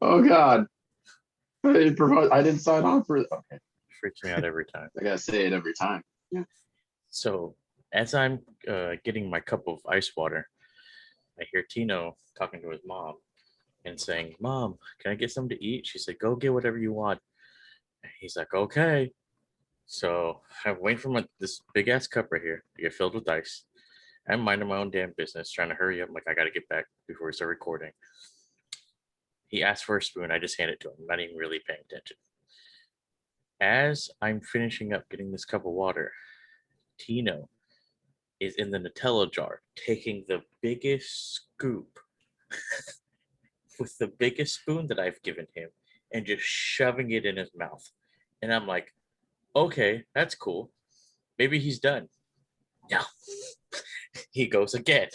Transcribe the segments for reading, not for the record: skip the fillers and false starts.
Oh God. I didn't sign on for it. Okay. Freaks me out every time. I gotta say it every time. Yeah. So as I'm getting my cup of ice water, I hear Tino talking to his mom and saying, "Mom, can I get something to eat?" She said, "Go get whatever you want." And he's like, "Okay." So I'm waiting for this big ass cup right here to get filled with ice. I'm minding my own damn business, trying to hurry up. Like, I got to get back before we start recording. He asked for a spoon. I just hand it to him, not even really paying attention. As I'm finishing up getting this cup of water, Tino is in the Nutella jar, taking the biggest scoop with the biggest spoon that I've given him and just shoving it in his mouth. And I'm like, okay, that's cool. Maybe he's done. No. He goes again.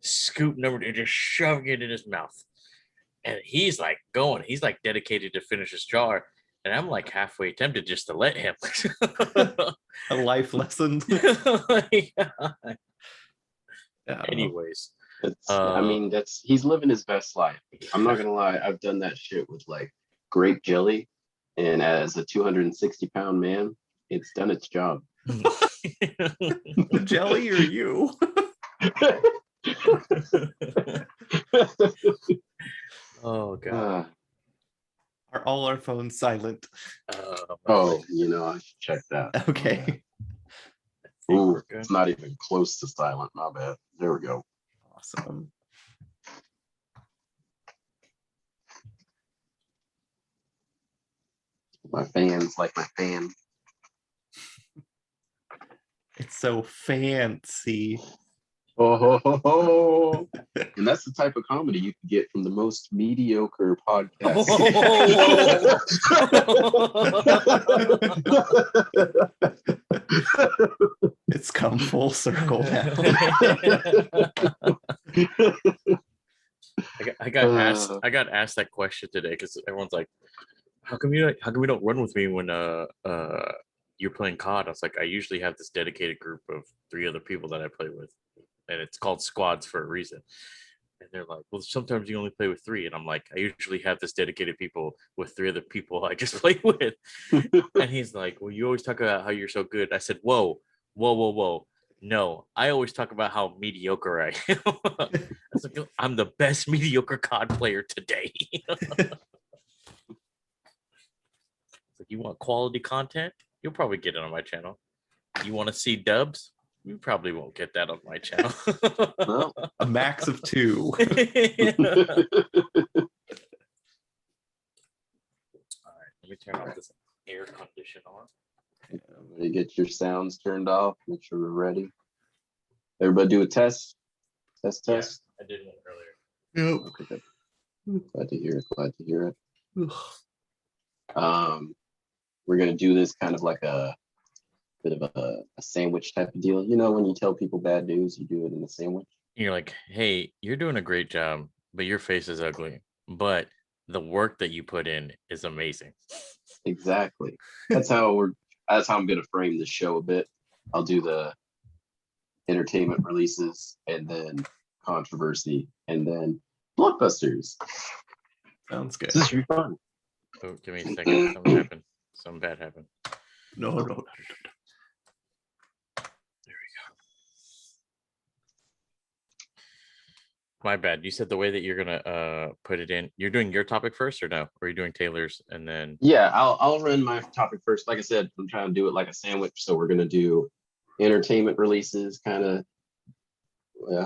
Scoop number 2, just shoving it in his mouth. And he's like going. He's like dedicated to finish his jar. And I'm like halfway tempted just to let him. A life lesson. Yeah. Anyways. I mean, he's living his best life. I'm not gonna lie, I've done that shit with like grape jelly, and as a 260-pound man, it's done its job. The jelly or you? Oh God. Are all our phones silent? You know, I should check that. Okay. Ooh, it's not even close to silent. My bad. There we go. Awesome. My fans like my fan. It's so fancy. Oh, ho, ho, ho. And that's the type of comedy you can get from the most mediocre podcast. It's come full circle now. I got asked that question today because everyone's like, how come you don't run with me when you're playing COD? I was like, I usually have this dedicated group of 3 other people that I play with, and it's called squads for a reason. And they're like, well, sometimes you only play with 3, and I'm like, I usually have this dedicated people with 3 other people I just play with. And he's like, well, you always talk about how you're so good. I said, whoa. No, I always talk about how mediocre I am. I was like, I'm the best mediocre COD player today. Like, you want quality content? You'll probably get it on my channel. You want to see dubs? You probably won't get that on my channel. Well, a max of 2. All right, let me turn off this air condition on. You get your sounds turned off. Make sure we're ready. Everybody do a test. Test. Yeah, I did one earlier. Yep. Okay, good. Glad to hear it. We're gonna do this kind of like a bit of a sandwich type of deal. You know, when you tell people bad news, you do it in a sandwich. You're like, hey, you're doing a great job, but your face is ugly. But the work that you put in is amazing. Exactly. That's how I'm gonna frame the show a bit. I'll do the entertainment releases and then controversy and then blockbusters. Sounds good. This should be fun. Oh, give me a second. Something happened. Something bad happened. No. There we go. My bad. You said the way that you're gonna put it in, you're doing your topic first, or no? Or are you doing Taylor's and then? Yeah, I'll run my topic first. Like I said, I'm trying to do it like a sandwich. So we're gonna do entertainment releases, kind of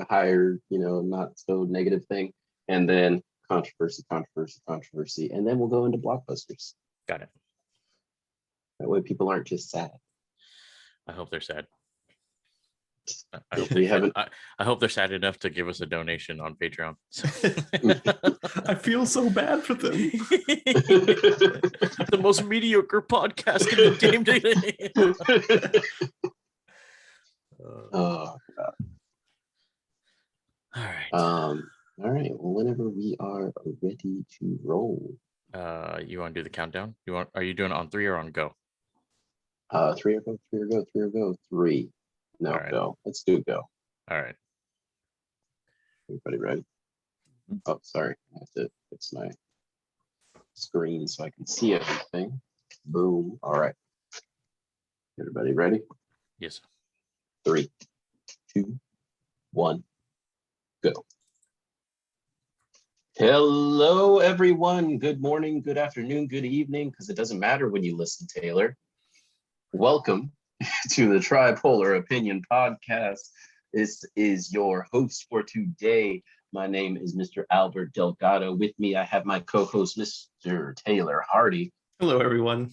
higher, not so negative thing, and then controversy, and then we'll go into blockbusters. Got it. That way people aren't just sad. I hope they're sad. I hope they're sad enough to give us a donation on Patreon. I feel so bad for them. The most mediocre podcast in the game today. Oh God. All right. All right. Well, whenever we are ready to roll. You want to do the countdown? Are you doing it on 3 or on go? 3 or go. 3. No, right. Go. Let's do go. All right. Everybody ready? Oh, sorry. I have to fix my screen so I can see everything. Boom. All right. Everybody ready? Yes. 3, 2, 1, go. Hello, everyone. Good morning, good afternoon, good evening, because it doesn't matter when you listen, Taylor. Welcome to the Tripolar Opinion Podcast. This is your host for today. My name is Mr. Albert Delgado. With me, I have my co-host, Mr. Taylor Hardy. Hello, everyone.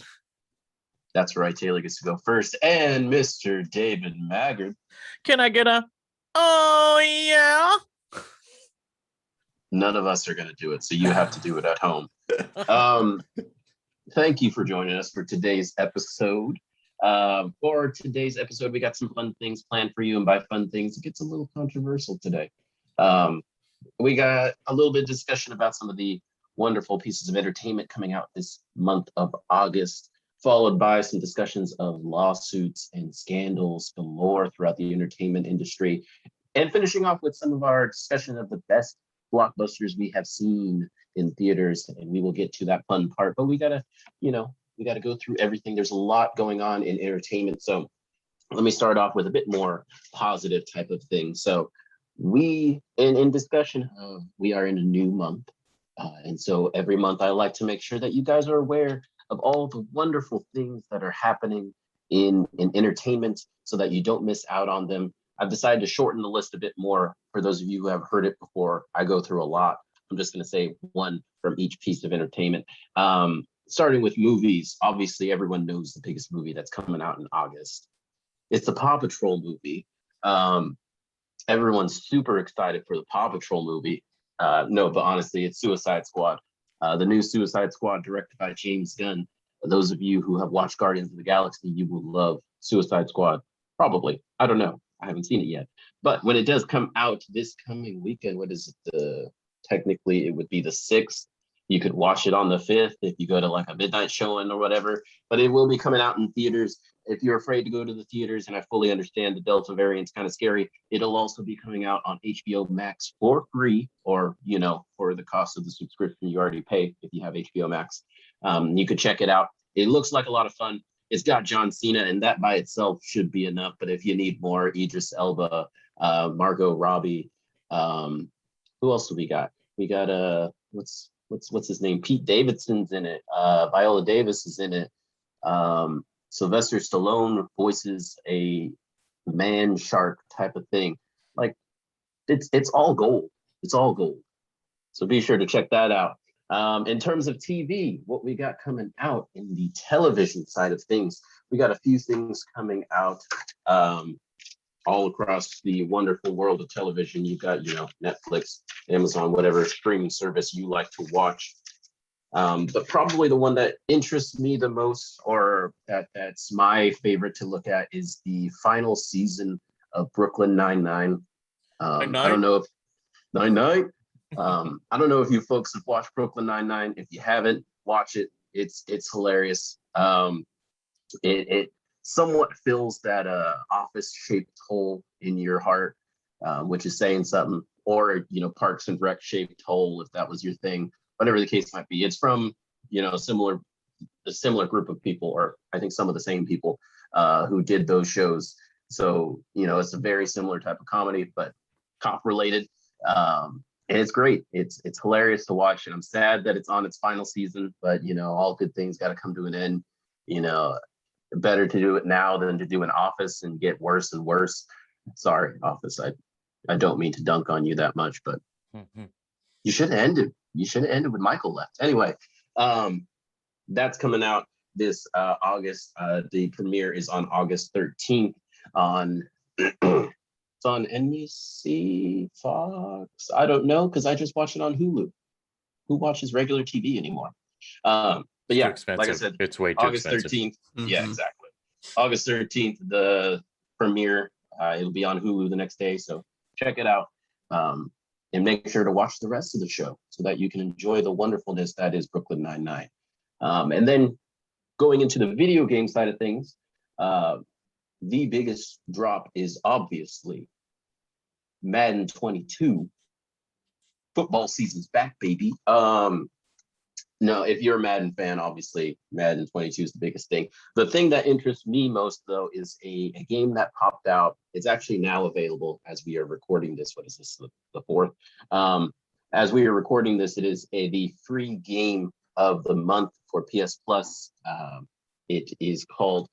That's right, Taylor gets to go first. And Mr. David Maggard. Can I get a, oh yeah? None of us are going to do it, so you have to do it at home. Thank you for joining us for today's episode. For today's episode, we got some fun things planned for you, and by fun things, it gets a little controversial today. We got a little bit of discussion about some of the wonderful pieces of entertainment coming out this month of August, followed by some discussions of lawsuits and scandals galore throughout the entertainment industry, and finishing off with some of our discussion of the best blockbusters we have seen in theaters, and we will get to that fun part. But we gotta go through everything. There's a lot going on in entertainment, so let me start off with a bit more positive type of thing. So we in discussion, we are in a new month, and so every month I like to make sure that you guys are aware of all the wonderful things that are happening in entertainment, so that you don't miss out on them. I've decided to shorten the list a bit more for those of you who have heard it before. I go through a lot. I'm just going to say one from each piece of entertainment. Starting with movies, obviously everyone knows the biggest movie that's coming out in August. It's the Paw Patrol movie. Everyone's super excited for the Paw Patrol movie. No, but honestly, it's Suicide Squad. The new Suicide Squad directed by James Gunn. Those of you who have watched Guardians of the Galaxy, you will love Suicide Squad. Probably. I don't know. I haven't seen it yet. But when it does come out this coming weekend, what is it? Technically, it would be the 6th. You could watch it on the 5th if you go to like a midnight showing or whatever. But it will be coming out in theaters. If you're afraid to go to the theaters, and I fully understand the Delta variant's kind of scary, it'll also be coming out on HBO Max for free, or, for the cost of the subscription you already pay if you have HBO Max. You could check it out. It looks like a lot of fun. It's got John Cena, and that by itself should be enough. But if you need more, Idris Elba, Margot Robbie, who else do we got? We got what's his name? Pete Davidson's in it. Viola Davis is in it. Sylvester Stallone voices a man shark type of thing. Like it's all gold. It's all gold. So be sure to check that out. In terms of TV, what we got coming out in the television side of things, we got a few things coming out all across the wonderful world of television. You've got, Netflix, Amazon, whatever streaming service you like to watch. But probably the one that interests me the most, or that's my favorite to look at, is the final season of Brooklyn Nine-Nine. I don't know if Nine-Nine. I don't know if you folks have watched Brooklyn Nine-Nine. If you haven't, watch it. It's hilarious. It somewhat fills that office-shaped hole in your heart, which is saying something. Or Parks and Rec-shaped hole, if that was your thing. Whatever the case might be. It's from a similar group of people, or I think some of the same people who did those shows. So it's a very similar type of comedy, but cop related. And it's great. It's hilarious to watch, and I'm sad that it's on its final season. But all good things got to come to an end. Better to do it now than to do an Office and get worse and worse. Sorry, Office. I don't mean to dunk on you that much, but you should have ended. You should have ended with Michael left. Anyway, that's coming out this August. The premiere is on August 13th on. It's on NBC, Fox. I don't know, because I just watch it on Hulu. Who watches regular TV anymore? But yeah, like I said, it's way too August expensive. 13th. Mm-hmm. Yeah, exactly. August 13th, the premiere. It'll be on Hulu the next day, so check it out. And make sure to watch the rest of the show so that you can enjoy the wonderfulness that is Brooklyn Nine-Nine. And then going into the video game side of things, the biggest drop is obviously Madden 22. Football season's back, baby. No, if you're a Madden fan, obviously Madden 22 is the biggest thing. The thing that interests me most, though, is a game that popped out. It's actually now available as we are recording this. What is this, the 4th? As we are recording this, it is the free game of the month for PS Plus. It is called,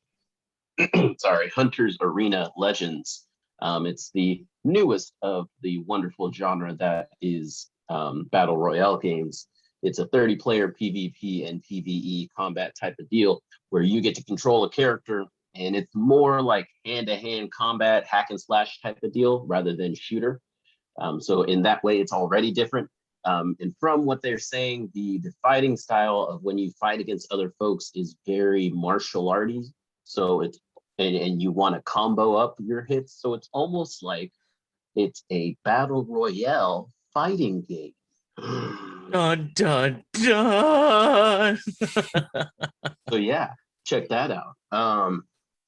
Hunter's Arena Legends. It's the newest of the wonderful genre that is Battle Royale games. It's a 30-player PvP and PvE combat type of deal where you get to control a character, and it's more like hand-to-hand combat, hack and slash type of deal rather than shooter. So in that way, it's already different. And from what they're saying, the fighting style of when you fight against other folks is very martial arty. So it's and you want to combo up your hits. So it's almost like it's a battle royale fighting game. Dun dun dun. So yeah, check that out.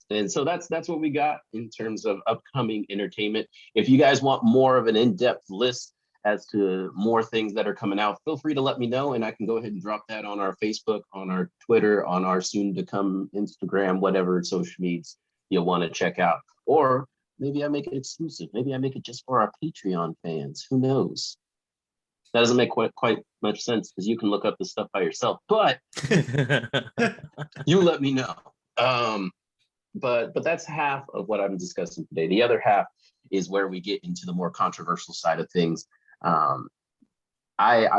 And so that's what we got in terms of upcoming entertainment. If you guys want more of an in-depth list as to more things that are coming out, feel free to let me know, and I can go ahead and drop that on our Facebook, on our Twitter, on our soon-to-come Instagram, whatever social medias you'll want to check out. Or maybe I make it exclusive. Maybe I make it just for our Patreon fans. Who knows? That doesn't make quite much sense because you can look up the stuff by yourself, but you let me know. But that's half of what I'm discussing today. The other half is where we get into the more controversial side of things. I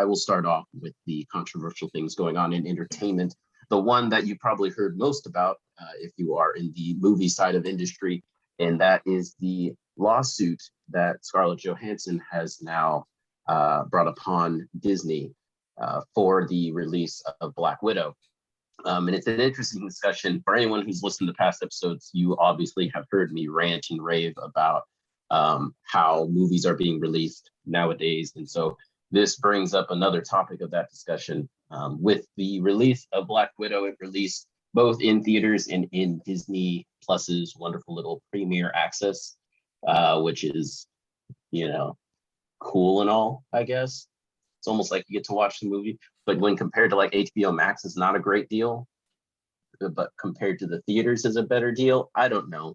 will start off with the controversial things going on in entertainment. The one that you probably heard most about if you are in the movie side of industry, and that is the lawsuit that Scarlett Johansson has now brought upon Disney for the release of Black Widow. And it's an interesting discussion. For anyone who's listened to past episodes, you obviously have heard me rant and rave about how movies are being released nowadays. And so this brings up another topic of that discussion. With the release of Black Widow, it released both in theaters and in Disney Plus's wonderful little premiere access, which is, cool and all, I guess. It's almost like you get to watch the movie, but when compared to like HBO Max, it's not a great deal. But compared to the theaters is a better deal. I don't know.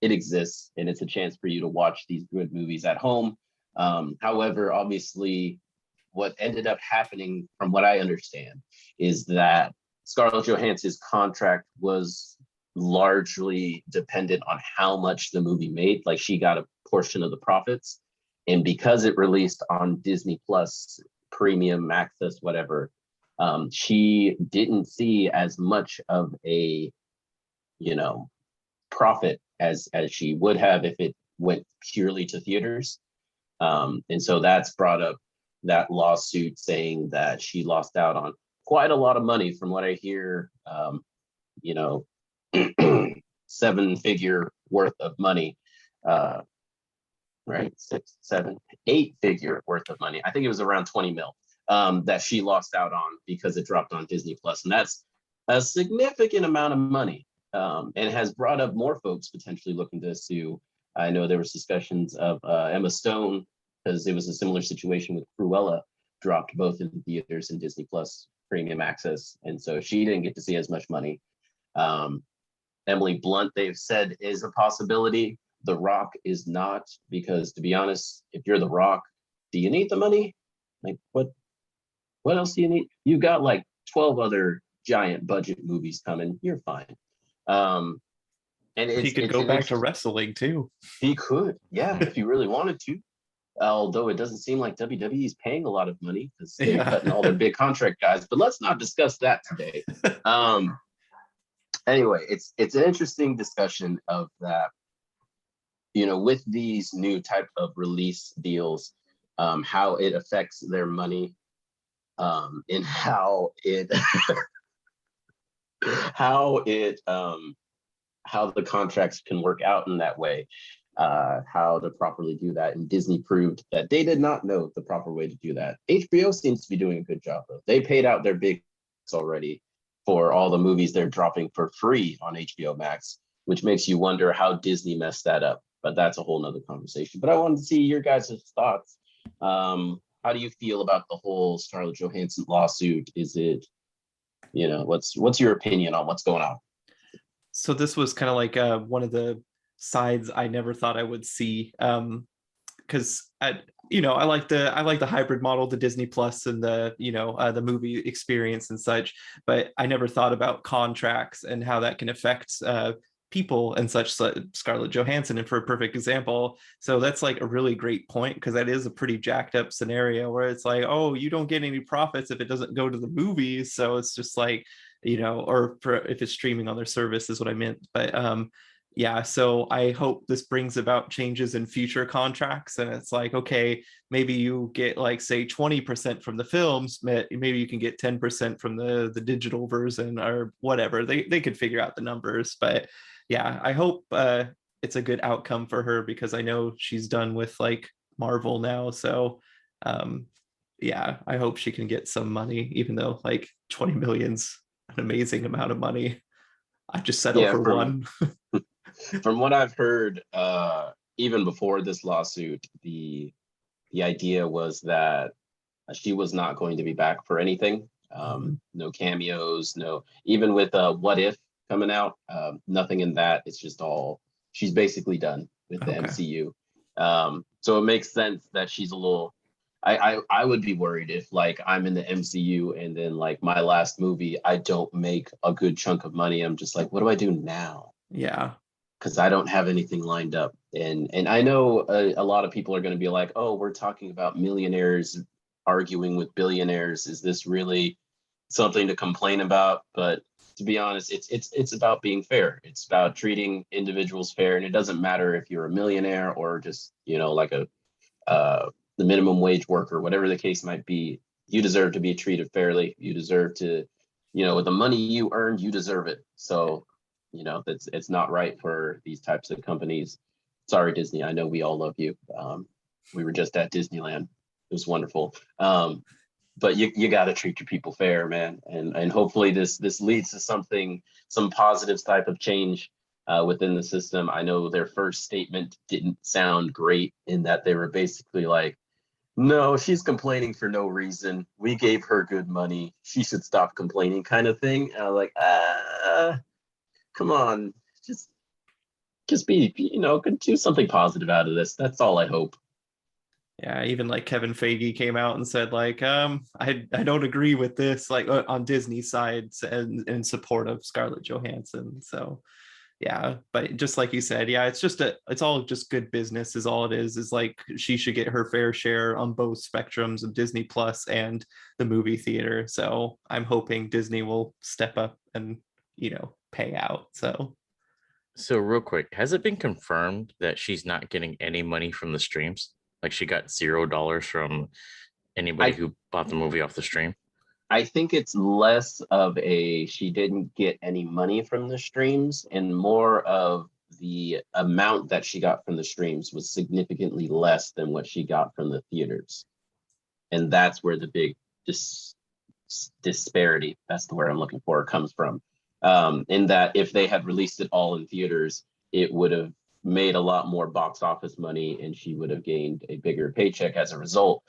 It exists, and it's a chance for you to watch these good movies at home. However, obviously, what ended up happening, from what I understand, is that Scarlett Johansson's contract was largely dependent on how much the movie made. Like, she got a portion of the profits. And because it released on Disney Plus, premium access, whatever, she didn't see as much of a, profit as she would have if it went purely to theaters. And so that's brought up that lawsuit saying that she lost out on quite a lot of money, from what I hear, 7-figure worth of money. Right, 6, 7, 8-figure worth of money. I think it was around 20 mil that she lost out on because it dropped on Disney Plus, and that's a significant amount of money, and has brought up more folks potentially looking to sue. I know there was discussions of Emma Stone, because it was a similar situation with Cruella, dropped both in theaters and Disney Plus premium access, and so she didn't get to see as much money. Emily Blunt, they've said, is a possibility. The Rock is not, because to be honest, if you're The Rock, do you need the money? Like, what else do you need? You've got like 12 other giant budget movies coming. You're fine. And he could go back to wrestling too. He could, yeah, if he really wanted to. Although it doesn't seem like WWE is paying a lot of money because they're cutting all their big contract guys. But let's not discuss that today. Anyway, it's an interesting discussion of that. With these new type of release deals, how it affects their money, and how the contracts can work out in that way, how to properly do that. And Disney proved that they did not know the proper way to do that. HBO seems to be doing a good job, though. They paid out their big already for all the movies they're dropping for free on HBO Max, which makes you wonder how Disney messed that up. But that's a whole nother conversation. But I wanted to see your guys' thoughts. how do you feel about the whole Scarlett Johansson lawsuit? Is it, what's your opinion on what's going on? So this was kind of like one of the sides I never thought I would see. Because I like the hybrid model, the Disney Plus and the movie experience and such, but I never thought about contracts and how that can affect people and such. Scarlett Johansson, and for a perfect example, so that's like a really great point, because that is a pretty jacked up scenario where it's like, oh, you don't get any profits if it doesn't go to the movies, so it's just like, or if it's streaming on their service is what I meant, but yeah, so I hope this brings about changes in future contracts. And it's like, okay, maybe you get like, say, 20% from the films, maybe you can get 10% from the digital version or whatever. They could figure out the numbers. But yeah, I hope it's a good outcome for her, because I know she's done with like Marvel now. So yeah, I hope she can get some money, even though like 20 million's an amazing amount of money. I just settle Yeah, for one. from what I've heard, even before this lawsuit, the idea was that she was not going to be back for anything. No cameos, no, even with What If coming out, nothing in that. It's just all, she's basically done with the Okay. MCU. So it makes sense that she's a little, I would be worried if like I'm in the MCU and then like my last movie, I don't make a good chunk of money. I'm just like, what do I do now? Yeah. Because I don't have anything lined up. And I know a lot of people are going to be like, oh, we're talking about millionaires arguing with billionaires. Is this really something to complain about? But to be honest, it's about being fair. It's about treating individuals fair, and it doesn't matter if you're a millionaire or just like the minimum wage worker, whatever the case might be. You deserve to be treated fairly. You deserve to, with the money you earned, you deserve it. So it's not right for these types of companies. Sorry, Disney. I know we all love you. We were just at Disneyland. It was wonderful. But you got to treat your people fair, man. And hopefully this leads to some positive type of change within the system. I know their first statement didn't sound great, in that they were basically like, no, she's complaining for no reason. We gave her good money. She should stop complaining, kind of thing. And I was like, come on, just be, do something positive out of this. That's all I hope. Yeah, even like Kevin Feige came out and said like, I don't agree with this, like on Disney's side, and in support of Scarlett Johansson. So yeah, but just like you said, yeah, it's all just good business is all it is like she should get her fair share on both spectrums of Disney Plus and the movie theater. So I'm hoping Disney will step up and pay out. So real quick, has it been confirmed that she's not getting any money from the streams? Like she got $0 from anybody I who bought the movie off the stream? I think it's less of a she didn't get any money from the streams, and more of the amount that she got from the streams was significantly less than what she got from the theaters. And that's where the big disparity, that's the word I'm looking for, comes from. In that if they had released it all in theaters, it would have made a lot more box office money and she would have gained a bigger paycheck as a result.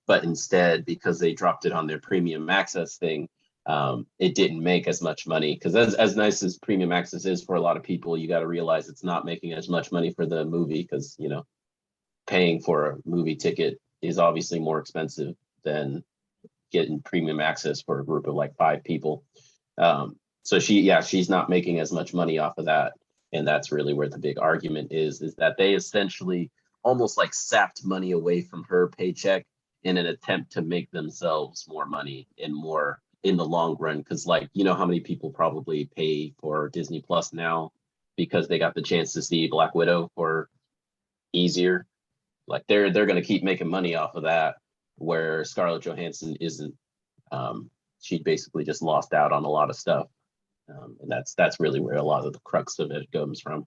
But instead, because they dropped it on their premium access thing, it didn't make as much money. Because as nice as premium access is for a lot of people, you got to realize it's not making as much money for the movie, because paying for a movie ticket is obviously more expensive than getting premium access for a group of like 5 people. So she's not making as much money off of that. And that's really where the big argument is that they essentially almost like sapped money away from her paycheck in an attempt to make themselves more money and more in the long run. Because like, how many people probably pay for Disney Plus now because they got the chance to see Black Widow for easier. Like they're going to keep making money off of that, where Scarlett Johansson isn't. She basically just lost out on a lot of stuff. And that's really where a lot of the crux of it comes from.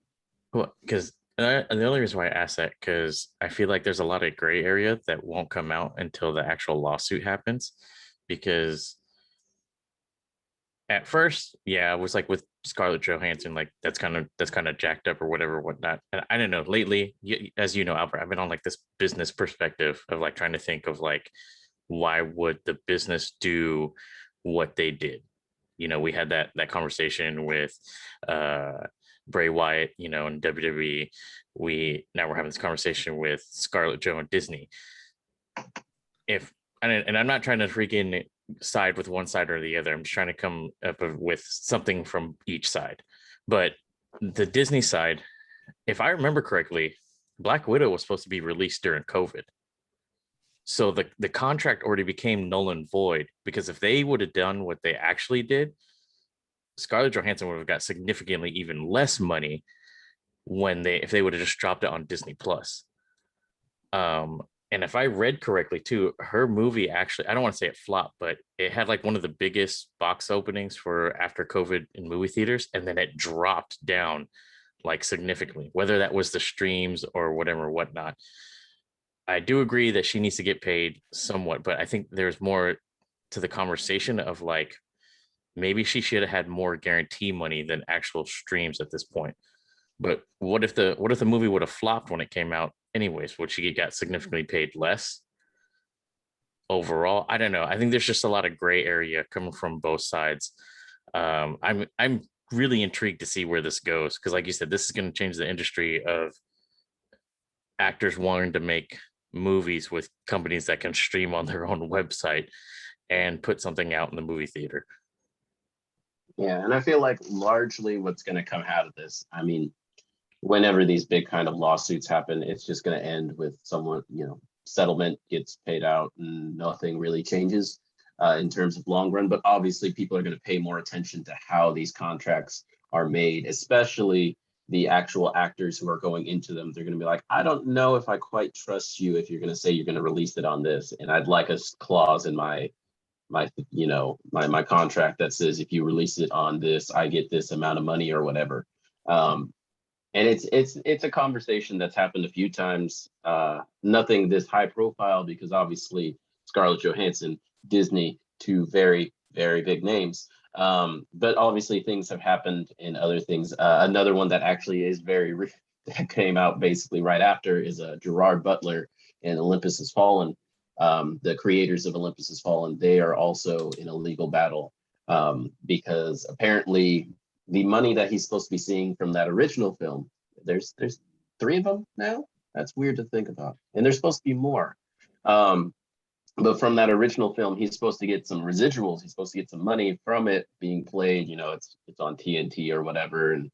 Well, because and the only reason why I asked that, because I feel like there's a lot of gray area that won't come out until the actual lawsuit happens. Because at first, yeah, it was like with Scarlett Johansson, like that's kind of jacked up or whatever, whatnot. And I don't know. Lately, as you know, Albert, I've been on like this business perspective of like trying to think of like, why would the business do what they did? You know, we had that conversation with Bray Wyatt, you know, in WWE. Now we're having this conversation with Scarlett Johansson and Disney. And I'm not trying to freaking side with one side or the other. I'm just trying to come up with something from each side. But the Disney side, if I remember correctly, Black Widow was supposed to be released during COVID. So the contract already became null and void, because if they would have done what they actually did, Scarlett Johansson would have got significantly even less money if they would have just dropped it on Disney Plus. And if I read correctly too, her movie actually, I don't want to say it flopped, but it had like one of the biggest box openings for after COVID in movie theaters, and then it dropped down like significantly, whether that was the streams or whatever, whatnot. I do agree that she needs to get paid somewhat, but I think there's more to the conversation of like, maybe she should have had more guarantee money than actual streams at this point. But what if the movie would have flopped when it came out anyways? Would she got significantly paid less overall? I don't know. I think there's just a lot of gray area coming from both sides. I'm really intrigued to see where this goes, because like you said, this is going to change the industry of actors wanting to make movies with companies that can stream on their own website and put something out in the movie theater. Yeah, and I feel like largely what's going to come out of this, I mean, whenever these big kind of lawsuits happen, it's just going to end with someone, you know, settlement gets paid out and nothing really changes in terms of long run. But obviously people are going to pay more attention to how these contracts are made, especially the actual actors who are going into them. They're going to be like, I don't know if I quite trust you if you're going to say you're going to release it on this. And I'd like a clause in my contract that says if you release it on this, I get this amount of money or whatever. And it's a conversation that's happened a few times. Nothing this high profile, because obviously Scarlett Johansson, Disney, two very, very big names. But obviously things have happened in other things. Another one that actually is that came out basically right after is Gerard Butler in Olympus Has Fallen. The creators of Olympus Has Fallen, they are also in a legal battle because apparently the money that he's supposed to be seeing from that original film, there's 3 of them now. That's weird to think about, and there's supposed to be more. But from that original film, he's supposed to get some residuals. He's supposed to get some money from it being played. You know, it's on TNT or whatever, and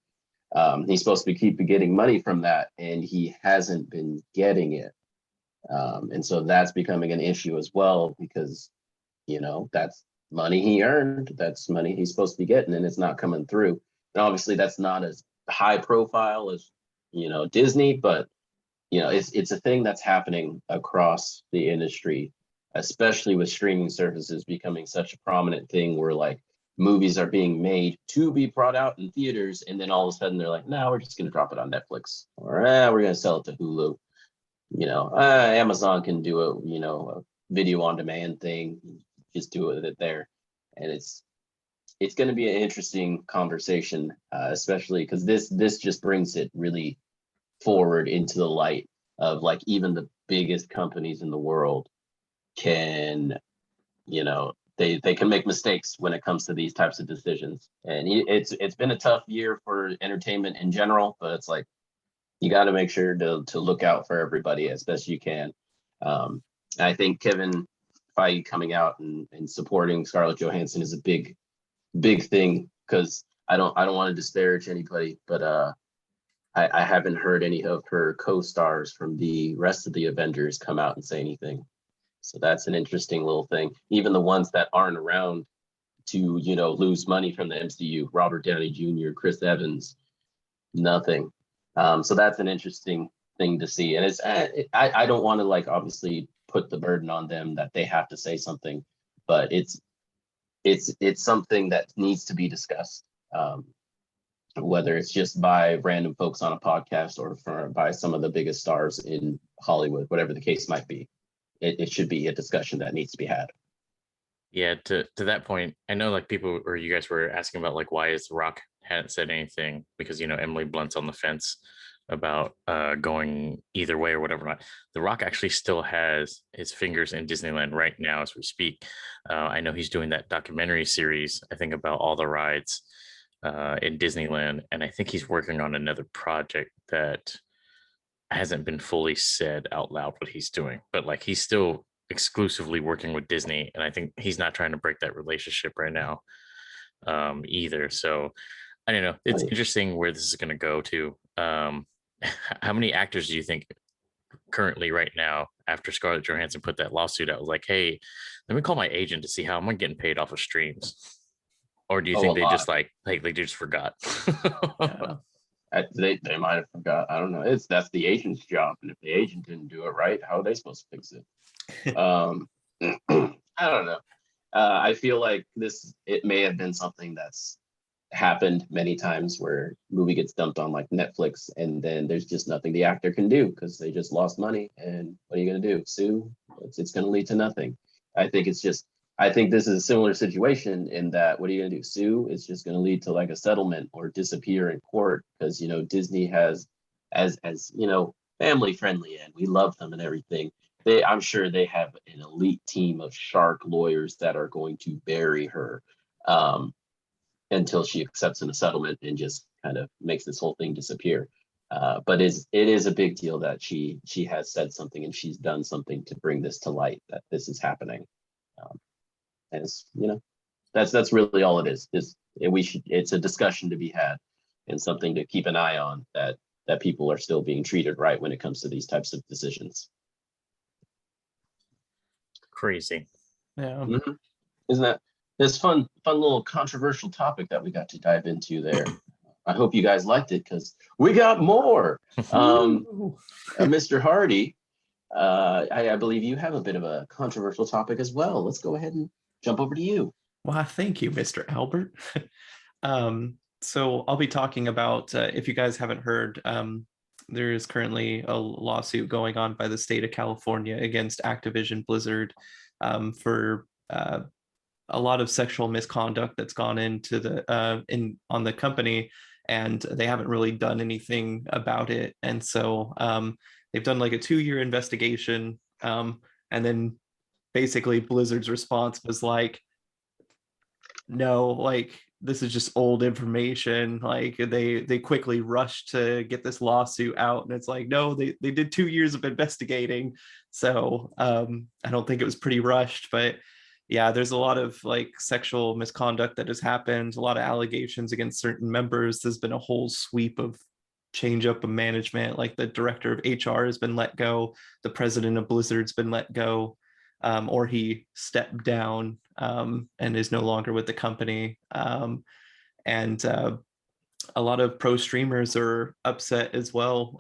he's supposed to keep getting money from that, and he hasn't been getting it. And so that's becoming an issue as well, because, you know, that's money he earned, that's money he's supposed to be getting, and it's not coming through. And obviously that's not as high profile as, you know, Disney, but, you know, it's a thing that's happening across the industry, especially with streaming services becoming such a prominent thing where like movies are being made to be brought out in theaters, and then all of a sudden they're like, no, we're just going to drop it on Netflix, or we're going to sell it to Hulu. You know, Amazon can do a video on demand thing, just do it there. And it's going to be an interesting conversation, especially because this just brings it really forward into the light of like even the biggest companies in the world can, you know, they can make mistakes when it comes to these types of decisions. And it's been a tough year for entertainment in general, but it's like, you got to make sure to look out for everybody as best you can. I think Kevin Feige coming out and supporting Scarlett Johansson is a big thing, because I don't want to disparage anybody, but I haven't heard any of her co-stars from the rest of the Avengers come out and say anything. So that's an interesting little thing. Even the ones that aren't around to, you know, lose money from the MCU, Robert Downey Jr., Chris Evans, nothing. So that's an interesting thing to see. And it's I don't want to like obviously put the burden on them that they have to say something, but it's something that needs to be discussed, whether it's just by random folks on a podcast or by some of the biggest stars in Hollywood, whatever the case might be. It should be a discussion that needs to be had. Yeah, to that point, I know like people or you guys were asking about like why is The Rock hadn't said anything because Emily Blunt's on the fence about going either way or whatever. Not The Rock actually still has his fingers in Disneyland right now as we speak. I know he's doing that documentary series, I think, about all the rides in Disneyland, and I think he's working on another project that hasn't been fully said out loud what he's doing, but like he's still exclusively working with Disney, and I think he's not trying to break that relationship right now either. So I don't know. It's Right. interesting where this is going to go to. How many actors do you think currently right now, after Scarlett Johansson put that lawsuit out, was like, hey, let me call my agent to see how I'm getting paid off of streams? Or do you Oh, think a they lot. just like they just forgot? Yeah. They might have forgot. I don't know. That's the agent's job, and if the agent didn't do it right, how are they supposed to fix it? I don't know. I feel like it may have been something that's happened many times where movie gets dumped on like Netflix, and then there's just nothing the actor can do because they just lost money. And what are you going to do? Sue? It's going to lead to nothing. I think this is a similar situation in that what are you going to do? Sue? It's just going to lead to like a settlement or disappear in court because Disney has as family friendly, and we love them and everything. I'm sure they have an elite team of shark lawyers that are going to bury her until she accepts in a settlement and just kind of makes this whole thing disappear. But it is a big deal that she has said something and she's done something to bring this to light, that this is happening. And that's really all it is. It's a discussion to be had and something to keep an eye on, that people are still being treated right when it comes to these types of decisions. Crazy. Yeah. Mm-hmm. Isn't that this fun little controversial topic that we got to dive into there? I hope you guys liked it because we got more. Mr. Hardy, I believe you have a bit of a controversial topic as well. Let's go ahead and jump over to you. Well, thank you, Mr. Albert. So I'll be talking about, if you guys haven't heard, there is currently a lawsuit going on by the state of California against Activision Blizzard for a lot of sexual misconduct that's gone into on the company, and they haven't really done anything about it. And so they've done like a 2-year investigation, and then basically Blizzard's response was like, no, like this is just old information. Like they quickly rushed to get this lawsuit out, and it's like, no, they did 2 years of investigating. So I don't think it was pretty rushed, but yeah, there's a lot of like sexual misconduct that has happened, a lot of allegations against certain members. There's been a whole sweep of change up of management, like the director of HR has been let go, the president of Blizzard's been let go, or he stepped down and is no longer with the company. And a lot of pro streamers are upset as well.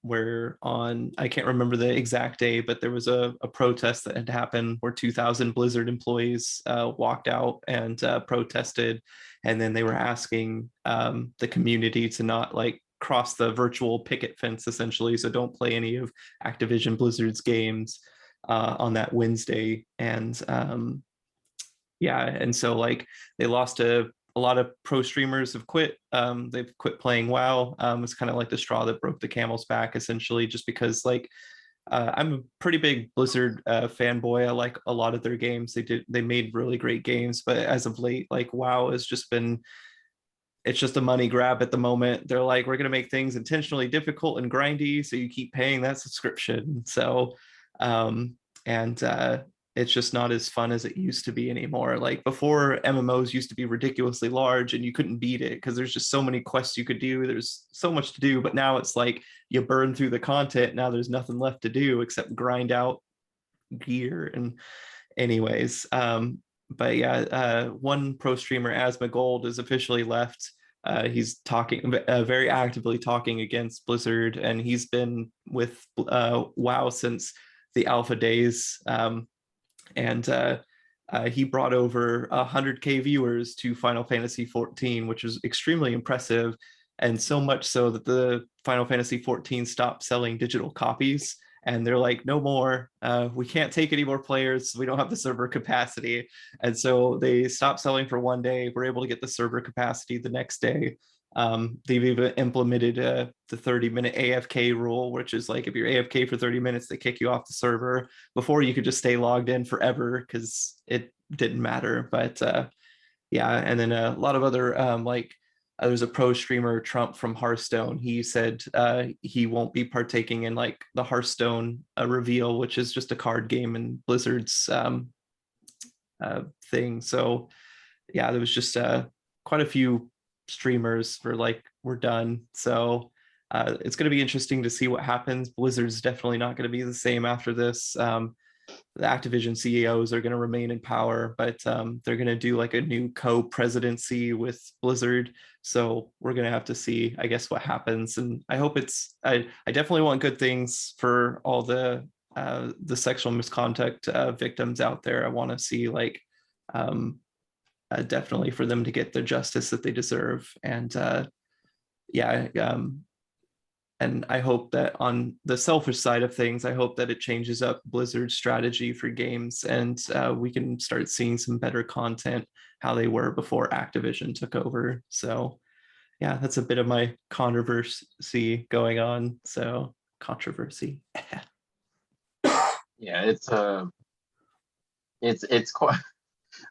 Where I can't remember the exact day, but there was a protest that had happened where 2,000 Blizzard employees walked out and protested. And then they were asking the community to not like cross the virtual picket fence, essentially. So don't play any of Activision Blizzard's games on that Wednesday. And and so like they lost a lot of pro streamers have quit. They've quit playing WoW. It's kind of like the straw that broke the camel's back, essentially, just because like I'm a pretty big Blizzard fanboy. I like a lot of their games. They made really great games, but as of late, like WoW has just been, it's just a money grab at the moment. They're like, we're going to make things intentionally difficult and grindy, so you keep paying that subscription. So it's just not as fun as it used to be anymore. Like before, MMOs used to be ridiculously large and you couldn't beat it because there's just so many quests you could do. There's so much to do, but now it's like you burn through the content. Now there's nothing left to do except grind out gear. And anyways, but yeah, one pro streamer, Asma Gold, is officially left. He's talking very actively talking against Blizzard, and he's been with WoW since the alpha days. He brought over 100K viewers to Final Fantasy 14, which was extremely impressive, and so much so that the Final Fantasy 14 stopped selling digital copies, and they're like, no more, we can't take any more players, we don't have the server capacity. And so they stopped selling for one day. We're able to get the server capacity the next day, They've even implemented the 30-minute AFK rule, which is like if you're AFK for 30 minutes, they kick you off the server. Before you could just stay logged in forever because it didn't matter. But yeah, and then a lot of other there's a pro streamer, Trump from Hearthstone. He said he won't be partaking in like the Hearthstone reveal, which is just a card game in Blizzard's thing. So yeah, there was just quite a few streamers for like we're done. So it's going to be interesting to see what happens. Blizzard's definitely not going to be the same after this. The Activision CEOs are going to remain in power, but they're going to do like a new co-presidency with Blizzard. So we're going to have to see, I guess, what happens. And I hope I definitely want good things for all the sexual misconduct victims out there. I want to see like definitely for them to get the justice that they deserve. And yeah, and I hope that on the selfish side of things, I hope that it changes up Blizzard's strategy for games and we can start seeing some better content how they were before Activision took over. So yeah, that's a bit of my controversy going on. So controversy. Yeah, it's quite,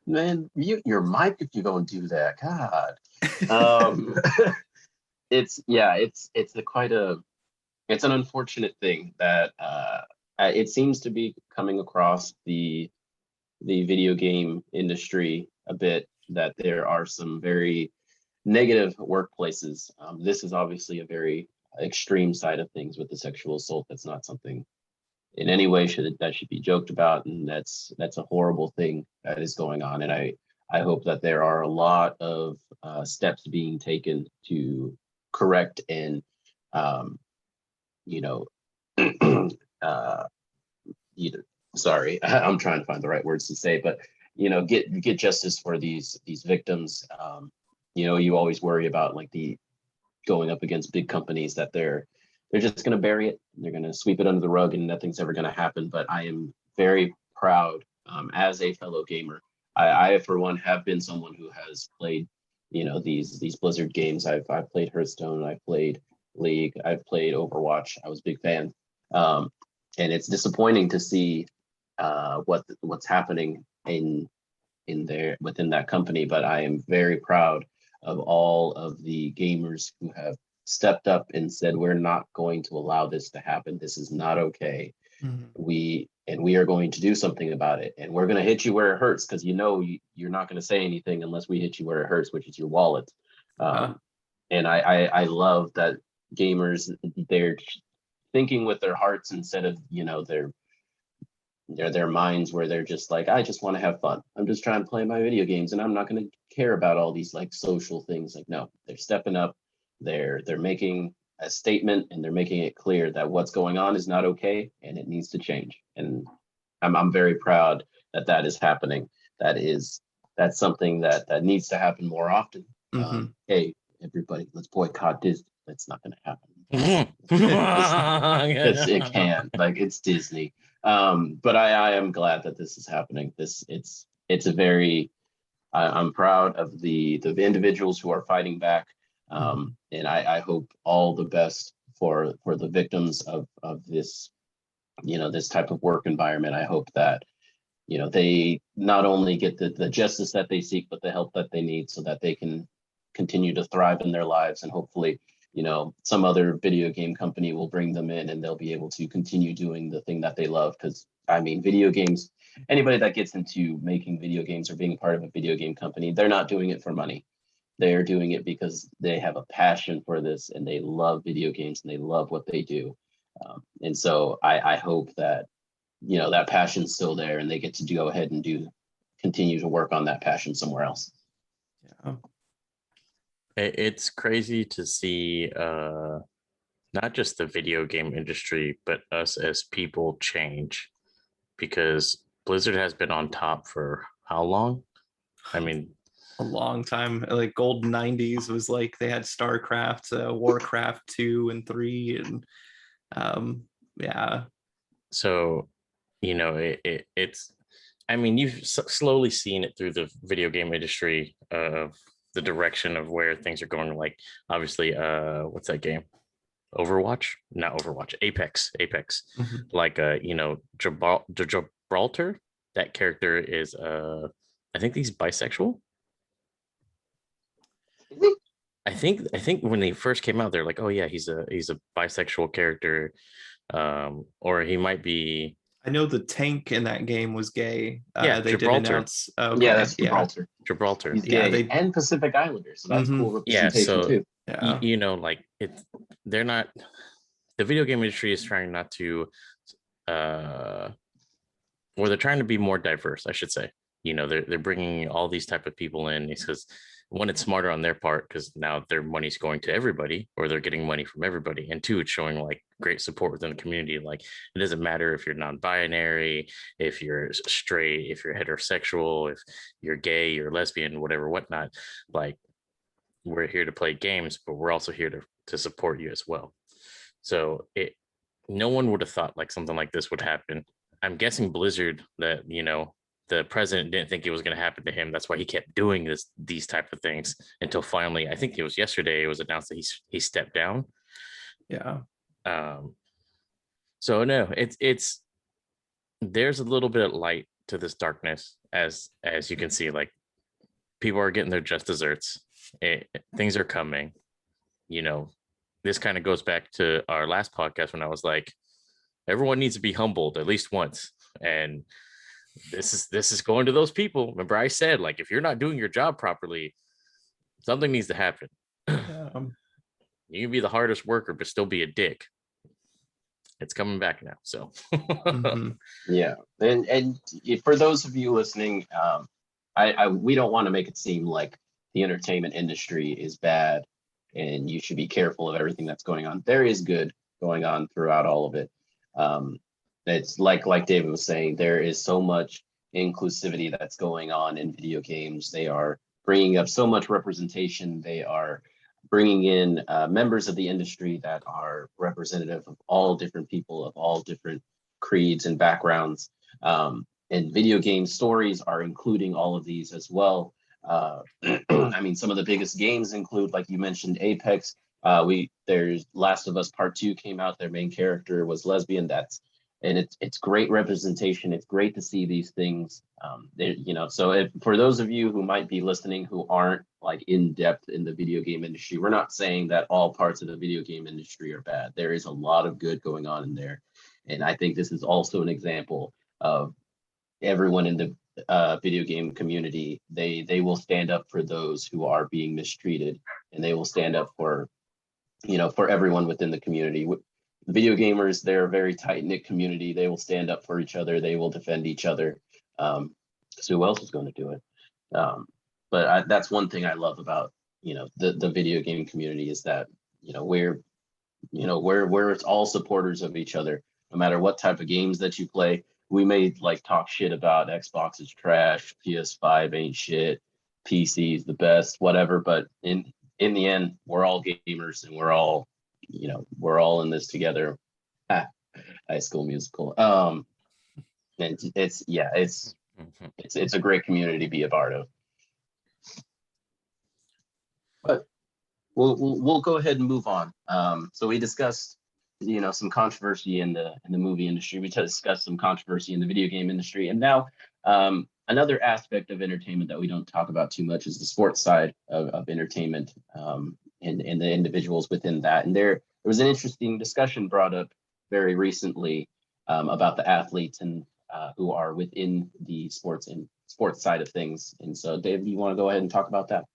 man, mute your mic if you're gonna do that. God. It's an unfortunate thing that it seems to be coming across the video game industry a bit, that there are some very negative workplaces. This is obviously a very extreme side of things with the sexual assault. That's not something in any way that should be joked about, and that's a horrible thing that is going on. And I hope that there are a lot of steps being taken to correct and you know sorry, I'm trying to find the right words to say, but get justice for these victims. You always worry about like the going up against big companies that they're just going to bury it, they're going to sweep it under the rug, and nothing's ever going to happen. But I am very proud, as a fellow gamer. I for one have been someone who has played these Blizzard games. I've played Hearthstone, I've played League, I've played Overwatch. I was a big fan, and it's disappointing to see what's happening within that company. But I am very proud of all of the gamers who have stepped up and said, we're not going to allow this to happen. This is not okay. Mm-hmm. We are going to do something about it, and we're going to hit you where it hurts, because you're not going to say anything unless we hit you where it hurts, which is your wallet. And I love that gamers, they're thinking with their hearts instead of their minds, where they're just like, I just want to have fun. I'm just trying to play my video games, and I'm not going to care about all these like social things. Like, no, they're stepping up. They're making a statement, and they're making it clear that what's going on is not okay and it needs to change. And I'm very proud that is happening. That's something that needs to happen more often. Mm-hmm. Hey, everybody, let's boycott Disney. That's not going to happen. Because it can, like, it's Disney. But I am glad that this is happening. It's a very, I'm proud of the individuals who are fighting back. And I hope all the best for the victims of this, this type of work environment. I hope that, they not only get the justice that they seek, but the help that they need, so that they can continue to thrive in their lives. And hopefully, some other video game company will bring them in, and they'll be able to continue doing the thing that they love. Because I mean, video games, anybody that gets into making video games or being part of a video game company, they're not doing it for money. They're doing it because they have a passion for this, and they love video games, and they love what they do. And so I hope that, that passion's still there, and they get to go ahead and continue to work on that passion somewhere else. Yeah. It's crazy to see not just the video game industry, but us as people change, because Blizzard has been on top for how long? I mean, a long time. Like golden 90s was like they had StarCraft, Warcraft 2 and 3, and yeah. So it's, I mean, you've slowly seen it through the video game industry of the direction of where things are going. Like obviously, what's that game? Overwatch, not Overwatch, Apex. Mhm. Like Gibraltar. That character is I think he's bisexual. I think when they first came out, they're like, oh yeah, he's a bisexual character, or he might be. I know the tank in that game was gay. Yeah, They did Gibraltar. announce. Yeah, Okay, that's Gibraltar. Gibraltar. He's Yeah, gay they. and Pacific Islander, so that's Mhm. cool Yeah, representation so too. Yeah. you know, like they're not. The video game industry is trying not to, or they're trying to be more diverse, I should say. You know, they're bringing all these type of people in because one, it's smarter on their part because now their money's going to everybody, or they're getting money from everybody, and two, it's showing like great support within the community. Like it doesn't matter if you're non-binary, if you're straight, if you're heterosexual, if you're gay, you're lesbian, whatever, whatnot. Like we're here to play games, but we're also here to support you as well. So no one would have thought like something like this would happen. I'm guessing Blizzard, that the president didn't think it was going to happen to him. That's why he kept doing these type of things until finally, I think it was yesterday, it was announced that he stepped down. Yeah. So no, it's there's a little bit of light to this darkness, as you can see. Like people are getting their just desserts. Things are coming. This kind of goes back to our last podcast when I was like, everyone needs to be humbled at least once. And this is going to those people. Remember, I said, like, if you're not doing your job properly, something needs to happen. Yeah. You can be the hardest worker, but still be a dick. It's coming back now. So Mhm. Yeah, and for those of you listening, we don't want to make it seem like the entertainment industry is bad and you should be careful of everything that's going on. There is good going on throughout all of it. It's like David was saying, there is so much inclusivity that's going on in video games. They are bringing up so much representation. They are bringing in members of the industry that are representative of all different people, of all different creeds and backgrounds. And video game stories are including all of these as well. I mean, some of the biggest games include, like you mentioned, Apex. There's Last of Us Part 2 came out. Their main character was lesbian. And it's great representation. It's great to see these things. So for those of you who might be listening who aren't like in depth in the video game industry, we're not saying that all parts of the video game industry are bad. There is a lot of good going on in there. And I think this is also an example of everyone in the video game community. They will stand up for those who are being mistreated, and they will stand up for everyone within the community. The video gamers, they're a very tight-knit community. They will stand up for each other. They will defend each other. Because who else is going to do it? But that's one thing I love about the video game community is that we're all supporters of each other, no matter what type of games that you play. We may like talk shit about Xbox is trash, PS5 ain't shit, PC's the best, whatever. But in the end, we're all gamers and we're all in this together. High School Musical. And it's a great community to be a part of. But we'll go ahead and move on. So we discussed some controversy in the movie industry. We discussed some controversy in the video game industry, and now another aspect of entertainment that we don't talk about too much is the sports side of entertainment, and the individuals within that. And there was an interesting discussion brought up very recently about the athletes and who are within the sports side of things. And so, Dave, you want to go ahead and talk about that?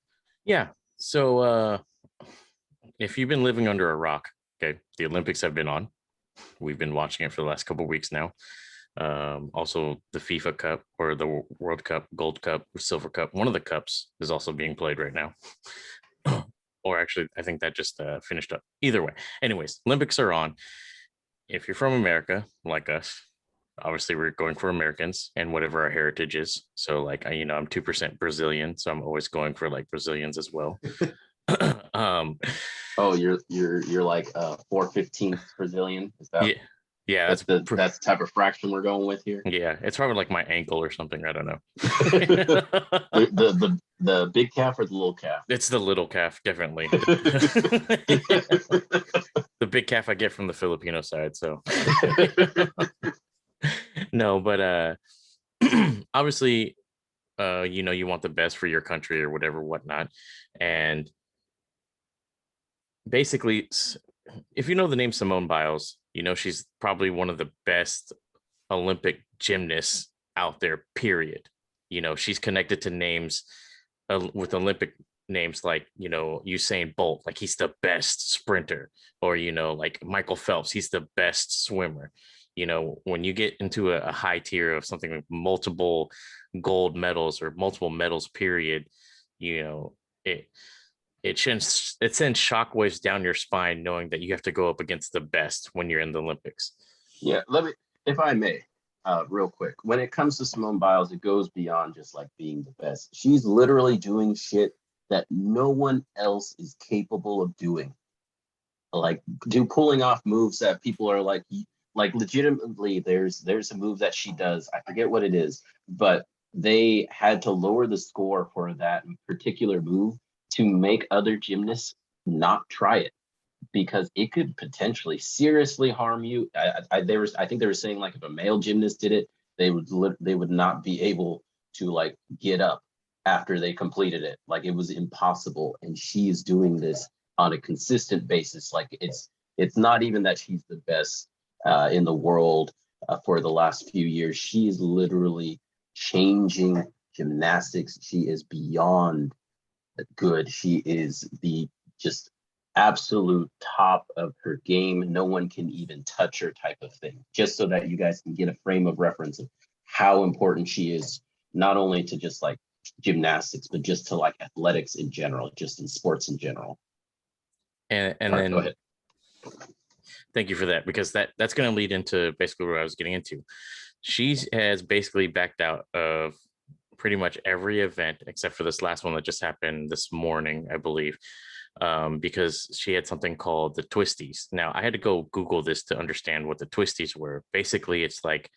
Yeah. So if you've been living under a rock, okay, the Olympics have been on. We've been watching it for the last couple of weeks now. Also, the FIFA Cup or the World Cup, Gold Cup, Silver Cup, one of the cups is also being played right now. Or actually, I think that just finished up. Either way. Anyways, Olympics are on. If you're from America, like us, obviously we're going for Americans and whatever our heritage is. So like, I'm 2% Brazilian, so I'm always going for like Brazilians as well. Oh, you're like 4/15 Brazilian, is that? Yeah, That's the type of fraction we're going with here. yeah, it's probably like my ankle or something. I don't know. The big calf or the little calf? It's the little calf, definitely. The big calf I get from the Filipino side. So no, but obviously, you know, you want the best for your country or whatever, whatnot. And basically, if you know the name Simone Biles, you know she's probably one of the best Olympic gymnasts out there, period. You know, she's connected to names with Olympic names like, you know, Usain Bolt, like he's the best sprinter, or, you know, like Michael Phelps, he's the best swimmer. You know, when you get into a high tier of something like multiple gold medals or multiple medals, period, you know, it sends shockwaves down your spine knowing that you have to go up against the best when you're in the Olympics. Yeah, let me, if I may, real quick. When it comes to Simone Biles, it goes beyond just like being the best. She's literally doing shit that no one else is capable of doing. Like pulling off moves that people are like legitimately. There's a move that she does. I forget what it is, but they had to lower the score for that particular move to make other gymnasts not try it, because it could potentially seriously harm you. I think they were saying like if a male gymnast did it, they would not be able to like get up after they completed it. Like it was impossible. And she is doing this on a consistent basis. Like it's not even that she's the best in the world for the last few years. She is literally changing gymnastics. She is beyond good. She is the just absolute top of her game. No one can even touch her type of thing. Just so that you guys can get a frame of reference of how important she is, not only to just like gymnastics, but just to like athletics in general, just in sports in general. And All right, then go ahead. Thank you for that, because that's going to lead into basically what I was getting into. She has basically backed out of pretty much every event except for this last one that just happened this morning, I believe, because she had something called the twisties. Now, I had to go Google this to understand what the twisties were. Basically, it's like,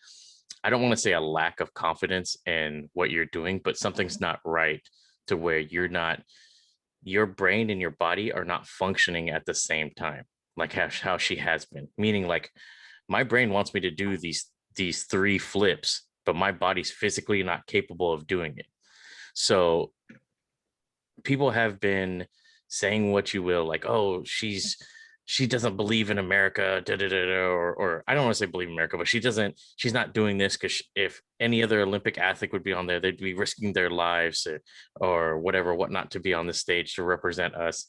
I don't want to say a lack of confidence in what you're doing, but something's not right to where your brain and your body are not functioning at the same time, like how she has been. Meaning, like, my brain wants me to do these 3 flips, but my body's physically not capable of doing it. So people have been saying what you will, like, oh, she doesn't believe in America, or I don't want to say believe in America, but she's not doing this because if any other Olympic athlete would be on there, they'd be risking their lives or whatever, whatnot, to be on the stage to represent us.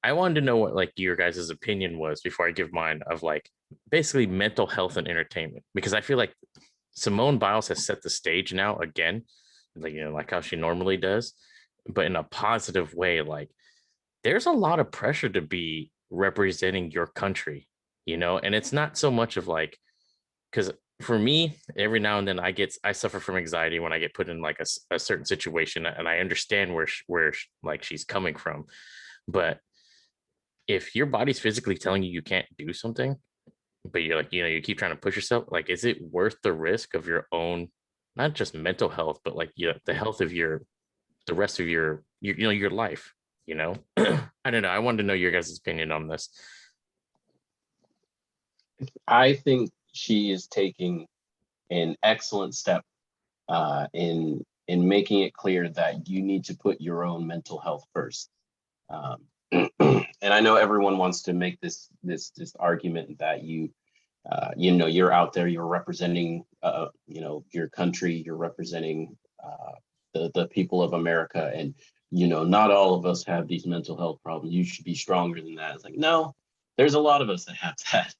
I wanted to know what like your guys' opinion was before I give mine of like basically mental health and entertainment, because I feel like Simone Biles has set the stage now again, like, you know, like how she normally does, but in a positive way. Like, there's a lot of pressure to be representing your country, you know, and it's not so much of like, because for me, every now and then I suffer from anxiety when I get put in like a certain situation, and I understand where like she's coming from. But if your body's physically telling you you can't do something, but you're like, you know, you keep trying to push yourself, like, is it worth the risk of your own, not just mental health, but like, you know, the health of the rest of you know, your life, you know? I don't know. I wanted to know your guys' opinion on this. I think she is taking an excellent step in making it clear that you need to put your own mental health first. And I know everyone wants to make this argument that you know, you're out there, you're representing you know, your country, you're representing the people of America, and you know, not all of us have these mental health problems. You should be stronger than that. It's like, no, there's a lot of us that have that.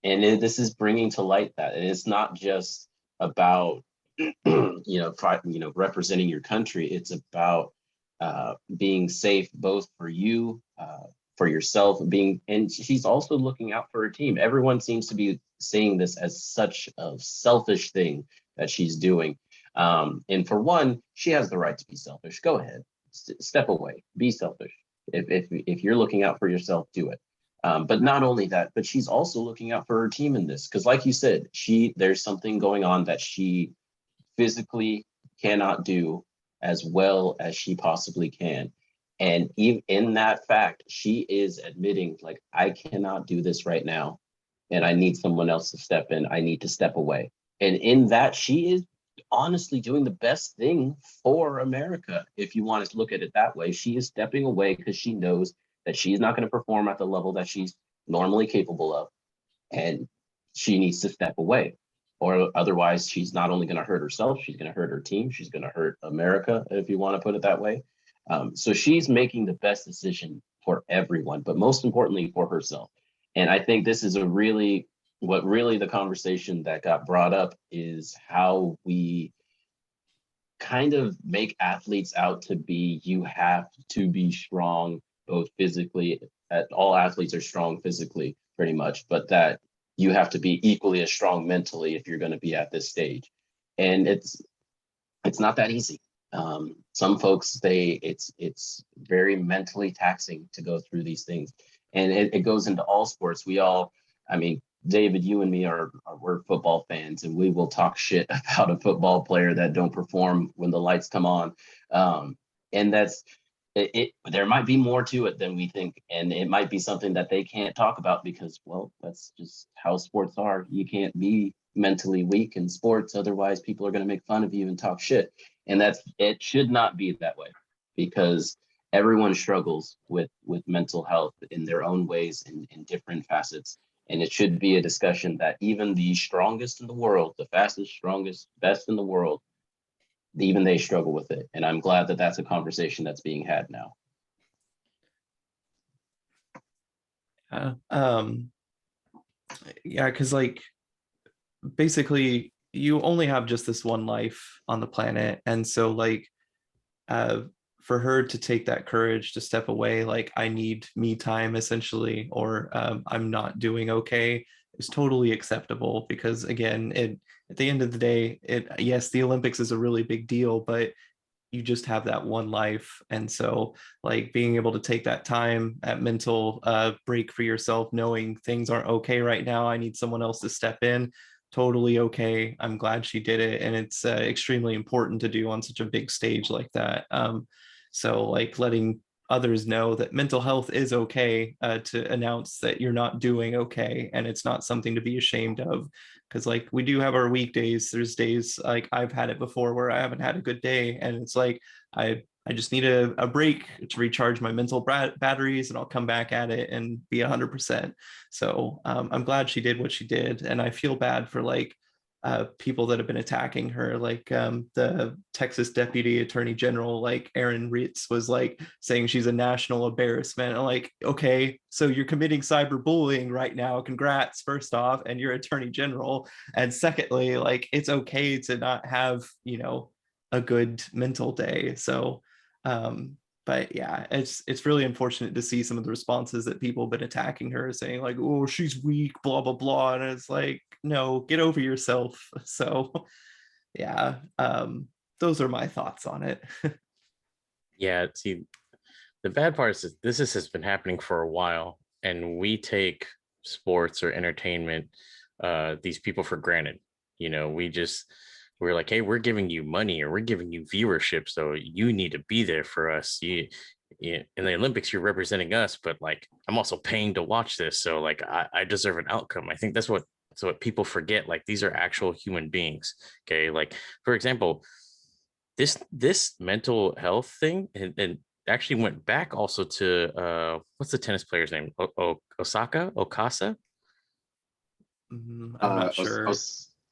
This is bringing to light that, and it's not just about you know, representing your country. It's about being safe both for you, for yourself, and she's also looking out for her team. Everyone seems to be seeing this as such a selfish thing that she's doing. And for one, she has the right to be selfish. Go ahead, step away, be selfish. If you're looking out for yourself, do it. But not only that, but she's also looking out for her team in this. Because like you said, there's something going on that she physically cannot do as well as she possibly can. And even in that fact, she is admitting, like, I cannot do this right now. And I need someone else to step in. I need to step away. And in that, she is honestly doing the best thing for America. If you want to look at it that way, she is stepping away because she knows that she's not going to perform at the level that she's normally capable of. And she needs to step away. Or otherwise, she's not only going to hurt herself, she's going to hurt her team. She's going to hurt America, if you want to put it that way. So she's making the best decision for everyone, but most importantly for herself. And I think this is what really the conversation that got brought up is how we kind of make athletes out to be, you have to be strong, both physically, all athletes are strong physically pretty much, but that you have to be equally as strong mentally if you're going to be at this stage. And it's not that easy. Some folks, it's very mentally taxing to go through these things. And it goes into all sports. I mean, David, you and me we're football fans, and we will talk shit about a football player that don't perform when the lights come on. And that's it. There might be more to it than we think, and it might be something that they can't talk about because, well, that's just how sports are. You can't be mentally weak in sports, otherwise people are going to make fun of you and talk shit. And it should not be that way, because everyone struggles with mental health in their own ways in different facets. And it should be a discussion that even the strongest in the world, the fastest, strongest, best in the world, even they struggle with it. And I'm glad that that's a conversation that's being had now. Yeah, because like basically you only have just this one life on the planet, and so like for her to take that courage to step away, like I need me time essentially, or I'm not doing okay, is totally acceptable. Because again, at the end of the day, yes, the Olympics is a really big deal, but you just have that one life. And so like being able to take that time, that mental break for yourself, knowing things aren't okay right now, I need someone else to step in, totally okay. I'm glad she did it, and it's extremely important to do on such a big stage like that. So like letting others know that mental health is okay, to announce that you're not doing okay and it's not something to be ashamed of. Because like we do have our weekdays. There's days like I've had it before where I haven't had a good day, and it's like I just need a break to recharge my mental batteries, and I'll come back at it and be 100%. So I'm glad she did what she did, and I feel bad for like people that have been attacking her, like the Texas Deputy Attorney General, like Aaron Ritz, was like saying she's a national embarrassment. I'm like, okay, so you're committing cyberbullying right now. Congrats, first off, and you're Attorney General. And secondly, like it's okay to not have, a good mental day. So but yeah, it's really unfortunate to see some of the responses that people have been attacking her, saying like, oh, she's weak, blah blah blah. And it's like, no, get over yourself. So yeah, those are my thoughts on it. Yeah, see, the bad part is that this has been happening for a while, and we take sports or entertainment, these people for granted. We're like, hey, we're giving you money or we're giving you viewership, so you need to be there for us. In the Olympics, you're representing us, but like I'm also paying to watch this, so like I deserve an outcome. I think that's what people forget. Like these are actual human beings. Okay, like for example, this mental health thing and actually went back also to what's the tennis player's name? Okasa? I'm not sure.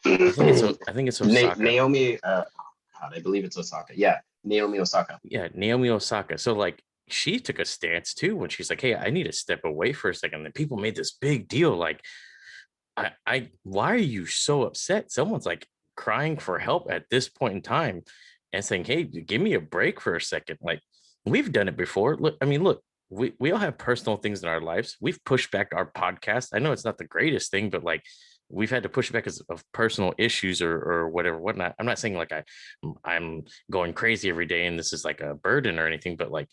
I think it's Osaka. Naomi, I believe it's Osaka. Yeah, Naomi Osaka. Yeah, Naomi Osaka. So like she took a stance too when she's like, hey, I need to step away for a second. And people made this big deal. Like, why are you so upset? Someone's like crying for help at this point in time and saying, hey, give me a break for a second. Like we've done it before. Look, we all have personal things in our lives. We've pushed back our podcast. I know it's not the greatest thing, but like we've had to push back because of personal issues or whatnot. I'm not saying like I'm going crazy every day and this is like a burden or anything, but like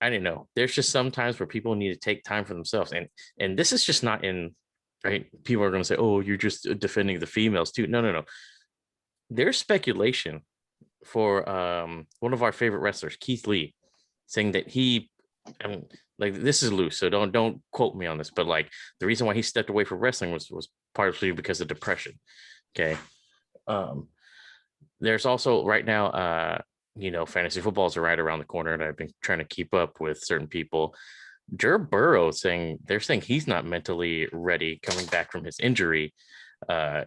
I don't know. There's just some times where people need to take time for themselves, and this is just not in right. People are going to say, "Oh, you're just defending the females too." No, no, no. There's speculation for one of our favorite wrestlers, Keith Lee, saying that and like this is loose, so don't quote me on this, but like the reason why he stepped away from wrestling was partially because of depression. Okay. There's also right now, fantasy footballs are right around the corner, and I've been trying to keep up with certain people. Joe Burrow they're saying he's not mentally ready coming back from his injury.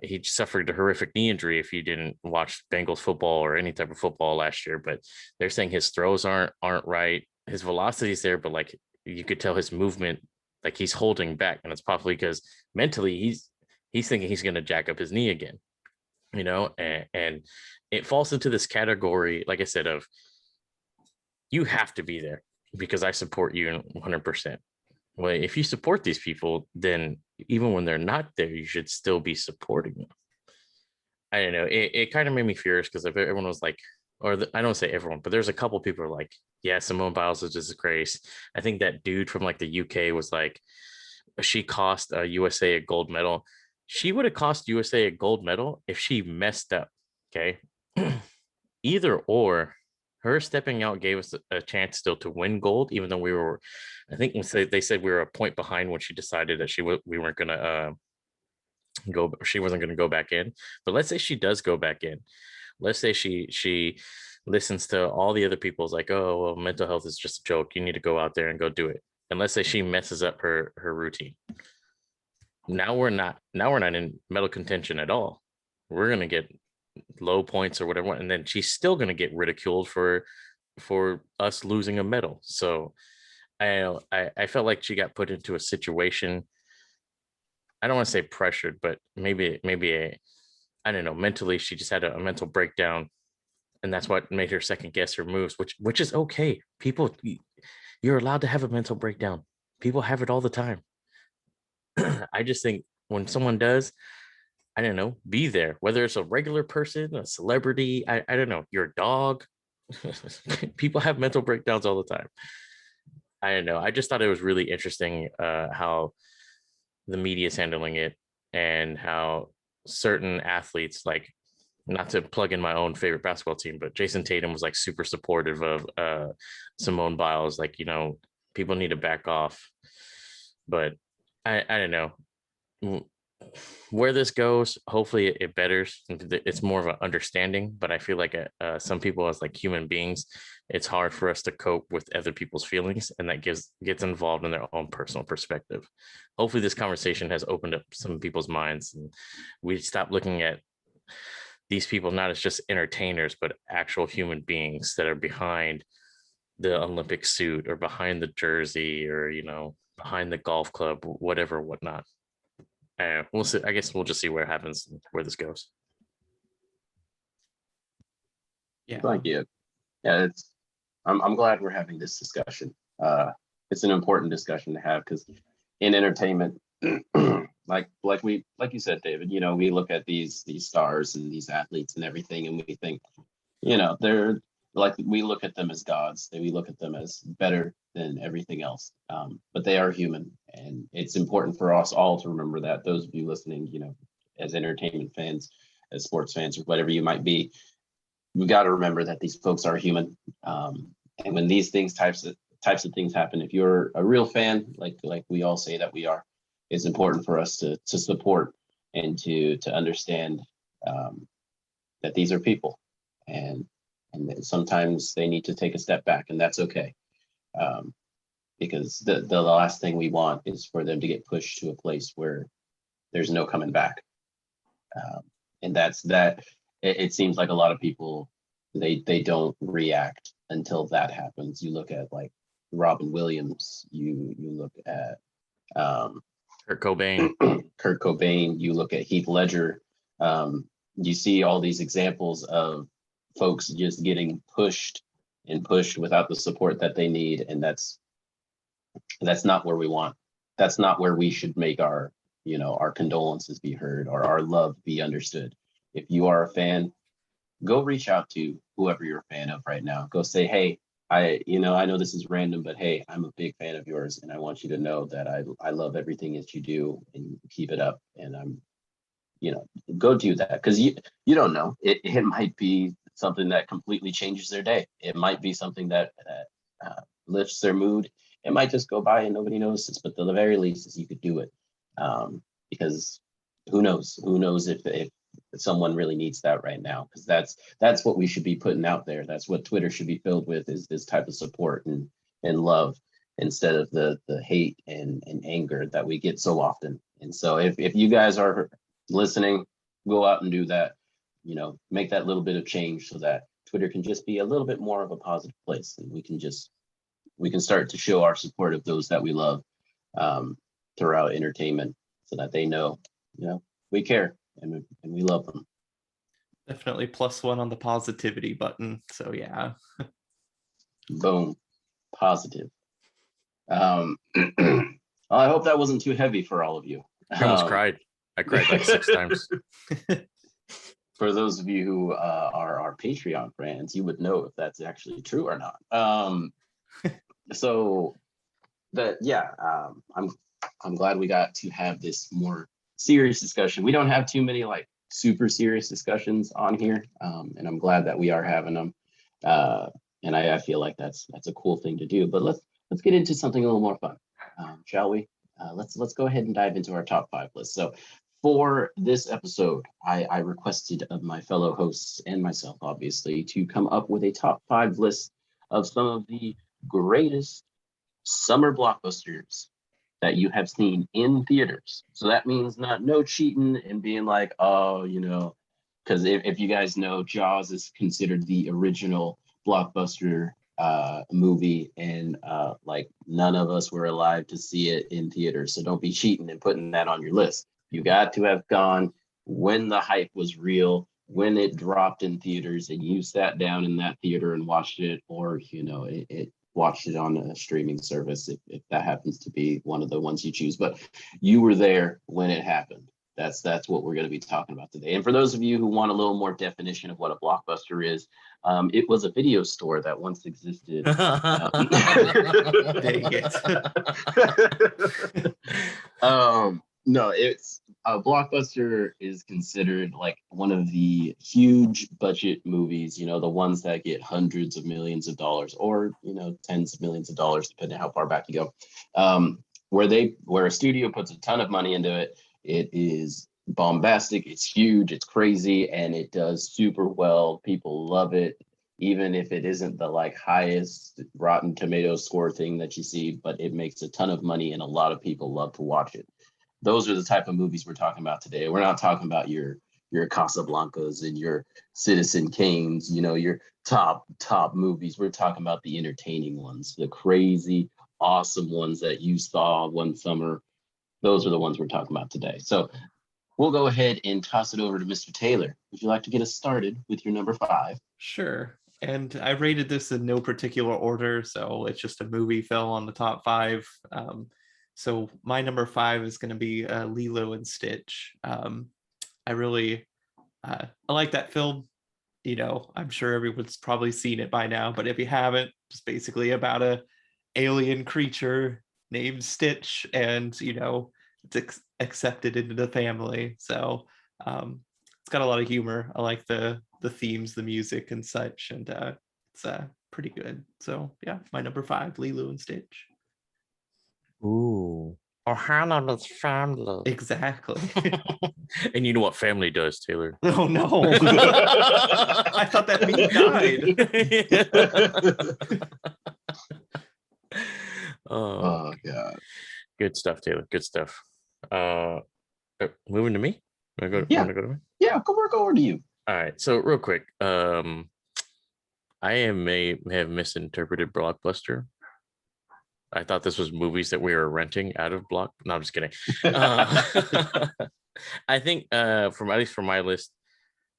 He suffered a horrific knee injury if you didn't watch Bengals football or any type of football last year, but they're saying his throws aren't right. His velocity is there, but like you could tell his movement, like he's holding back, and it's probably because mentally he's thinking he's going to jack up his knee again, and it falls into this category, like I said, of you have to be there because I support you 100%. Well, if you support these people, then even when they're not there, you should still be supporting them. I don't know. It kind of made me furious because if everyone was like, I don't say everyone, but there's a couple people who are like, yeah, Simone Biles is a disgrace. I think that dude from like the UK was like, she cost USA a gold medal. She would have cost USA a gold medal if she messed up. Okay. Either or, her stepping out gave us a chance still to win gold, even though I think they said we were a point behind when she decided that we weren't going to she wasn't going to go back in. But let's say she does go back in. Let's say she listens to all the other people's like, oh, well, mental health is just a joke. You need to go out there and go do it. And let's say she messes up her routine. Now we're not in medal contention at all. We're going to get low points or whatever, and then she's still going to get ridiculed for us losing a medal. So I felt like she got put into a situation, I don't want to say pressured, but maybe I don't know, mentally she just had a mental breakdown, and that's what made her second guess her moves, which is okay. People, you're allowed to have a mental breakdown. People have it all the time. I just think when someone does, I don't know, be there, whether it's a regular person, a celebrity, I don't know, your dog. People have mental breakdowns all the time. I don't know. I just thought it was really interesting how the media is handling it, and how certain athletes, like, not to plug in my own favorite basketball team, but Jason Tatum was like super supportive of Simone Biles. Like, people need to back off. But I don't know where this goes. Hopefully it betters. It's more of an understanding, but I feel like some people, as like human beings, it's hard for us to cope with other people's feelings, and that gets involved in their own personal perspective. Hopefully this conversation has opened up some people's minds, and we stop looking at these people not as just entertainers, but actual human beings that are behind the Olympic suit, or behind the jersey, or behind the golf club, whatever, whatnot. We'll see. I guess we'll just see where it happens, where this goes. Yeah. Thank you. Yeah, I'm glad we're having this discussion. It's an important discussion to have, because in entertainment, like you said, David, we look at these stars and these athletes and everything, and we think, they're like, we look at them as gods. We look at them as better than everything else. But they are human, and it's important for us all to remember that. Those of you listening, as entertainment fans, as sports fans, or whatever you might be, we got to remember that these folks are human. And when these types of things happen, if you're a real fan, like we all say that we are, it's important for us to support and to understand that these are people, and that sometimes they need to take a step back, and that's okay. Because the last thing we want is for them to get pushed to a place where there's no coming back. And that's that. It seems like a lot of people, they don't react until that happens. You look at like Robin Williams, you look at Kurt Cobain. You look at Heath Ledger. You see all these examples of folks just getting pushed without the support that they need, and that's not where we want. That's not where we should make our condolences be heard, or our love be understood. If you are a fan, go reach out to whoever you're a fan of right now. Go say, hey, I know this is random, but hey, I'm a big fan of yours, and I want you to know that I love everything that you do, and keep it up. And I'm, go do that, because you don't know. It might be something that completely changes their day. It might be something that lifts their mood. It might just go by and nobody notices, but the very least is you could do it, because who knows? Who knows if someone really needs that right now? Because that's what we should be putting out there. That's what Twitter should be filled with, is this type of support and love, instead of the hate and anger that we get so often. And so if you guys are listening, go out and do that. Make that little bit of change so that Twitter can just be a little bit more of a positive place, and we can start to show our support of those that we love, throughout entertainment, so that they know, we care, and we love them. Definitely +1 on the positivity button. So yeah. Boom. Positive. I hope that wasn't too heavy for all of you. I almost cried. I cried like 6 times. For those of you who are our Patreon friends, you would know if that's actually true or not. So that, yeah, I'm glad we got to have this more serious discussion. We don't have too many like super serious discussions on here, and I'm glad that we are having them. And I feel like that's a cool thing to do. But let's get into something a little more fun, shall we? Let's go ahead and dive into our top 5 list. So for this episode, I requested of my fellow hosts and myself, obviously, to come up with a top 5 list of some of the greatest summer blockbusters that you have seen in theaters. So that means no cheating and being like, oh, because if you guys know, Jaws is considered the original blockbuster movie, and like none of us were alive to see it in theaters. So don't be cheating and putting that on your list. You got to have gone when the hype was real, when it dropped in theaters, and you sat down in that theater and watched it, or it watched it on a streaming service, if that happens to be one of the ones you choose. But you were there when it happened. That's what we're going to be talking about today. And for those of you who want a little more definition of what a blockbuster is, it was a video store that once existed. Dang it. No, it's a blockbuster is considered like one of the huge budget movies, the ones that get hundreds of millions of dollars, or tens of millions of dollars, depending on how far back you go. Where a studio puts a ton of money into it. It is bombastic, it's huge, it's crazy, and it does super well. People love it, even if it isn't the like highest Rotten Tomatoes score thing that you see, but it makes a ton of money and a lot of people love to watch it. Those are the type of movies we're talking about today. We're not talking about your Casablancas and your Citizen Kanes, your top movies. We're talking about the entertaining ones, the crazy, awesome ones that you saw one summer. Those are the ones we're talking about today. So we'll go ahead and toss it over to Mr. Taylor. Would you like to get us started with your number 5? Sure. And I rated this in no particular order, so it's just a movie fell on the top 5. So my number 5 is going to be Lilo and Stitch. I really I like that film. I'm sure everyone's probably seen it by now, but if you haven't, it's basically about a alien creature named Stitch, and it's accepted into the family. So it's got a lot of humor. I like the themes, the music, and such, and it's pretty good. So yeah, my number 5, Lilo and Stitch. Ooh, Ohana's family. Exactly. And you know what family does, Taylor? Oh no! I thought that meme died. Oh God! Good stuff, Taylor. Good stuff. Moving to me. Yeah. Wanna go to me? Yeah, go over to you. All right. So real quick, I may have misinterpreted Blockbuster. I thought this was movies that we were renting out of Block. No, I'm just kidding. I think from at least for my list,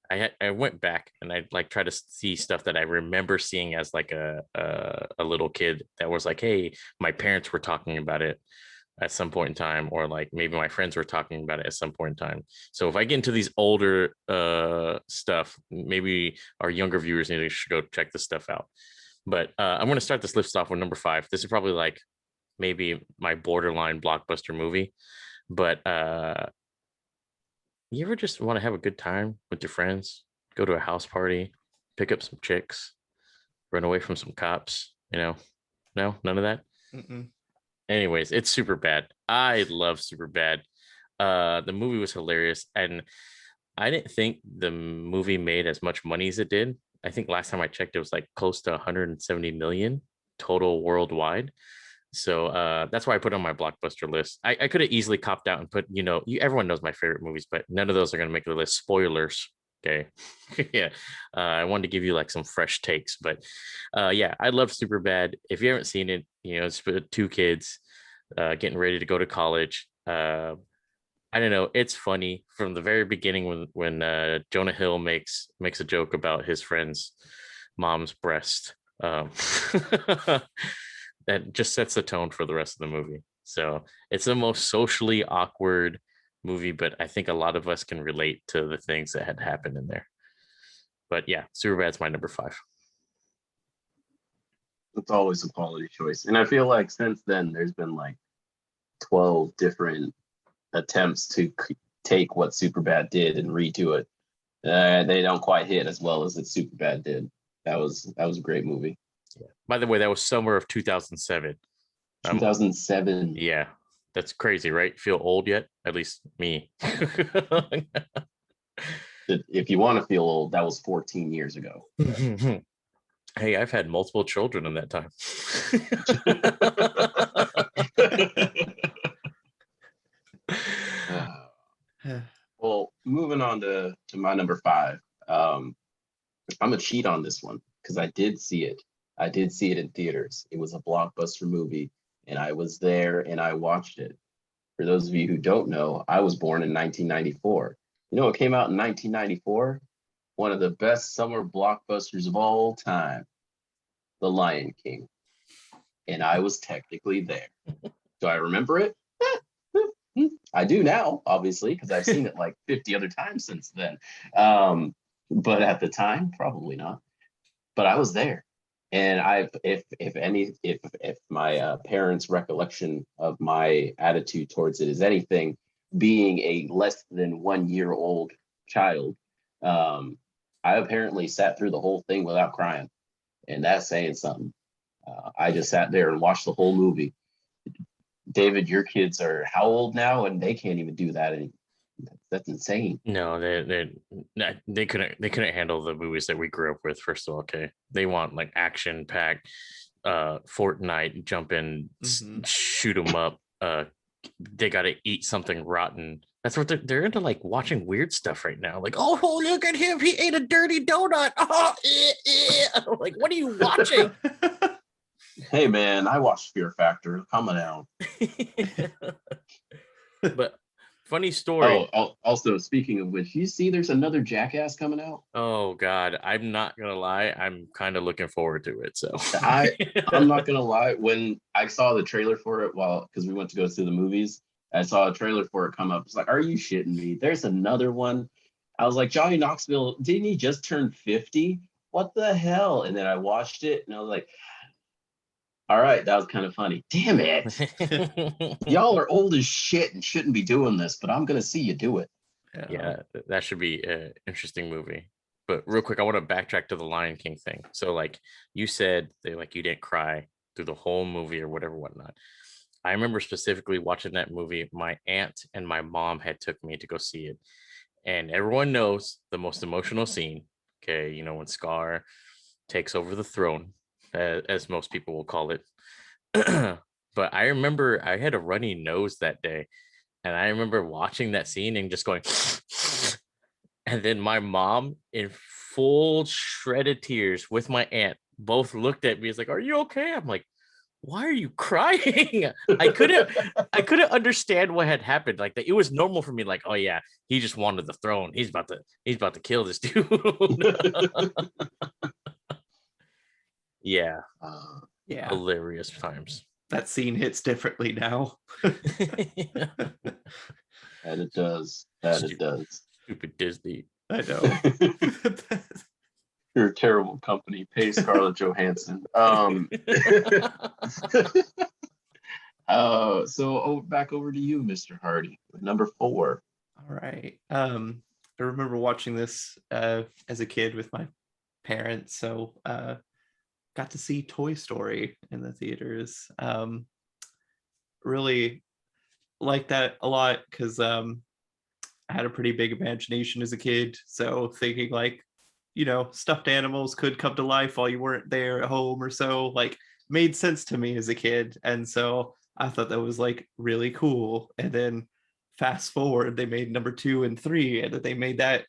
I went back and I like try to see stuff that I remember seeing as like a little kid that was like, hey, my parents were talking about it at some point in time, or like maybe my friends were talking about it at some point in time. So if I get into these older stuff, maybe our younger viewers should go check this stuff out. But I'm going to start this list off with number 5. This is probably like maybe my borderline blockbuster movie. But you ever just want to have a good time with your friends, go to a house party, pick up some chicks, run away from some cops, No, none of that. Mm-mm. Anyways, it's super bad. I love super bad. The movie was hilarious, and I didn't think the movie made as much money as it did. I think last time I checked, it was like close to 170 million total worldwide. So that's why I put it on my blockbuster list. I could have easily copped out and put, everyone knows my favorite movies, but none of those are going to make the list. Spoilers. Okay. Yeah. I wanted to give you like some fresh takes, but yeah, I love Superbad. If you haven't seen it, it's for 2 kids getting ready to go to college. I don't know. It's funny from the very beginning when Jonah Hill makes a joke about his friend's mom's breast. That just sets the tone for the rest of the movie. So it's the most socially awkward movie, but I think a lot of us can relate to the things that had happened in there. But yeah, Superbad's my number 5. It's always a quality choice. And I feel like since then, there's been like 12 different attempts to take what Superbad did and redo it. They don't quite hit as well as Superbad did. That was a great movie. Yeah. By the way, that was summer of 2007. 2007. Yeah, that's crazy, right? Feel old yet? At least me. If you want to feel old, that was 14 years ago. Hey, I've had multiple children in that time. Well, moving on to my number 5. I'm gonna cheat on this one because I did see it. I did see it in theaters. It was a Blockbuster movie, and I was there and I watched it. For those of you who don't know, I was born in 1994. You know what came out in 1994? One of the best summer blockbusters of all time, The Lion King. And I was technically there. Do I remember it? I do now, obviously, because I've seen it like 50 other times since then. But at the time, probably not. But I was there. And if my parents' recollection of my attitude towards it is anything, being a less than 1 year old child, I apparently sat through the whole thing without crying, and that's saying something. I just sat there and watched the whole movie. David, your kids are how old now, and they can't even do that anymore. That's insane. No, they couldn't handle the movies that we grew up with. First of all, okay, they want like action packed, Fortnite, jump in, shoot them up. They got to eat something rotten. That's what they're into, like watching weird stuff right now. Like, oh, look at him, he ate a dirty donut. Oh, I'm like, what are you watching? Hey man, I watched Fear Factor. Calm down. But funny story. Oh, also speaking of which, you see there's another Jackass coming out? Oh God, I'm not gonna lie, I'm kind of looking forward to it. So I'm not gonna lie. When I saw the trailer for it, because we went to go see the movies, I saw a trailer for it come up. It's like, are you shitting me? There's another one. I was like, Johnny Knoxville, didn't he just turn 50? What the hell? And then I watched it and I was like, all right, that was kind of funny. Damn it. Y'all are old as shit and shouldn't be doing this, but I'm going to see you do it. Yeah, that should be an interesting movie. But real quick, I want to backtrack to the Lion King thing. So like you said, you didn't cry through the whole movie or whatnot. I remember specifically watching that movie. My aunt and my mom had took me to go see it. And everyone knows the most emotional scene. Okay, when Scar takes over the throne, as most people will call it. But I remember I had a runny nose that day, and I remember watching that scene and just going, and then my mom, in full shredded tears, with my aunt, both looked at me. It's like, "Are you okay?" I'm like, "Why are you crying?" I couldn't understand what had happened. Like it was normal for me. Like, oh yeah, he just wanted the throne. He's about to kill this dude. Yeah. Yeah. Hilarious times. That scene hits differently now. And it does. It does. Stupid Disney. I know. You're a terrible company. Pay Scarlett Johansson. So back over to you, Mr. Hardy, with number 4. All right. I remember watching this as a kid with my parents, so got to see Toy Story in the theaters. Really liked that a lot because I had a pretty big imagination as a kid. So thinking like, stuffed animals could come to life while you weren't there at home or so, like made sense to me as a kid. And so I thought that was like really cool. And then fast forward, they made number 2 and 3, and they made that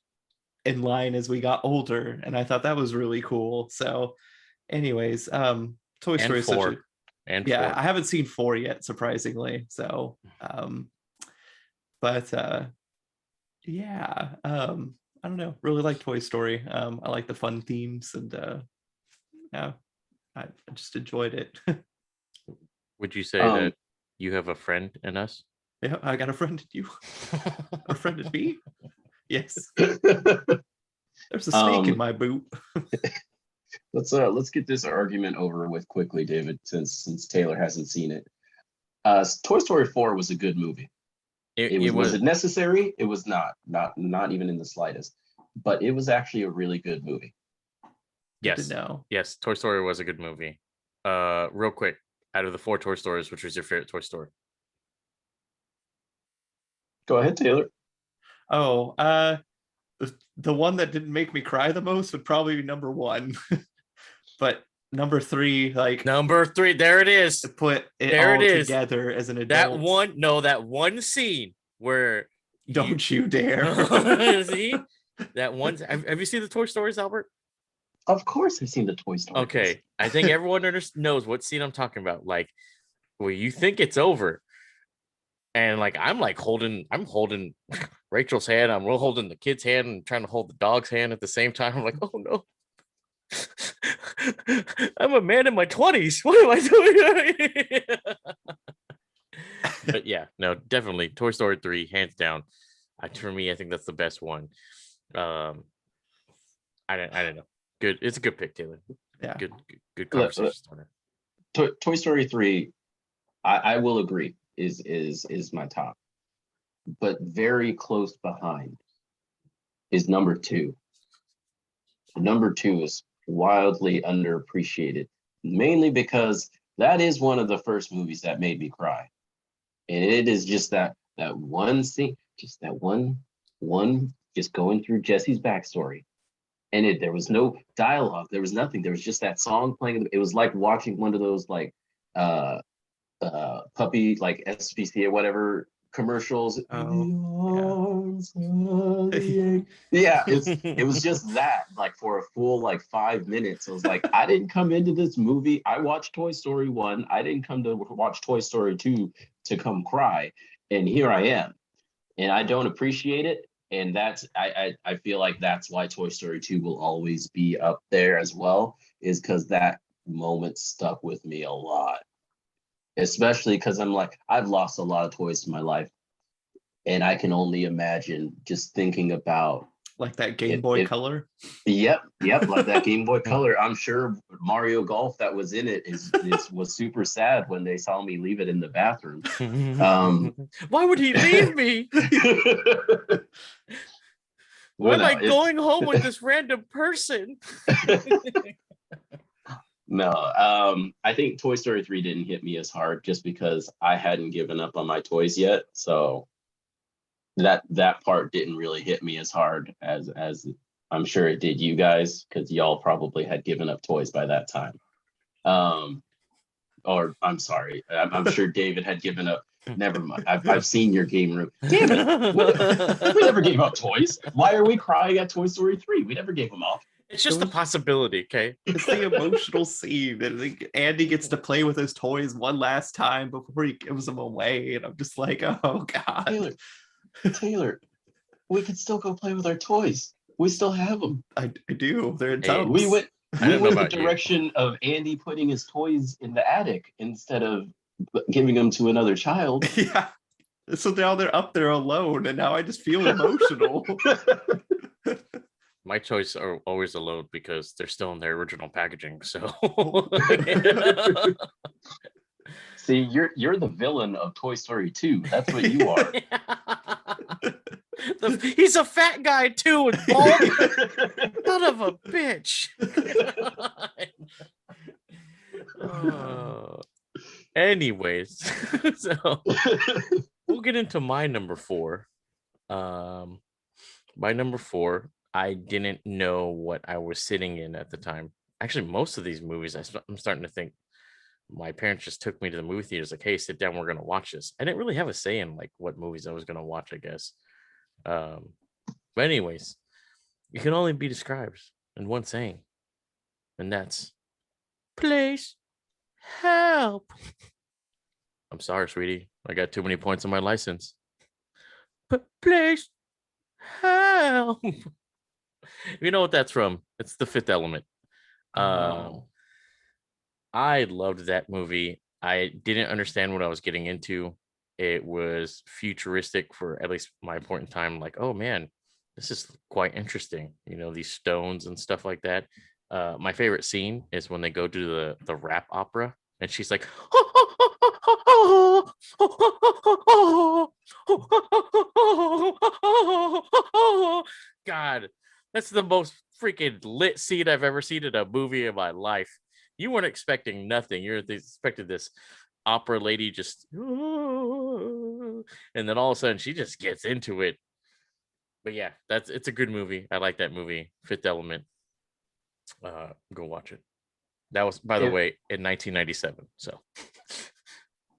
in line as we got older. And I thought that was really cool. So anyways, Toy Story is such a yeah, 4. I haven't seen 4 yet, surprisingly. So but yeah, I don't know, really like Toy Story. I like the fun themes, and yeah, I just enjoyed it. Would you say that you have a friend in us? Yeah, I got a friend in you. A friend in me. Yes. There's a snake in my boot. Let's get this argument over with quickly, David, since Taylor hasn't seen it. Toy Story 4 was a good movie. Was it necessary? It was not even in the slightest. But it was actually a really good movie. Yes. Yes, Toy Story was a good movie. Real quick, out of the 4 Toy Stories, which was your favorite Toy Story? Go ahead, Taylor. Oh, the one that didn't make me cry the most would probably be number 1. But number 3, there it is. To put it there all it is. Together as an adult. That one scene where don't you dare. See? That one. Have you seen the Toy Stories, Albert? Of course I've seen the Toy Stories. Okay. I think everyone knows what scene I'm talking about. Like, well, you think it's over. And like I'm holding Rachel's hand, I'm holding the kid's hand and trying to hold the dog's hand at the same time. I'm like, oh no. I'm a man in my 20s. What am I doing? But yeah, no, definitely Toy Story 3, hands down. For me, I think that's the best one. I don't know. Good. It's a good pick, Taylor. Yeah. Good conversation starter. Toy Story 3, I will agree, is my top. But very close behind is number 2. Number 2 is wildly underappreciated, mainly because that is one of the first movies that made me cry. And it is just that one scene, just that one just going through Jesse's backstory. And there was no dialogue, there was nothing. There was just that song playing. It was like watching one of those like puppy, like SPC or whatever commercials. Oh, yeah, it was just that, like for a full like 5 minutes. I was like, I didn't come into this movie. I watched Toy Story 1. I didn't come to watch Toy Story 2 to come cry. And here I am. And I don't appreciate it. And that's I feel like that's why Toy Story 2 will always be up there as well, is because that moment stuck with me a lot. Especially because I'm like, I've lost a lot of toys in my life. And I can only imagine just thinking about like that Game Boy Color. Yep, like that Game Boy Color. I'm sure Mario Golf that was in it was super sad when they saw me leave it in the bathroom. Why would he leave me? Why am I going home with this random person? No, I think Toy Story 3 didn't hit me as hard just because I hadn't given up on my toys yet. So that part didn't really hit me as hard as I'm sure it did you guys, because y'all probably had given up toys by that time. Or I'm sorry, I'm sure David had given up. Never mind. I've seen your game room. Damn it. We never gave up toys. Why are we crying at Toy Story 3? We never gave them up. It's just a possibility, okay? It's the emotional scene that Andy gets to play with his toys one last time before he gives them away. And I'm just like, oh, God. Taylor, we could still go play with our toys. We still have them. I do. They're in tubs. We went the direction of Andy putting his toys in the attic instead of giving them to another child. Yeah. So now they're up there alone, and now I just feel emotional. My choice are always the load because they're still in their original packaging. So See, you're the villain of Toy Story 2. That's what you are. He's a fat guy too and bald. Son of a bitch. Anyways, so we'll get into my number 4. My number 4, I didn't know what I was sitting in at the time. Actually, most of these movies, I'm starting to think my parents just took me to the movie theaters, like, hey, sit down, we're gonna watch this. I didn't really have a say in like what movies I was gonna watch, I guess. But anyways, it can only be described in one saying, and that's please help. I'm sorry, sweetie. I got too many points on my license. But please help. You know what that's from? It's The Fifth Element. I loved that movie. I didn't understand what I was getting into. It was futuristic for at least my point in time. Like, oh man, this is quite interesting. You know, these stones and stuff like that. My favorite scene is when they go to the rap opera, and she's like, God, that's the most freaking lit scene I've ever seen in a movie in my life. You weren't expecting nothing. You expected this opera lady just, and then all of a sudden she just gets into it. But yeah, it's a good movie. I like that movie, Fifth Element. Go watch it. That was, by the way, in 1997. So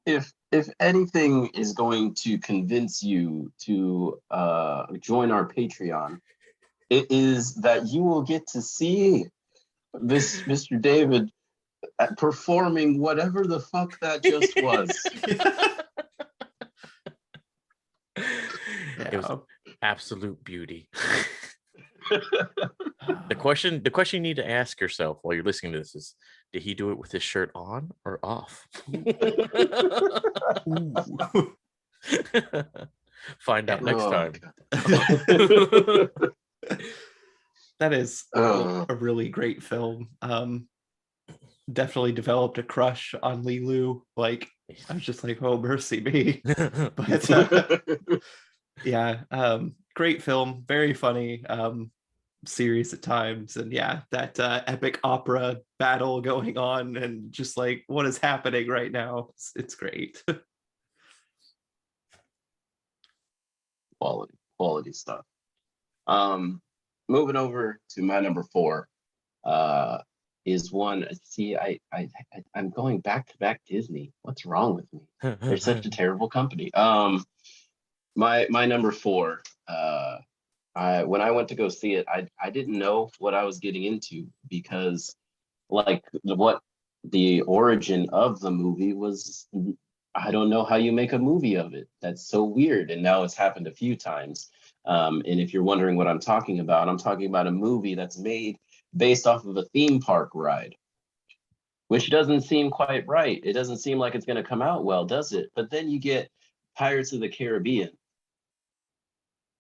if anything is going to convince you to join our Patreon, it is that you will get to see this Mr. David performing whatever the fuck that just was. It was absolute beauty. The question you need to ask yourself while you're listening to this is, did he do it with his shirt on or off? Find out next time. That is a really great film. Definitely developed a crush on Lilu. Like, I was just like, oh, mercy me. But yeah, great film, very funny, series at times, and yeah, that epic opera battle going on, and just like what is happening right now, it's great. quality stuff. Moving over to my number 4 is one. See, I'm going back to back Disney. What's wrong with me? They're such a terrible company. My number 4. When I went to go see it, I didn't know what I was getting into, because like what the origin of the movie was, I don't know how you make a movie of it. That's so weird. And now it's happened a few times. And if you're wondering what I'm talking about a movie that's made based off of a theme park ride, which doesn't seem quite right. It doesn't seem like it's going to come out well, does it? But then you get Pirates of the Caribbean,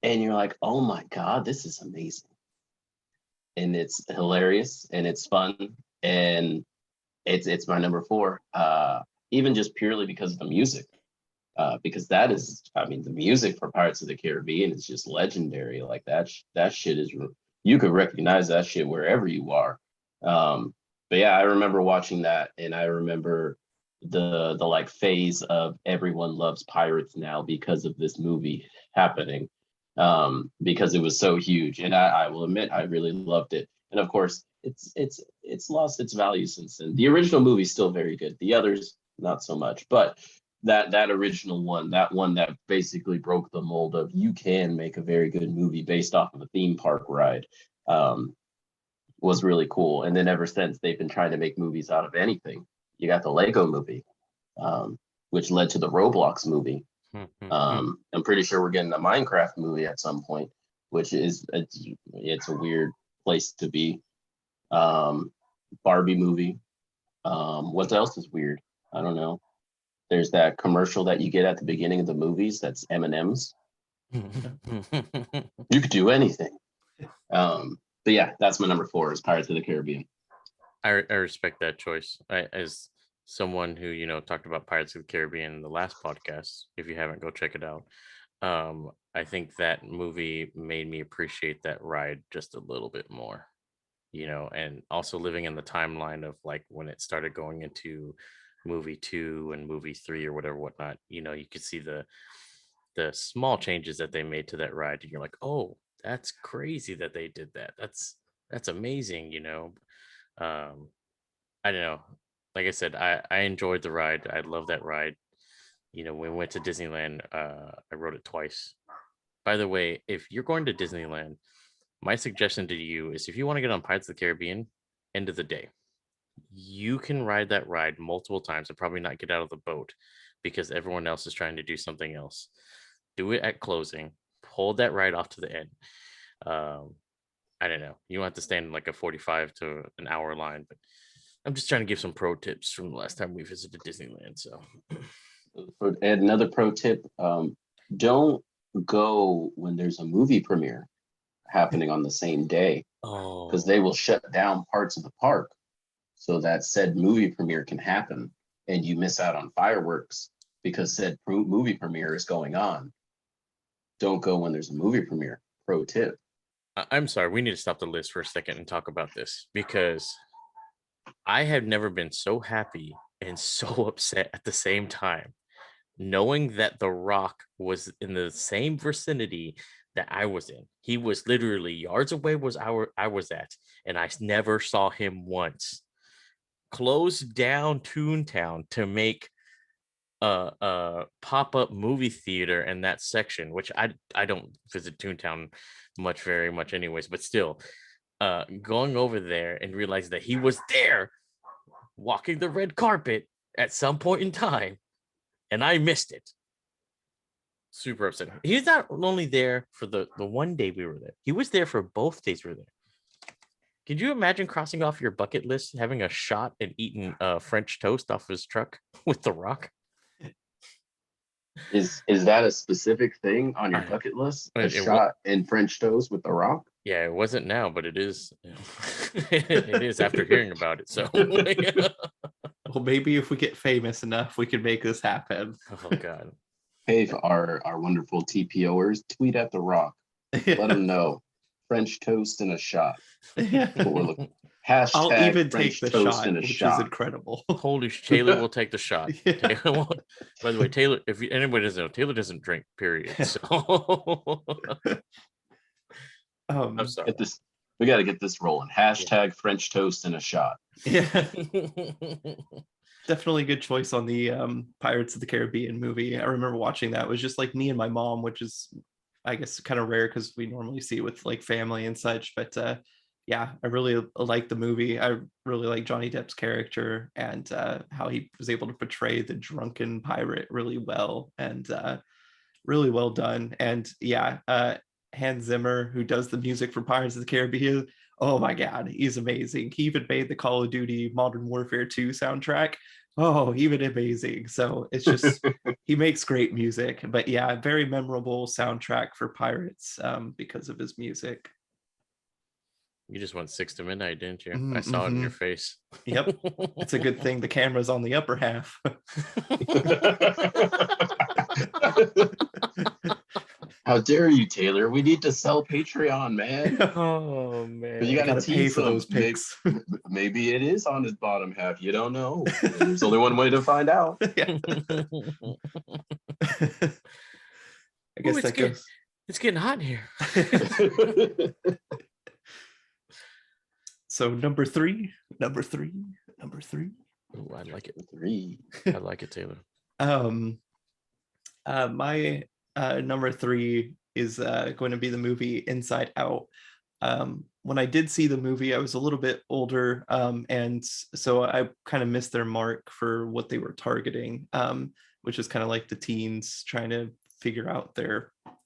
and you're like, oh my God, this is amazing. And it's hilarious, and it's fun, and it's my number 4. Even just purely because of the music. Because that is, I mean, the music for Pirates of the Caribbean is just legendary. Like that shit is, you could recognize that shit wherever you are. But yeah, I remember watching that, and I remember the like phase of everyone loves pirates now because of this movie happening, because it was so huge. And I will admit, I really loved it. And of course, it's lost its value since then. The original movie's still very good. The others, not so much. But that original one, that basically broke the mold of, you can make a very good movie based off of a theme park ride, was really cool. And then ever since, they've been trying to make movies out of anything. You got the Lego movie, which led to the Roblox movie. I'm pretty sure we're getting a Minecraft movie at some point, which is it's a weird place to be. Barbie movie. What else is weird? I don't know. There's that commercial that you get at the beginning of the movies. That's M&M's. You could do anything. But But yeah, that's my number 4 is Pirates of the Caribbean. I respect that choice. As someone who, you know, talked about Pirates of the Caribbean in the last podcast, if you haven't, go check it out. I think that movie made me appreciate that ride just a little bit more, you know, and also living in the timeline of like when it started going into movie 2 and movie 3 or whatnot, you know, you could see the small changes that they made to that ride, and you're like, oh, that's crazy that they did that. That's amazing, you know. I don't know. Like I said, I enjoyed the ride. I love that ride. You know, when we went to Disneyland, I rode it twice. By the way, if you're going to Disneyland, my suggestion to you is if you want to get on Pirates of the Caribbean, end of the day, you can ride that ride multiple times and probably not get out of the boat because everyone else is trying to do something else. Do it at closing. Hold that ride off to the end. I don't know. You don't have to stand in like a 45 to an hour line, but I'm just trying to give some pro tips from the last time we visited Disneyland. So, And another pro tip: don't go when there's a movie premiere happening on the same day, because they will shut down parts of the park so that said movie premiere can happen, and you miss out on fireworks because said movie premiere is going on. Don't go when there's a movie premiere. Pro tip. I'm sorry. We need to stop the list for a second and talk about this because I have never been so happy and so upset at the same time, knowing that The Rock was in the same vicinity that I was in. He was literally yards away I was at, and I never saw him once. Closed down Toontown to make a pop-up movie theater in that section, which I don't visit Toontown very much anyways, but still going over there and realizing that he was there walking the red carpet at some point in time and I missed it. Super upset. He's not only there for the one day we were there, he was there for both days we were there. Could you imagine crossing off your bucket list, having a shot and eating French toast off his truck with The Rock? Is that a specific thing on your bucket list? A shot in French toast with The Rock? Yeah, it wasn't now, but it is. It is after hearing about it. So, well, maybe if we get famous enough, we can make this happen. Oh God! Hey, our wonderful TPOers, tweet at The Rock. Let them know French toast and a shot. Yeah. What we're looking. Hashtag I'll even French take the toast shot, and a which shot. is incredible. Holy Taylor will take the shot. Yeah. By the way, Taylor, if anybody doesn't know, Taylor doesn't drink. Period. So I'm sorry. We got to get this rolling. Hashtag French toast and a shot. Yeah. Definitely a good choice on the Pirates of the Caribbean movie. I remember watching that. It was just like me and my mom, which is, I guess, kind of rare because we normally see it with like family and such. But yeah, I really like the movie. I really like Johnny Depp's character and how he was able to portray the drunken pirate really well and really well done. And yeah, Hans Zimmer, who does the music for Pirates of the Caribbean, oh my God, he's amazing. He even made the Call of Duty Modern Warfare 2 soundtrack. Oh, even amazing. So it's just, he makes great music. But yeah, very memorable soundtrack for Pirates because of his music. You just went 6 to midnight, didn't you? Mm-hmm. I saw it in your face. Yep. It's a good thing the camera's on the upper half. How dare you, Taylor? We need to sell Patreon, man. Oh man, But you gotta pay for those pics. Maybe it is on his bottom half. You don't know. There's only one way to find out. Yeah. I guess that goes. It's getting hot in here. So number three. Ooh, I like it. 3. I like it, Taylor. My number 3 is going to be the movie Inside Out. When I did see the movie, I was a little bit older, and so I kind of missed their mark for what they were targeting, which is kind of like the teens trying to figure out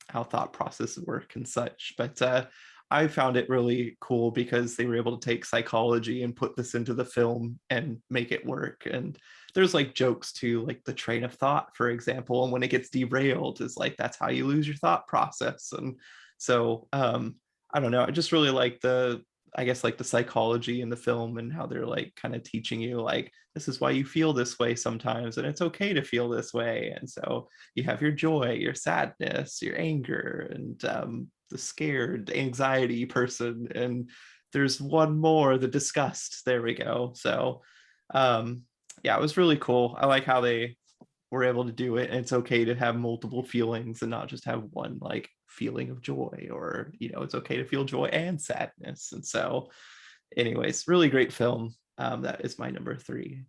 how thought processes work and such. But I found it really cool because they were able to take psychology and put this into the film and make it work. And there's like jokes too, like the train of thought, for example, and when it gets derailed is like, that's how you lose your thought process. And so I don't know, I just really like the I guess like the psychology in the film and how they're like kind of teaching you like this is why you feel this way sometimes and it's okay to feel this way. And so you have your joy, your sadness, your anger, and the scared anxiety person, and there's one more, the disgust. There we go. So yeah, it was really cool. I like how they were able to do it, and it's okay to have multiple feelings and not just have one like feeling of joy, or it's okay to feel joy and sadness. And so anyways, really great film. That is my number 3.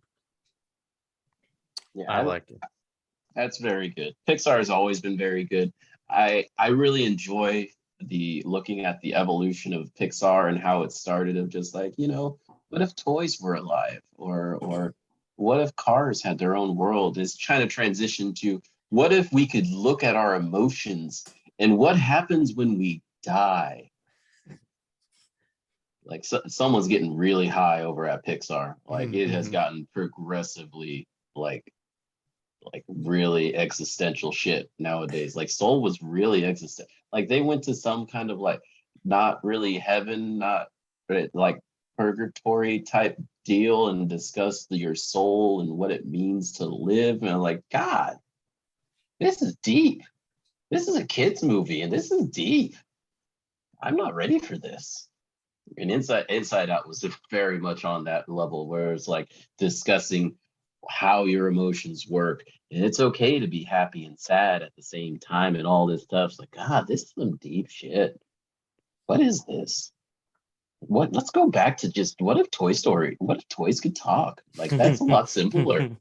Yeah, I like it. that's very good. Pixar has always been very good. I really enjoy the looking at the evolution of Pixar and how it started of just like, what if toys were alive, or what if cars had their own world? It's trying to transition to what if we could look at our emotions and what happens when we die? Like someone's getting really high over at Pixar. Like it has gotten progressively like really existential shit nowadays. Like Soul was really existential. Like they went to some kind of like not really heaven, not but like purgatory type deal and discussed your soul and what it means to live. And I'm like, God, this is deep. This is a kid's movie and this is deep. I'm not ready for this. And Inside Out was very much on that level where it's like discussing how your emotions work, and it's okay to be happy and sad at the same time and all this stuff. It's like, God, this is some deep shit. What is this? Let's go back to just what if toys could talk? Like that's a lot simpler.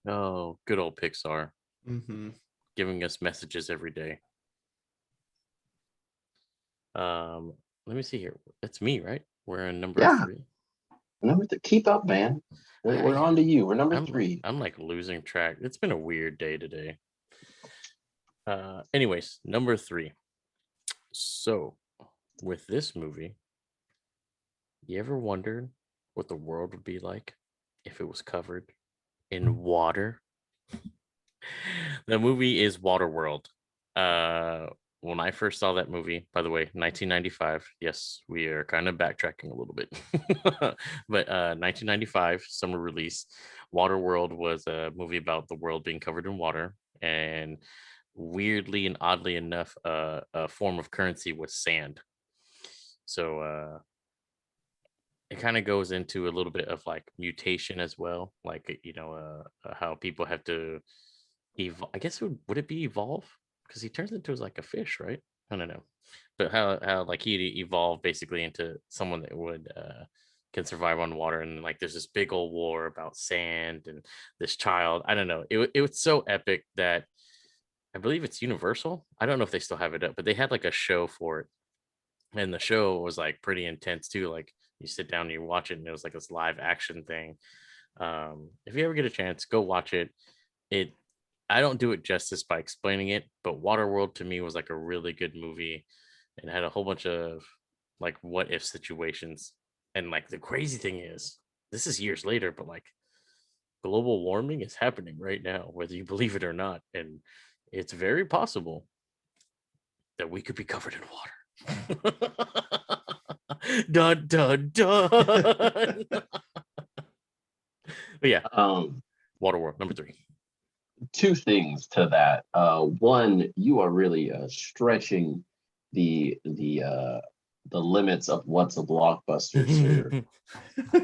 Oh, good old Pixar, Mm-hmm. giving us messages every day. Let me see here. That's me, right? We're in number Yeah. 3. Keep up, man. We're on to you. We're number I'm 3. I'm like losing track. It's been a weird day today. Anyways, number 3. So, with this movie, you ever wondered what the world would be like if it was covered in water? The movie is Waterworld. When I first saw that movie, by the way, 1995. Yes, we are kind of backtracking a little bit, but 1995 summer release. Waterworld was a movie about the world being covered in water, and weirdly and oddly enough, a form of currency was sand. So it kind of goes into a little bit of like mutation as well, like how people have to evolve. I guess would it be evolve, because he turns into like a fish, right? I don't know, but how like he evolved basically into someone that would can survive on water, and like there's this big old war about sand and this child. I don't know. It was so epic that I believe it's Universal. I don't know if they still have it up, but they had like a show for it, and the show was like pretty intense too. Like you sit down and you watch it, and it was like this live action thing. If you ever get a chance, go watch it. It I don't do it justice by explaining it, but Waterworld to me was like a really good movie and had a whole bunch of like what if situations. And like the crazy thing is, this is years later, but like global warming is happening right now, whether you believe it or not. And it's very possible that we could be covered in water. Dun dun dun. But yeah, Waterworld number 3. 2 things to that. One, you are really stretching the limits of what's a blockbuster here.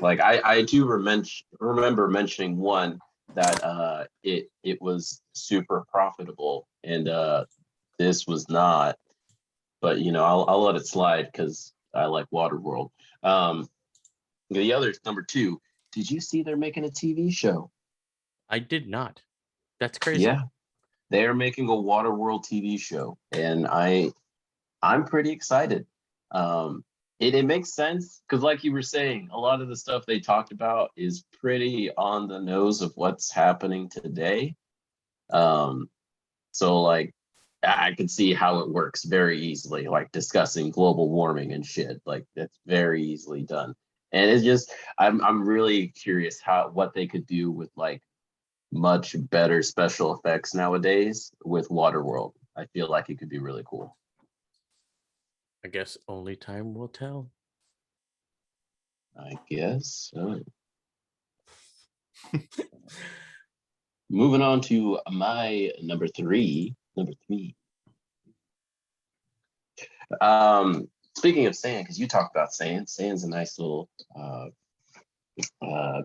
Like I do remember mentioning one that it was super profitable, and this was not. But I'll let it slide because I like Waterworld. The other number 2. Did you see they're making a TV show? I did not. That's crazy. Yeah, they're making a Waterworld TV show, and I'm pretty excited. It makes sense because, like you were saying, a lot of the stuff they talked about is pretty on the nose of what's happening today. So like I could see how it works very easily, like discussing global warming and shit. Like that's very easily done. And it's just I'm really curious what they could do with like much better special effects nowadays with Waterworld. I feel like it could be really cool. I guess only time will tell. I guess so. Moving on to my number three. Speaking of sand, because you talked about sand. Sand's a nice little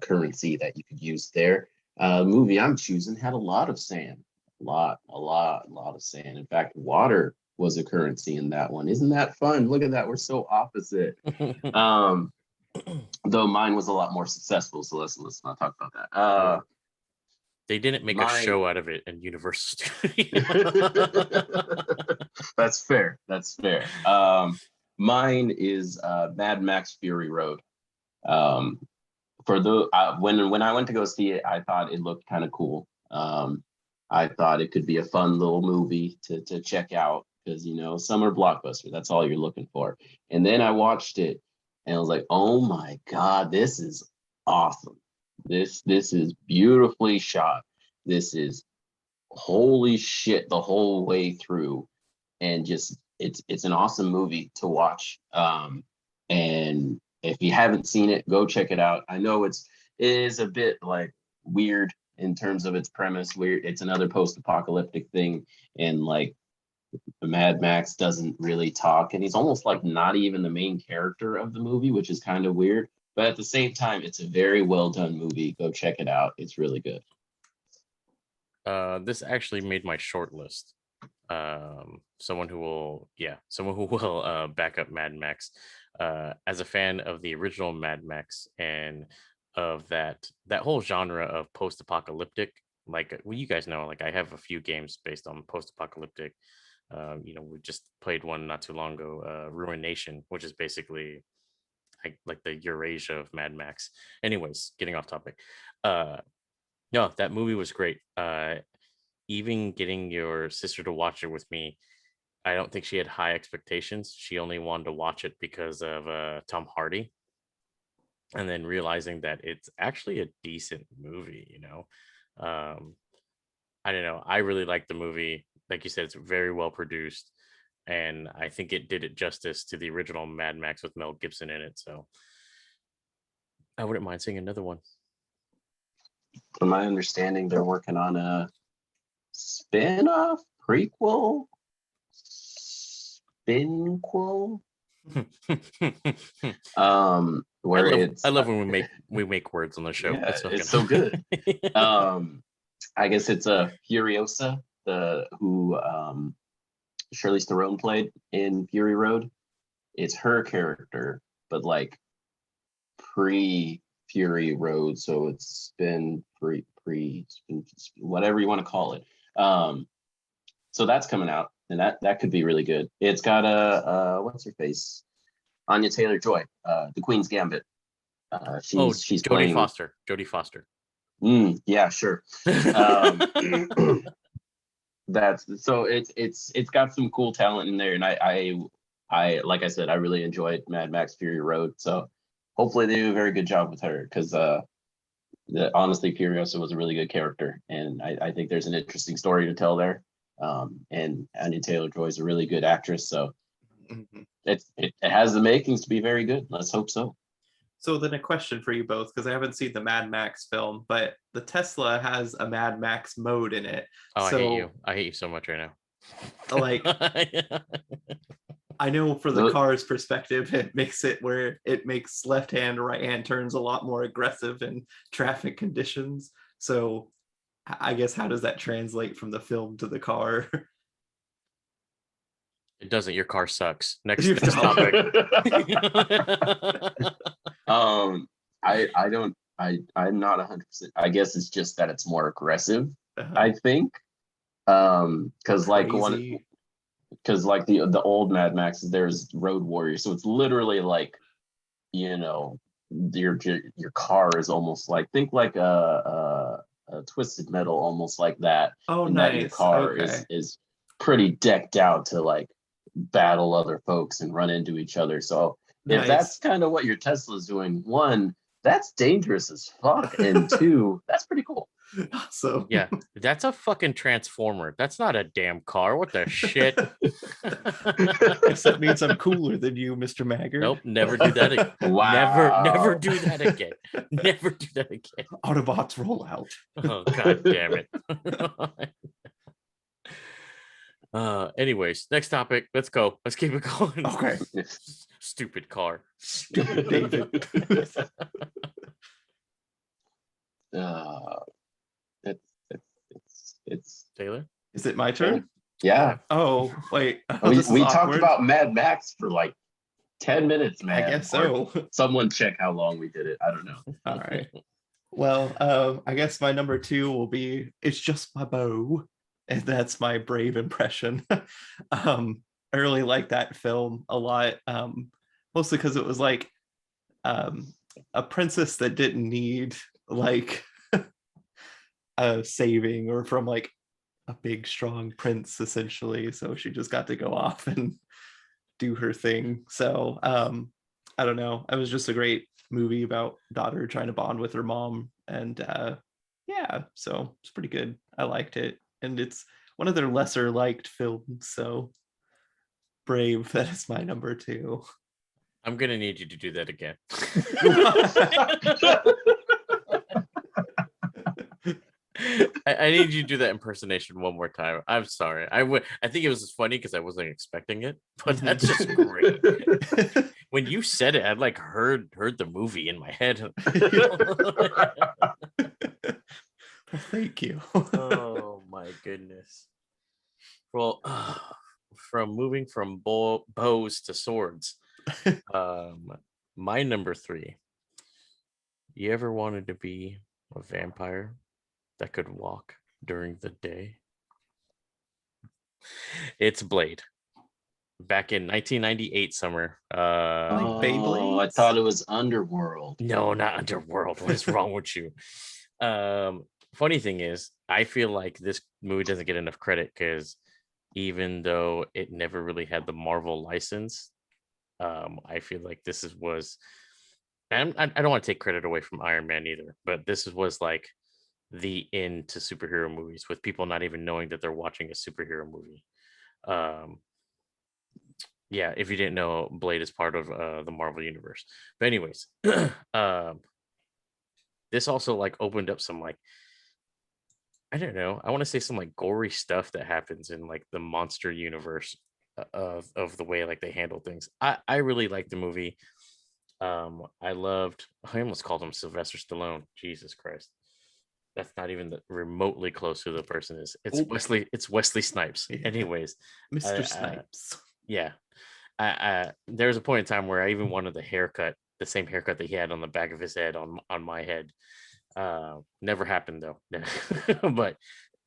currency that you could use there. Movie I'm choosing had a lot of sand. A lot of sand. In fact, water was a currency in that one. Isn't that fun? Look at that. We're so opposite. Though mine was a lot more successful, so let's not talk about that. They didn't make a show out of it in Universal Studios. That's fair. Mine is Mad Max Fury Road. For the when I went to go see it, I thought it looked kind of cool. I thought it could be a fun little movie to check out because summer blockbuster. That's all you're looking for. And then I watched it, and I was like, oh my god, this is awesome. This is beautifully shot. This is holy shit the whole way through, and just it's an awesome movie to watch. And if you haven't seen it, go check it out. I know it is a bit like weird in terms of its premise. Weird, it's another post-apocalyptic thing, and like Mad Max doesn't really talk, and he's almost like not even the main character of the movie, which is kind of weird. But at the same time, it's a very well done movie. Go check it out. It's really good. This actually made my short list. Someone who will back up Mad Max. As a fan of the original Mad Max and of that whole genre of post-apocalyptic, like you guys know, like I have a few games based on post-apocalyptic. We just played one not too long ago, Ruination, which is basically like the Eurasia of Mad Max. Anyways, getting off topic. No, that movie was great. Even getting your sister to watch it with me, I don't think she had high expectations. She only wanted to watch it because of Tom Hardy. And then realizing that it's actually a decent movie, I don't know. I really like the movie. Like you said, it's very well produced. And I think it did it justice to the original Mad Max with Mel Gibson in it. So I wouldn't mind seeing another one. From my understanding, they're working on a spin-off, prequel, spinquel. Where I love when we make words on the show. Yeah, it's so good. I guess it's a Furiosa, who Charlize Theron played in Fury Road. It's her character, but like pre-Fury Road, so it's been pre whatever you want to call it. So that's coming out, and that could be really good. It's got a what's her face, Anya Taylor-Joy, the Queen's Gambit. She's Jodie playing Foster. Jodie Foster. Yeah, sure. That's so it's got some cool talent in there, and I like I said, I really enjoyed Mad Max Fury Road. So hopefully they do a very good job with her, because honestly, Furiosa was a really good character, and I think there's an interesting story to tell there. And Anya Taylor-Joy is a really good actress, so it has the makings to be very good. Let's hope so. So then a question for you both, because I haven't seen the Mad Max film, but the Tesla has a Mad Max mode in it. Oh, so, I hate you so much right now. Like, I know for the car's perspective, it makes it where it makes left-hand, right-hand turns a lot more aggressive in traffic conditions. So I guess how does that translate from the film to the car? It doesn't. Your car sucks. Next topic. I'm not 100%. I guess it's just that it's more aggressive. I think, because like the old Mad Max, there's Road Warrior, so it's literally like, your car is almost like, think like a Twisted Metal, almost like that. Oh, and nice. That your car is pretty decked out to like battle other folks and run into each other. So if that's kind of what your Tesla's doing, one, that's dangerous as fuck, and two, that's pretty cool. So Yeah, that's a fucking transformer. That's not a damn car. What the shit? guess that means I'm cooler than you, Mr. Maggard. Nope, never do that again. Wow. Never do that again. Never do that again. Autobots roll out. Oh, god damn it. Anyways, next topic. Let's go. Let's keep it going. Okay. Stupid car. Stupid David. It's Taylor? Is it my turn? yeah. Oh, wait. Oh, We this is talked awkward. about Mad Max for like 10 minutes, man. I guess Or so. someone check how long we did it. I don't know. All right. Well, I guess my number 2 will be It's Just My Beau. And that's my Brave impression. I really like that film a lot. Mostly because it was like a princess that didn't need like a saving or from like a big strong prince essentially, so she just got to go off and do her thing. So I don't know, it was just a great movie about daughter trying to bond with her mom, and yeah, so it's pretty good. I liked it, and it's one of their lesser liked films, so Brave, that is my number 2. I'm gonna need you to do that again. I need you to do that impersonation one more time. I'm sorry. I think it was funny because I wasn't expecting it, but that's just great. When you said it, I like heard the movie in my head. Well, thank you. Oh my goodness. Well, from moving from bows to swords. My number 3. You ever wanted to be a vampire that could walk during the day? It's Blade. Back in 1998 summer. Beyblades? I thought it was Underworld. No, not Underworld. What is wrong with you? Funny thing is, I feel like this movie doesn't get enough credit because even though it never really had the Marvel license, I feel like I don't want to take credit away from Iron Man either, but was like the end to superhero movies, with people not even knowing that they're watching a superhero movie. Yeah, if you didn't know, Blade is part of the Marvel universe. But anyways, this also like opened up some like, I don't know, I want to say some like gory stuff that happens in like the monster universe of the way like they handle things. I really liked the movie. I almost called him Sylvester Stallone. Jesus Christ. That's not even remotely close to the person is. It's Wesley Snipes. Yeah. Anyways, Mr. Snipes. Yeah. There was a point in time where I even wanted the same haircut that he had on the back of his head on my head. Never happened though. But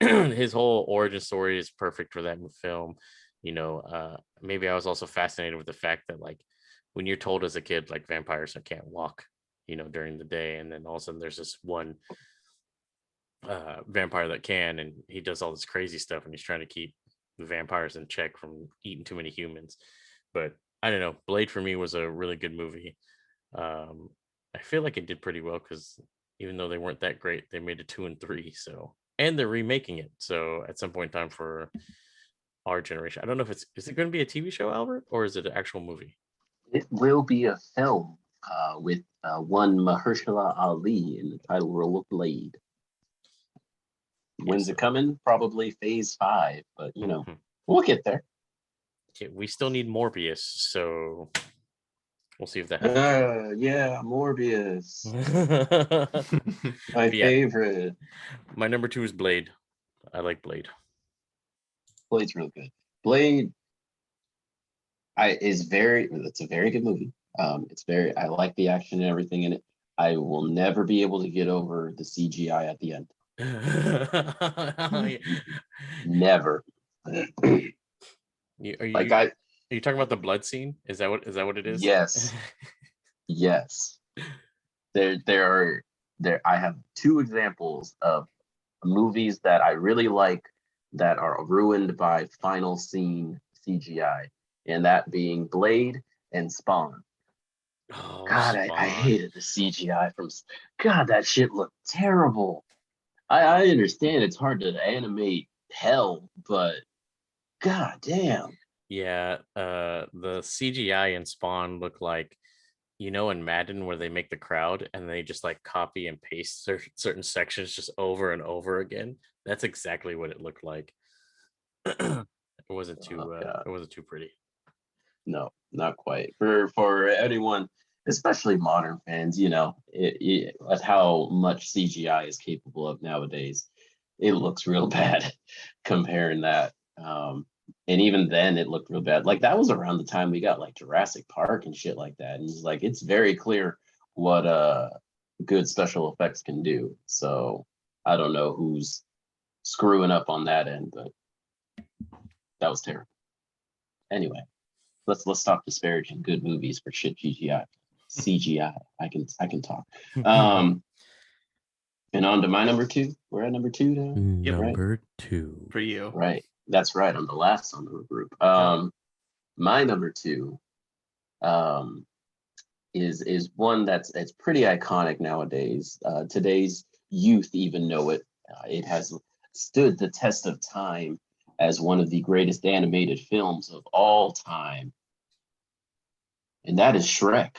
his whole origin story is perfect for that film. You know, maybe I was also fascinated with the fact that like when you're told as a kid like vampires can't walk, you know, during the day, and then all of a sudden there's this one vampire that can, and he does all this crazy stuff, and he's trying to keep the vampires in check from eating too many humans. But I don't know, Blade for me was a really good movie. I feel like it did pretty well because even though they weren't that great, they made a 2 and 3. So, and they're remaking it. So at some point in time for our generation, I don't know if is it going to be a TV show, Albert, or is it an actual movie? It will be a film with one Mahershala Ali in the title role of Blade. When's it coming? Probably phase 5, but you know, we'll get there. Okay, we still need Morbius, so we'll see if that happens. Yeah, Morbius. My favorite. My number 2 is Blade. I like Blade. Blade's real good. Blade it's a very good movie. I like the action and everything in it. I will never be able to get over the CGI at the end. Never. Are you talking about the blood scene? Is that what it is? Yes. Yes. There I have 2 examples of movies that I really like that are ruined by final scene CGI, and that being Blade and Spawn. Oh, God, I hated the CGI from God, that shit looked terrible. I understand it's hard to animate hell, but god damn. Yeah, the CGI in Spawn look like, in Madden where they make the crowd and they just like copy and paste certain sections just over and over again. That's exactly what it looked like. It wasn't too God. it wasn't too pretty. No, not quite. For anyone, especially modern fans, at how much CGI is capable of nowadays, it looks real bad comparing that. And even then, it looked real bad. Like that was around the time we got like Jurassic Park and shit like that, and it's like it's very clear what good special effects can do. So I don't know who's screwing up on that end, but that was terrible. Anyway. Let's stop disparaging good movies for shit CGI. CGI. I can talk. And on to my number 2. We're at number 2 now. Number 2 for you. Right. That's right. I'm the last on the group. My number 2 is one that's pretty iconic nowadays. Today's youth even know it. It has stood the test of time as one of the greatest animated films of all time. And that is Shrek.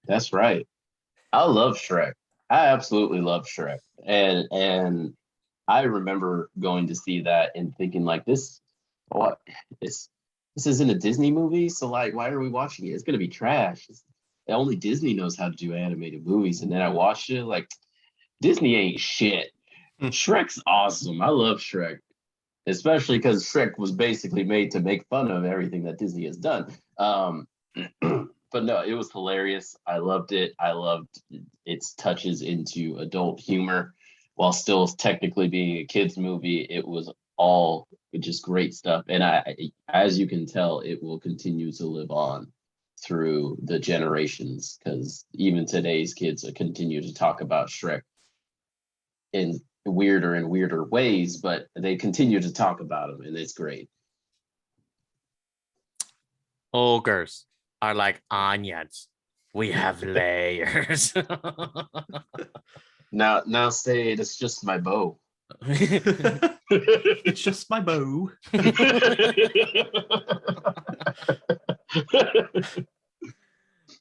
That's right. I love Shrek. I absolutely love Shrek. And I remember going to see that and thinking like this isn't a Disney movie, so like why are we watching it? It's gonna be trash. Only Disney knows how to do animated movies. And then I watched it like Disney ain't shit. Shrek's awesome. I love Shrek, especially because Shrek was basically made to make fun of everything that Disney has done. But no, it was hilarious. I loved it. I loved its touches into adult humor while still technically being a kid's movie. It was all just great stuff. And as you can tell, it will continue to live on through the generations because even today's kids continue to talk about Shrek in weirder and weirder ways, but they continue to talk about him, and it's great. Ogres are like onions. We have layers. Now say it, it's just my bow. It's just my bow.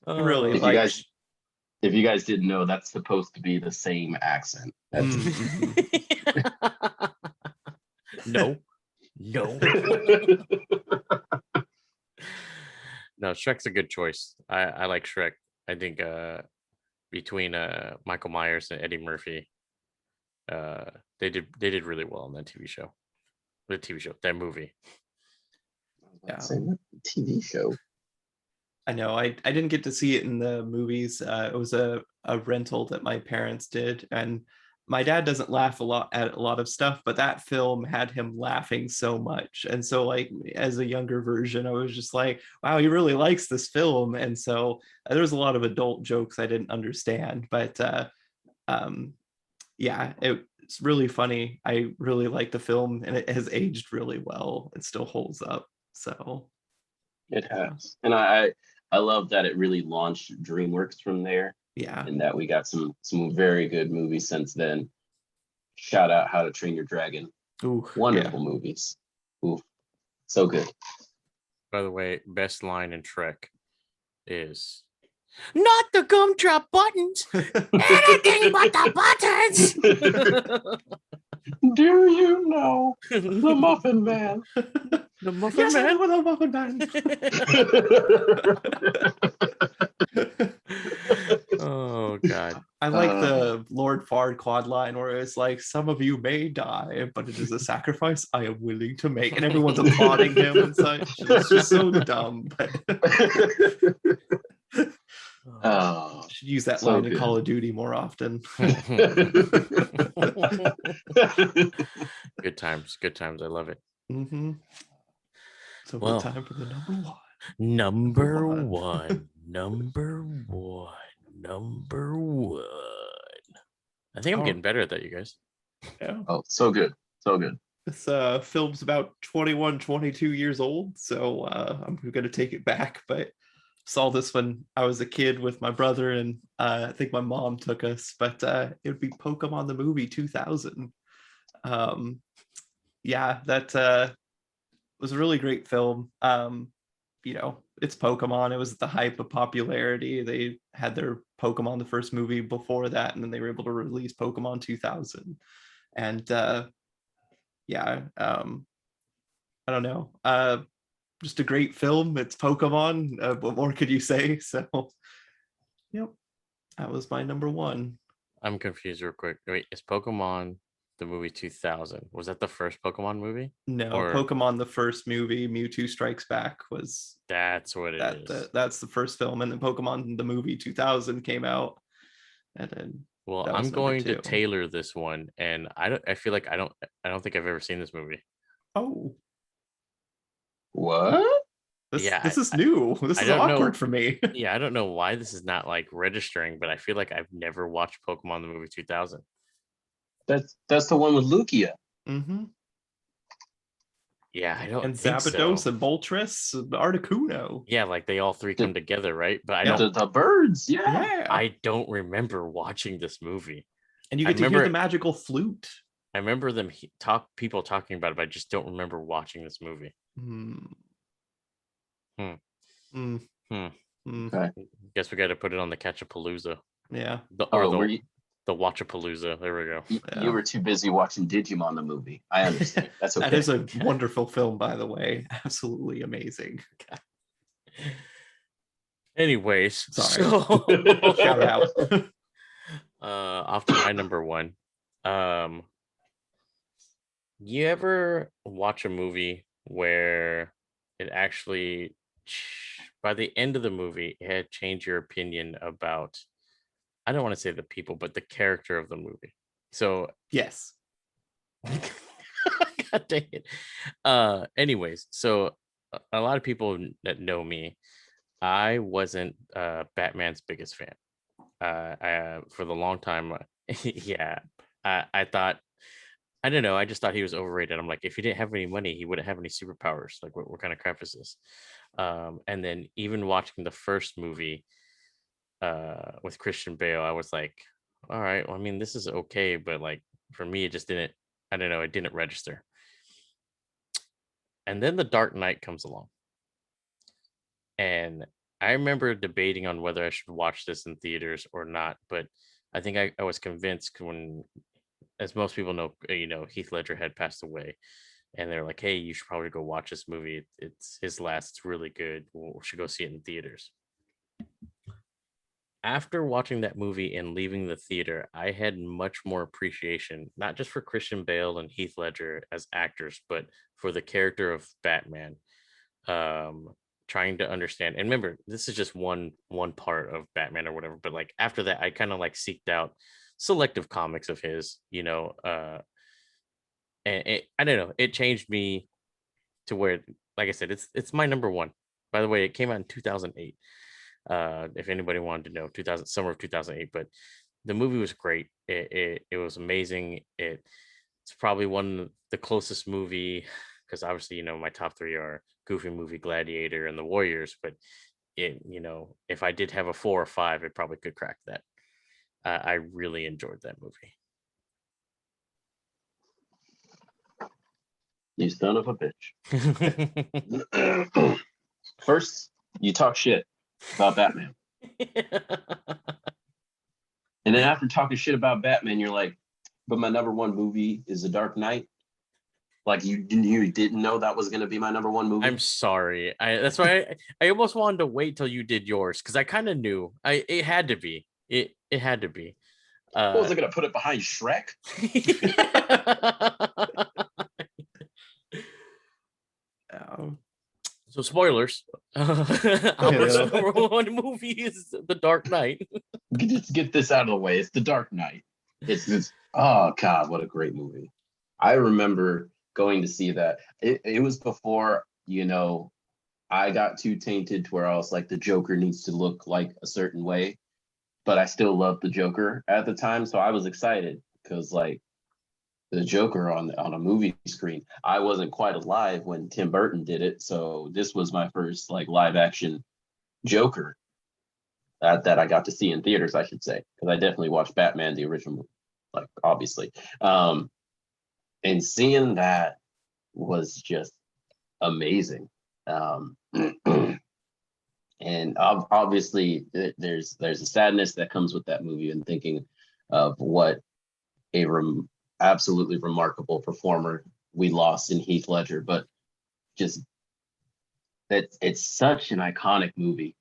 Really, if you guys didn't know, that's supposed to be the same accent. No. No, Shrek's a good choice. I like Shrek. I think between Michael Myers and Eddie Murphy, they did really well on that TV show. That movie. Yeah. TV show. I know. I didn't get to see it in the movies. It was a rental that my parents did, and my dad doesn't laugh a lot at a lot of stuff, but that film had him laughing so much. And so like as a younger version, I was just like, wow, he really likes this film. And so there was a lot of adult jokes I didn't understand, but yeah, it's really funny. I really like the film, and it has aged really well. It still holds up. So it has. And I love that it really launched DreamWorks from there. Yeah. And that we got some very good movies since then. Shout out How to Train Your Dragon. Ooh, wonderful movies. Ooh, so good. By the way, best line in Shrek is not the gumdrop buttons. Anything but the buttons. Do you know the Muffin Man? The Muffin Man with a Muffin Man. Oh God. I like the Lord Farquaad line where it's like, some of you may die, but it is a sacrifice I am willing to make. And everyone's applauding him and such. It's just so dumb. Oh, should use that so line good. in Call of Duty more often. Good times. I love it. Mm-hmm. So Well, time for the number one. Number one. I think I'm getting better at that, you guys. Yeah. Oh, so good. This film's about 21, 22 years old, so I'm going to take it back. But saw this when I was a kid with my brother, and I think my mom took us, but it would be Pokemon the movie 2000. Yeah, that was a really great film. It's Pokemon. It was at the height of popularity. They had their Pokemon the first movie before that, and then they were able to release Pokemon 2000. And I don't know. Just a great film. It's Pokemon. What more could you say? So, yep, that was my number one. I'm confused real quick. Wait, is Pokemon the movie 2000? Was that the first Pokemon movie? No, Or- Pokemon the first movie, Mewtwo Strikes Back, was That's what it is. that's the first film, and then Pokemon the movie 2000 came out, and then Well, that was I'm number going to 2. tailor this one, and I feel like I don't think I've ever seen this movie. Oh, What? this is new. This I is don't know. awkward for me. Yeah, I don't know why this is not like registering, but I feel like I've never watched Pokemon the movie 2000. That's the one with Lugia. Mm-hmm. Yeah, I don't And think Zapdos so. and Moltres and Articuno. Yeah, like they all three come together, right? But I Yeah. don't The birds, yeah. Yeah. I don't remember watching this movie. And you I get to hear remember- the magical flute. I remember people talking about it, but I just don't remember watching this movie. Hmm. Hmm. Hmm. Hmm. Hmm. Okay. Guess we got to put it on the Catchapalooza. Yeah. The Watchapalooza. There we go. You were too busy watching Digimon the movie. I understand. That's okay. That is a wonderful film, by the way. Absolutely amazing. Anyways, Sorry. so Shout out. off to my number one. You ever watch a movie where it actually, by the end of the movie, it had changed your opinion about, I don't want to say the people, but the character of the movie? So, Yes. God dang it. Anyways, so a lot of people that know me, I wasn't Batman's biggest fan. For the long time, yeah, I thought, I don't know, I just thought he was overrated. I'm like, if he didn't have any money, he wouldn't have any superpowers. Like, what kind of crap is this? And then even watching the first movie with Christian Bale, I was like, all right, well, I mean, this is okay, but like for me, it just didn't, I don't know, it didn't register. And then The Dark Knight comes along. And I remember debating on whether I should watch this in theaters or not, but I think I was convinced when, as most people know, Heath Ledger had passed away, and they're like, hey, you should probably go watch this movie. It's his last. It's really good. We should go see it in theaters. After watching that movie and leaving the theater, I had much more appreciation, not just for Christian Bale and Heath Ledger as actors, but for the character of Batman. Trying to understand, and remember, this is just one part of Batman or whatever, but like after that, I kind of like seeked out selective comics of his, and I don't know, it changed me to where, like I said, it's my number one. By the way, it came out in 2008. If anybody wanted to know, summer of 2008. But the movie was great. It was amazing. It's probably the closest movie, because obviously, my top three are Goofy Movie, Gladiator, and The Warriors. But if I did have a 4 or 5, it probably could crack that. I really enjoyed that movie. You son of a bitch. First, you talk shit about Batman. And then after talking shit about Batman, you're like, but my number one movie is The Dark Knight. Like you didn't know that was going to be my number one movie? I'm sorry. That's why I almost wanted to wait till you did yours, because I kind of knew. It had to be. It had to be. What was I going to put it behind Shrek? So spoilers. Albert's number one movie is The Dark Knight. Let's get this out of the way. It's The Dark Knight. It's this. Oh God, what a great movie! I remember going to see that. It was before I got too tainted to where I was like, the Joker needs to look like a certain way, but I still loved the Joker at the time, so I was excited because like the Joker on a movie screen. I wasn't quite alive when Tim Burton did it, so this was my first like live action Joker that I got to see in theaters, I should say, because I definitely watched Batman the original, like obviously, and seeing that was just amazing. Um, and obviously, there's a sadness that comes with that movie, and thinking of what a absolutely remarkable performer we lost in Heath Ledger, but just that it's such an iconic movie.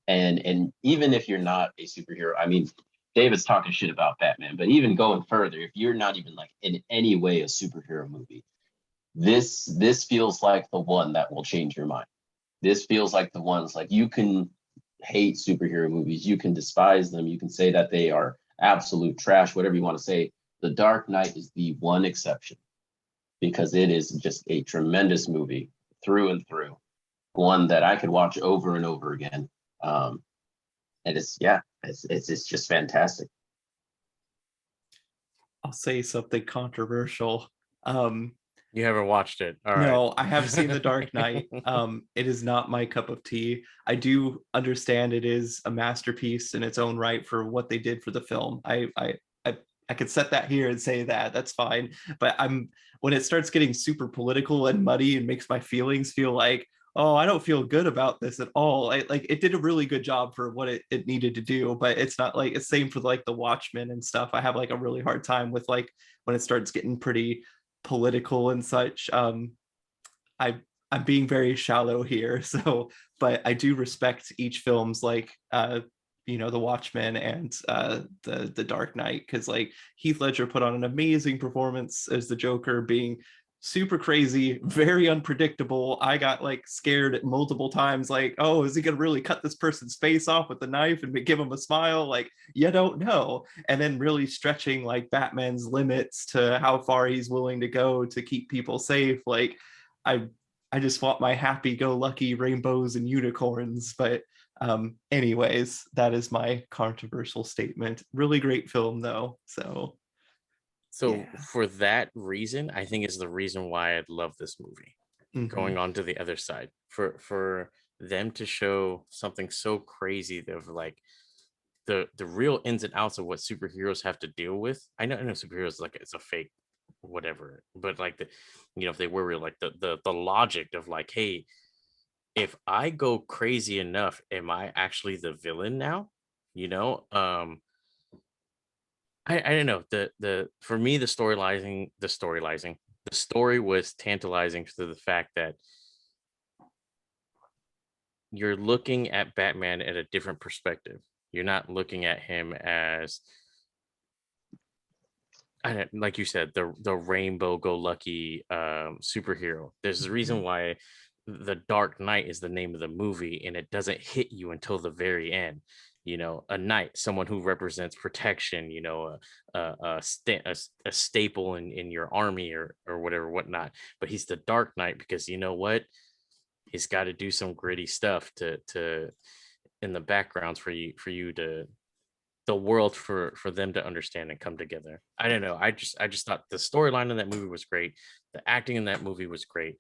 And even if you're not a superhero, I mean, David's talking shit about Batman, but even going further, if you're not even like in any way a superhero movie, this feels like the one that will change your mind. This feels like the ones, like, you can hate superhero movies, you can despise them, you can say that they are absolute trash, whatever you want to say. The Dark Knight is the one exception, because it is just a tremendous movie through and through, one that I could watch over and over again. And it's just fantastic. I'll say something controversial. You haven't watched it. All right. No, I have seen The Dark Knight. It is not my cup of tea. I do understand it is a masterpiece in its own right for what they did for the film. I could set that here and say that that's fine. But when it starts getting super political and muddy and makes my feelings feel like, oh, I don't feel good about this at all. Like, it did a really good job for what it needed to do, but it's not like it's same for like The Watchmen and stuff. I have like a really hard time with like when it starts getting pretty political and such. I'm being very shallow here, so, but I do respect each film's like The Watchmen and the Dark Knight, because like Heath Ledger put on an amazing performance as the Joker, being super crazy, very unpredictable. I got like scared multiple times, like, oh, is he gonna really cut this person's face off with a knife and give him a smile? Like, you don't know. And then really stretching like Batman's limits to how far he's willing to go to keep people safe. Like, I just want my happy-go-lucky rainbows and unicorns. But anyways, that is my controversial statement. Really great film though. So yeah. For that reason, I think is the reason why I love this movie. Mhm. Going on to the other side, for them to show something so crazy of like the real ins and outs of what superheroes have to deal with. I know superheroes, like, it's a fake whatever, but like if they were real, like the logic of like, hey, if I go crazy enough, am I actually the villain now? I don't know. The for me, the story was tantalizing to the fact that you're looking at Batman at a different perspective. You're not looking at him as, like you said, the rainbow go lucky superhero. There's a reason why The Dark Knight is the name of the movie, and it doesn't hit you until the very end. A knight, someone who represents protection, a staple in your army or whatever, whatnot. But he's the Dark Knight because you know what? He's got to do some gritty stuff to in the backgrounds for you to the world for them to understand and come together. I don't know. I just thought the storyline in that movie was great. The acting in that movie was great.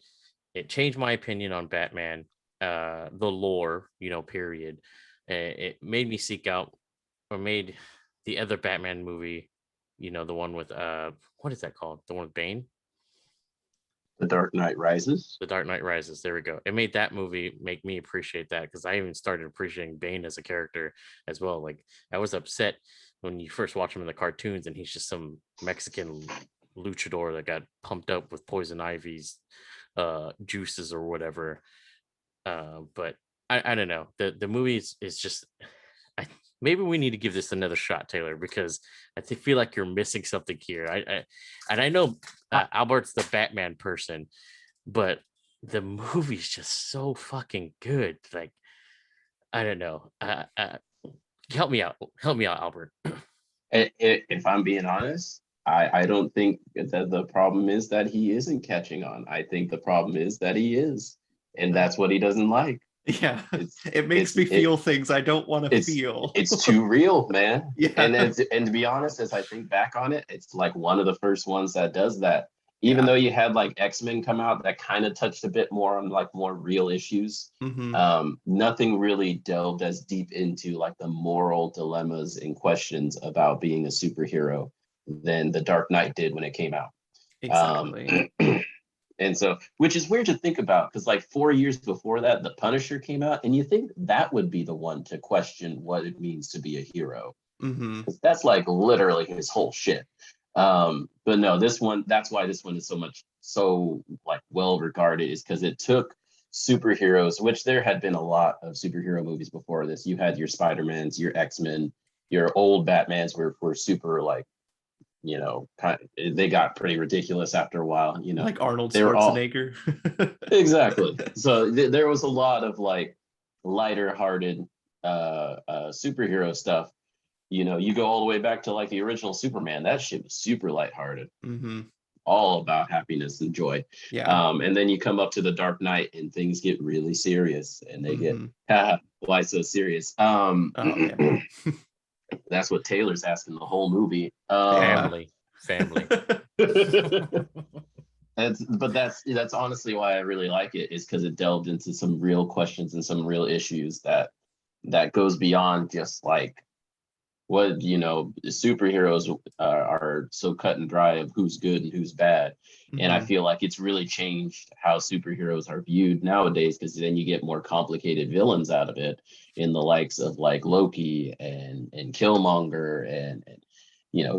It changed my opinion on Batman, the lore, period. It made me seek out, or made the other Batman movie, the one with what is that called? The one with Bane? The Dark Knight Rises. The Dark Knight Rises. There we go. It made that movie make me appreciate that, because I even started appreciating Bane as a character as well. Like, I was upset when you first watch him in the cartoons and he's just some Mexican luchador that got pumped up with poison ivy's juices or whatever. But I don't know. The movie is just, maybe we need to give this another shot, Taylor, because I feel like you're missing something here. I know Albert's the Batman person, but the movie's just so fucking good. Like, I don't know. Help me out, Albert. If I'm being honest, I don't think that the problem is that he isn't catching on. I think the problem is that he is, and that's what he doesn't like. Yeah, it makes me feel things I don't want to feel. It's too real, man. Yeah. And to be honest, as I think back on it, it's like one of the first ones that does that. Even Yeah. though you had like X-Men come out that kind of touched a bit more on like more real issues, nothing really delved as deep into like the moral dilemmas and questions about being a superhero than The Dark Knight did when it came out. Exactly. And so, which is weird to think about because like 4 years before that, The Punisher came out, and you think that would be the one to question what it means to be a hero. Because that's like literally his whole shit. But no, this one, that's why this one is so like well regarded, is because it took superheroes, which there had been a lot of superhero movies before this. You had your Spider-Mans, your X-Men, your old Batmans were super like, they got pretty ridiculous after a while, Like Arnold they were all Schwarzenegger. exactly. So there was a lot of like lighter hearted superhero stuff. You go all the way back to like the original Superman. That shit was super lighthearted, all about happiness and joy. Yeah. And then you come up to the Dark Knight and things get really serious, and they get why so serious? Oh, yeah. That's what Taylor's asking the whole movie. Family. That's honestly why I really like it, is because it delved into some real questions and some real issues that goes beyond just like what superheroes are so cut and dry of who's good and who's bad. And I feel like it's really changed how superheroes are viewed nowadays, because then you get more complicated villains out of it, in the likes of like Loki and Killmonger and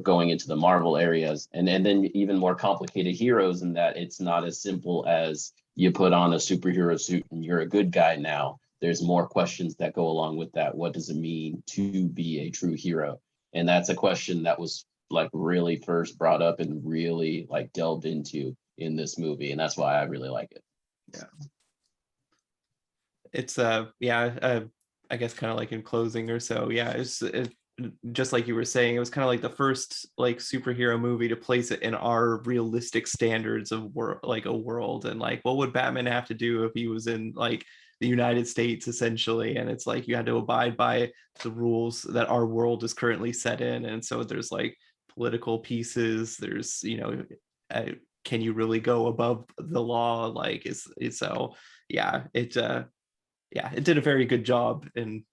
going into the Marvel areas, and then even more complicated heroes, in that it's not as simple as you put on a superhero suit and you're a good guy now. There's more questions that go along with that. What does it mean to be a true hero? And that's a question that was like really first brought up and really like delved into in this movie. And that's why I really like it. Yeah. It's I guess kind of like in closing or so. Yeah, it's just like you were saying, it was kind of like the first like superhero movie to place it in our realistic standards of like a world, and like what would Batman have to do if he was in like the United States essentially, and it's like you had to abide by the rules that our world is currently set in. And so there's like political pieces, there's can you really go above the law, like is so it did a very good job in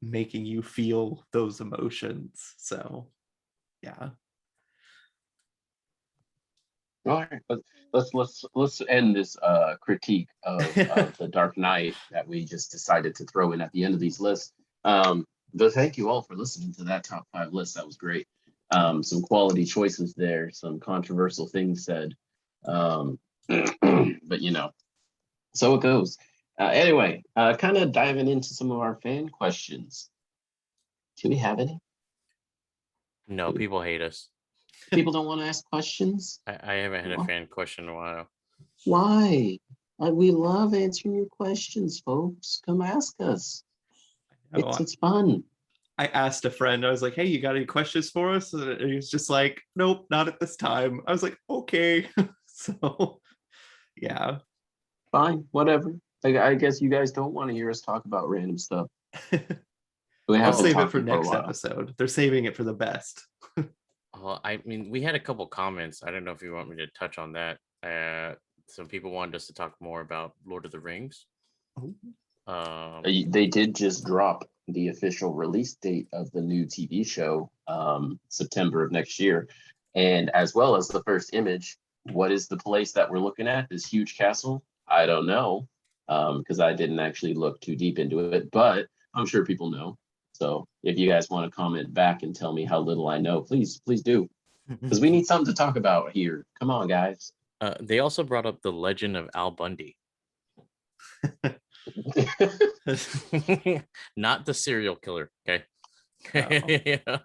making you feel those emotions. So yeah. All right, let's end this critique of the Dark Knight that we just decided to throw in at the end of these lists. But thank you all for listening to that top 5 list. That was great. Some quality choices there, some controversial things said. But so it goes. Anyway, kind of diving into some of our fan questions. Do we have any? No, people hate us. People don't want to ask questions? I haven't had a fan question in a while. Why? We love answering your questions, folks. Come ask us. It's fun. I asked a friend, I was like, hey, you got any questions for us? And he was just like, nope, not at this time. I was like, okay. So yeah. Fine, whatever. I guess you guys don't want to hear us talk about random stuff. I'll save it for next episode. They're saving it for the best. Well, I mean, we had a couple comments. I don't know if you want me to touch on that. Some people wanted us to talk more about Lord of the Rings. They did just drop the official release date of the new TV show, September of next year, and as well as the first image. What is the place that we're looking at? This huge castle? I don't know, because I didn't actually look too deep into it, but I'm sure people know. So if you guys want to comment back and tell me how little I know, please do, because we need something to talk about here. Come on, guys. They also brought up the legend of Al Bundy. Not the serial killer. Okay. Yeah.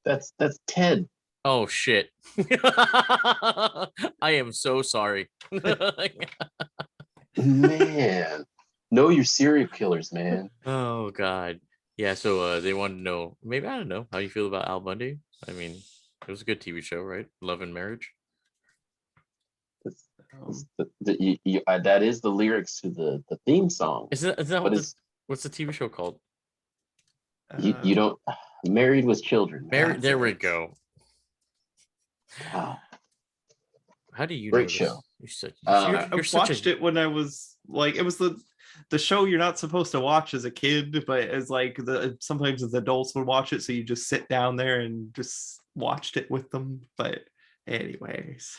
That's Ted. Oh shit. I am so sorry. Man, know your serial killers, man. Oh god. Yeah, so they wanted to know, maybe, I don't know, how you feel about Al Bundy. I mean, it was a good TV show, right? Love and Marriage. That is the lyrics to the theme song. Is that what's the TV show called? You don't. Married with Children. Married. There we go. Wow. How do you Great know this? show. You're such, I I watched it when I was like, it was the show you're not supposed to watch as a kid, but as like sometimes as adults would watch it, so you just sit down there and just watched it with them. But anyways,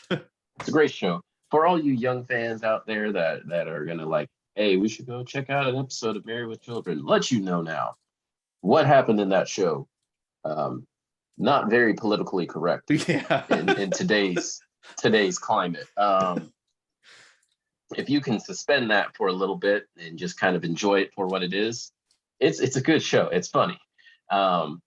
It's a great show. For all you young fans out there that are gonna like, hey, we should go check out an episode of Married with Children. Let you know now what happened in that show. Not very politically correct yeah, in today's climate. If you can suspend that for a little bit and just kind of enjoy it for what it is, it's a good show. It's funny. But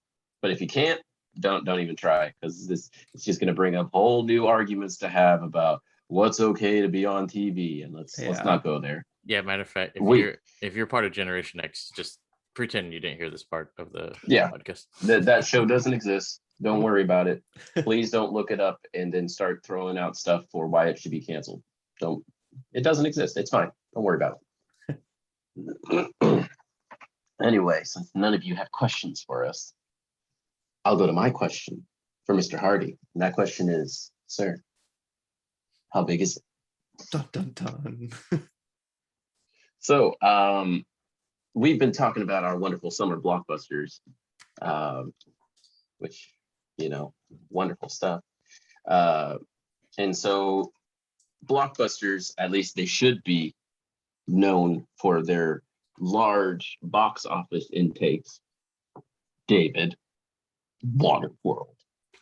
if you can't, don't even try, because it's just going to bring up whole new arguments to have about what's okay to be on TV, and let's not go there. Yeah, matter of fact, Wait. if you're part of Generation X, just pretend you didn't hear this part of the Yeah. podcast. That show doesn't exist. Don't worry about it. Please don't look it up and then start throwing out stuff for why it should be canceled. Don't. It doesn't exist. It's fine. Don't worry about it. Anyway, since none of you have questions for us, I'll go to my question for Mr. Hardy. And that question is, sir, how big is it? dun dun dun. So, we've been talking about our wonderful summer blockbusters, which, wonderful stuff. And so blockbusters, at least they should be known for their large box office intakes. David, Waterworld.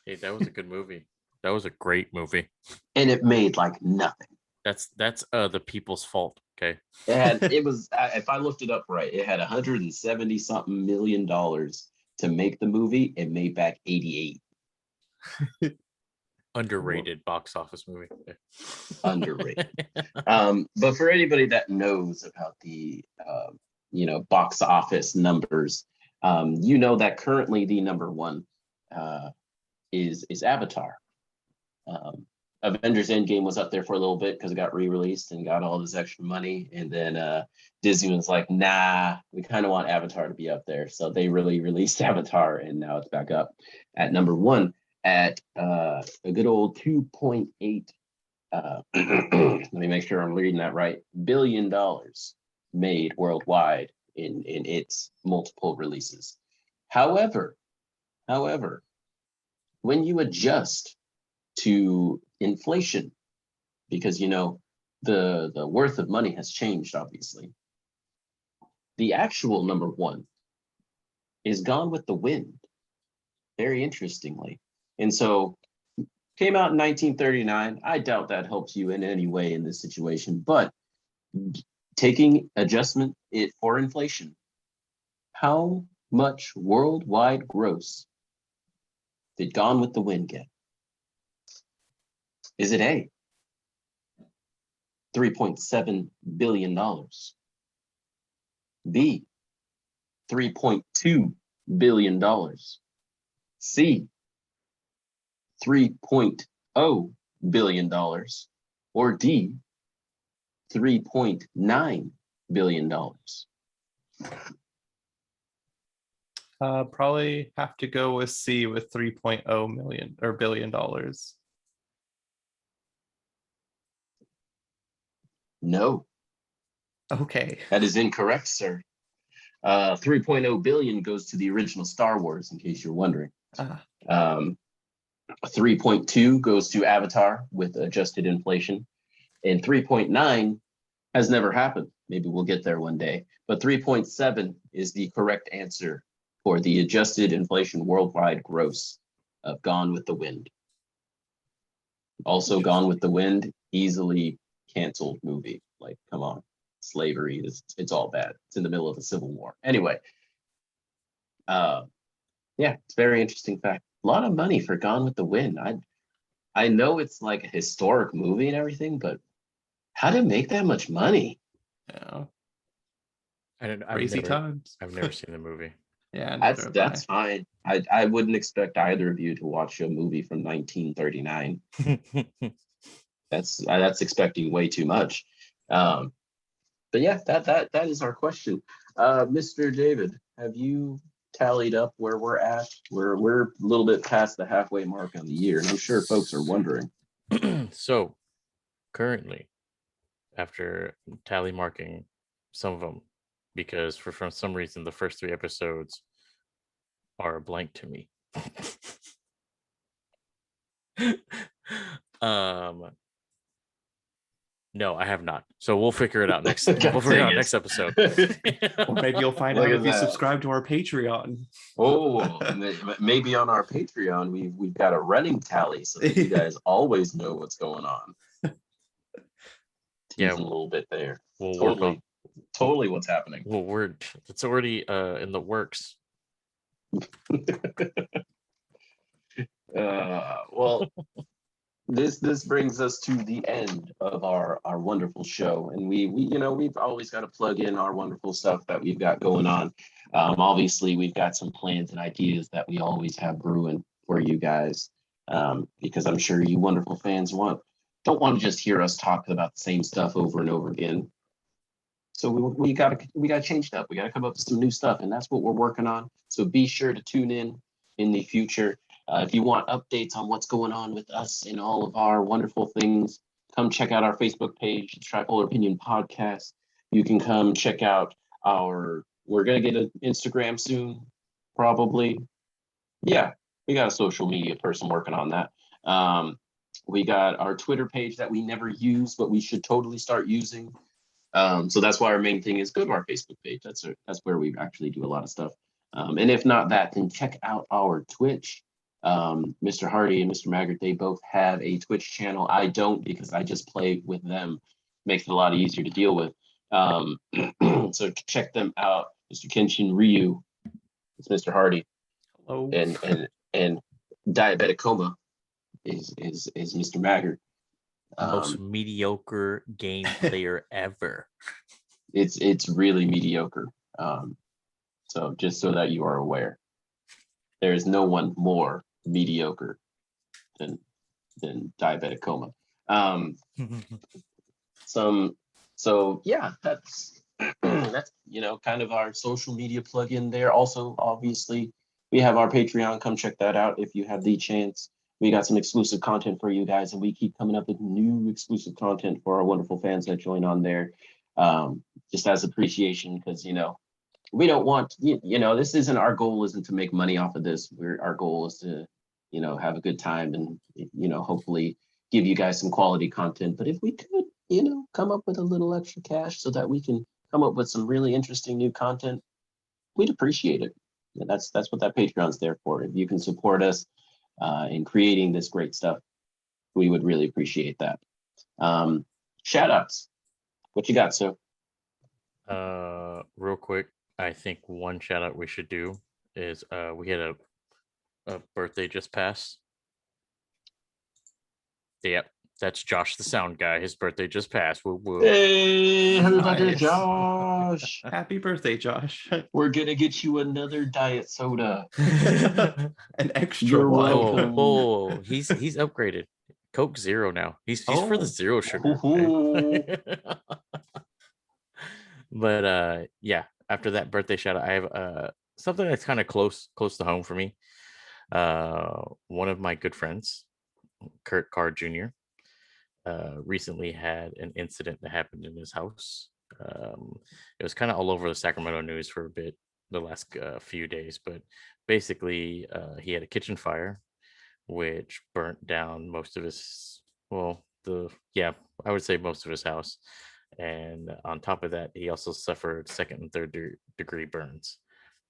Hey, that was a good movie. That was a great movie. And it made like nothing. That's the people's fault. Okay. It was, if I looked it up right, it had 170 something million dollars to make the movie. It made back 88. Underrated box office movie. Underrated. But for anybody that knows about the box office numbers, that currently the number one is Avatar. Avengers Endgame was up there for a little bit because it got re-released and got all this extra money, and then Disney was like, nah, we kind of want Avatar to be up there, so they really released Avatar, and now it's back up at number one at a good old 2.8 let me make sure I'm reading that right, $1 billion made worldwide in its multiple releases. However, when you adjust to inflation, because the worth of money has changed, obviously, the actual number one is Gone with the Wind, very interestingly. And so came out in 1939. I doubt that helps you in any way in this situation, but taking adjustment for inflation, how much worldwide gross did Gone with the Wind get? Is it A, $3.7 billion, B, $3.2 billion, C, $3.0 billion, or D, $3.9 billion? Probably have to go with C with 3.0 million or billion dollars. No. Okay. That is incorrect, sir. 3.0 billion goes to the original Star Wars, in case you're wondering. 3.2 goes to Avatar with adjusted inflation, and 3.9 has never happened. Maybe we'll get there one day, but 3.7 is the correct answer for the adjusted inflation worldwide gross of Gone with the Wind. Also, Gone with the Wind, easily canceled movie. Like, come on, slavery it's all bad. It's in the middle of a civil war. Anyway, yeah, it's a very interesting fact. A lot of money for Gone with the Wind. I know it's like a historic movie and everything, but how did it make that much money? Yeah. Crazy times. I've never seen the movie. Yeah, that's fine. I wouldn't expect either of you to watch a movie from 1939. That's expecting way too much. But yeah, that is our question. Mr. David, have you tallied up where we're at? We're a little bit past the halfway mark on the year, and I'm sure folks are wondering. So currently, after tally marking some of them, because for some reason the first 3 episodes are a blank to me. um no, I have not. So we'll figure it out next. God We'll figure it dang out it. next episode. Or maybe you'll find Look out at if you that. subscribe to our Patreon. Oh, maybe on our Patreon we've got a running tally so that you guys always know what's going on. Yeah, Teasing a little bit there. we'll work on. Totally what's happening. Well, it's already in the works. Well, this brings us to the end of our wonderful show, and we we've always got to plug in our wonderful stuff that we've got going on. Obviously, we've got some plans and ideas that we always have brewing for you guys, because I'm sure you wonderful fans don't want to just hear us talk about the same stuff over and over again. So we gotta change it up. We gotta come up with some new stuff, and that's what we're working on. So be sure to tune in the future. If you want updates on what's going on with us and all of our wonderful things, come check out our Facebook page, Tripolar Opinion Podcast. You can come check out we're gonna get an Instagram soon, probably. Yeah, we got a social media person working on that. We got our Twitter page that we never use, but we should totally start using. So that's why our main thing is go to our Facebook page. That's where we actually do a lot of stuff. And if not that, then check out our Twitch. Mr. Hardy and Mr. Maggart, they both have a Twitch channel. I don't, because I just play with them. Makes it a lot easier to deal with. So check them out. Mr. Kenshin Ryu, it's Mr. Hardy. Hello. And Diabetic Coma is Mr. Maggart. Most mediocre game player ever. It's really mediocre. So just so that you are aware, there is no one more mediocre than Diabetic Coma. So yeah, that's that's kind of our social media plug-in there. Also, obviously, we have our Patreon. Come check that out if you have the chance. We got some exclusive content for you guys, and we keep coming up with new exclusive content for our wonderful fans that join on there, just as appreciation, because we don't want this isn't our goal isn't to make money off of this. Our goal is to have a good time and hopefully give you guys some quality content. But if we could come up with a little extra cash so that we can come up with some really interesting new content, we'd appreciate it. And that's what that Patreon's there for. If you can support us in creating this great stuff, we would really appreciate that. Shout outs. What you got, sir? Real quick, I think one shout out we should do is we had a birthday just passed. Yep, that's Josh the sound guy. His birthday just passed. Woo woo. Hey, happy birthday, Nice. Josh. Happy birthday, Josh. We're gonna get you another diet soda. An extra You're one. welcome. Oh, he's upgraded. Coke Zero now. He's for the Oh. zero sugar. But yeah, after that birthday shout out, I have something that's kind of close to home for me. One of my good friends, Kurt Carr Jr., recently had an incident that happened in his house. It was kind of all over the Sacramento news for a bit the last few days, but basically he had a kitchen fire which burnt down most of his I would say most of his house. And on top of that, he also suffered second and third degree burns.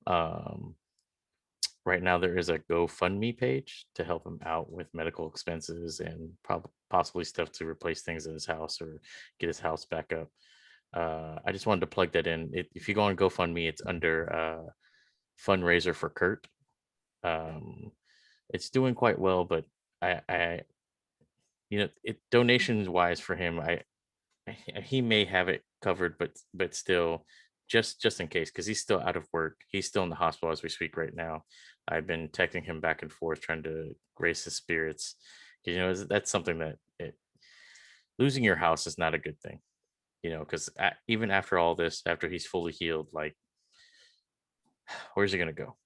Right now, there is a GoFundMe page to help him out with medical expenses and possibly stuff to replace things in his house or get his house back up. I just wanted to plug that in. If you go on GoFundMe, it's under fundraiser for Kurt. It's doing quite well, but I donations wise for him, he may have it covered, but still, just in case, because he's still out of work. He's still in the hospital as we speak right now. I've been texting him back and forth, trying to raise his spirits. That's something that losing your house is not a good thing. Because even after all this, after he's fully healed, like, where's he gonna go?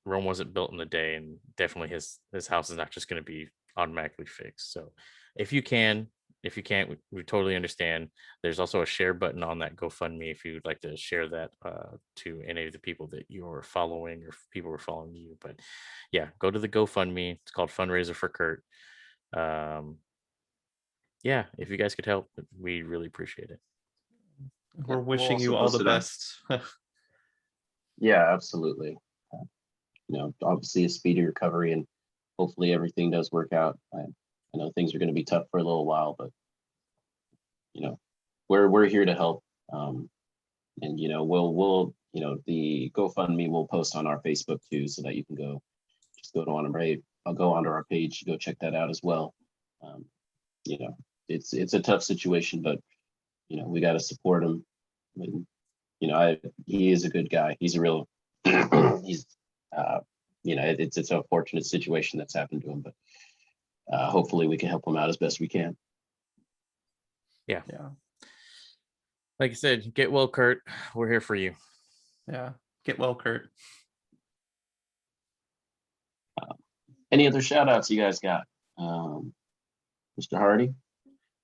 Rome wasn't built in a day, and definitely his house is not just going to be automatically fixed. So if you can. If you can't, we totally understand. There's also a share button on that GoFundMe if you'd like to share that to any of the people that you're following or if people are following you. But yeah, go to the GoFundMe. It's called Fundraiser for Kurt. Yeah, if you guys could help, we really appreciate it. We're We'll wishing also you all post the it on- best. Yeah, absolutely. Obviously a speedy recovery, and hopefully everything does work out. I know things are going to be tough for a little while, but we're here to help. And we'll the GoFundMe we'll post on our Facebook too, so that you can just go to on right. I'll go onto our page, go check that out as well. It's a tough situation, but we got to support him. And, he is a good guy. He's a real he's it's a fortunate situation that's happened to him, but hopefully we can help him out as best we can. Yeah. Yeah. Like I said, get well, Kurt. We're here for you. Yeah. Get well, Kurt. Any other shout outs you guys got? Mr. Hardy?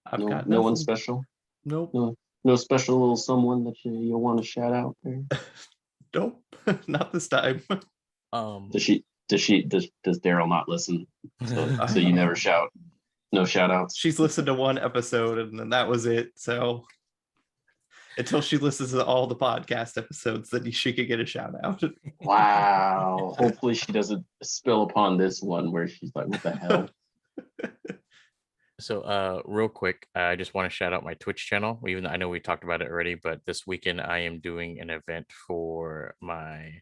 I've got no one nothing. special? Nope. No special someone that you want to shout out there? Nope. Not this time. Does Daryl not listen? So you never shout? No shout outs? She's listened to one episode and then that was it. So until she listens to all the podcast episodes, then she could get a shout out. Wow. Hopefully she doesn't spill upon this one where she's like, what the hell? So real quick, I just want to shout out my Twitch channel, even though I know we talked about it already, but this weekend I am doing an event for my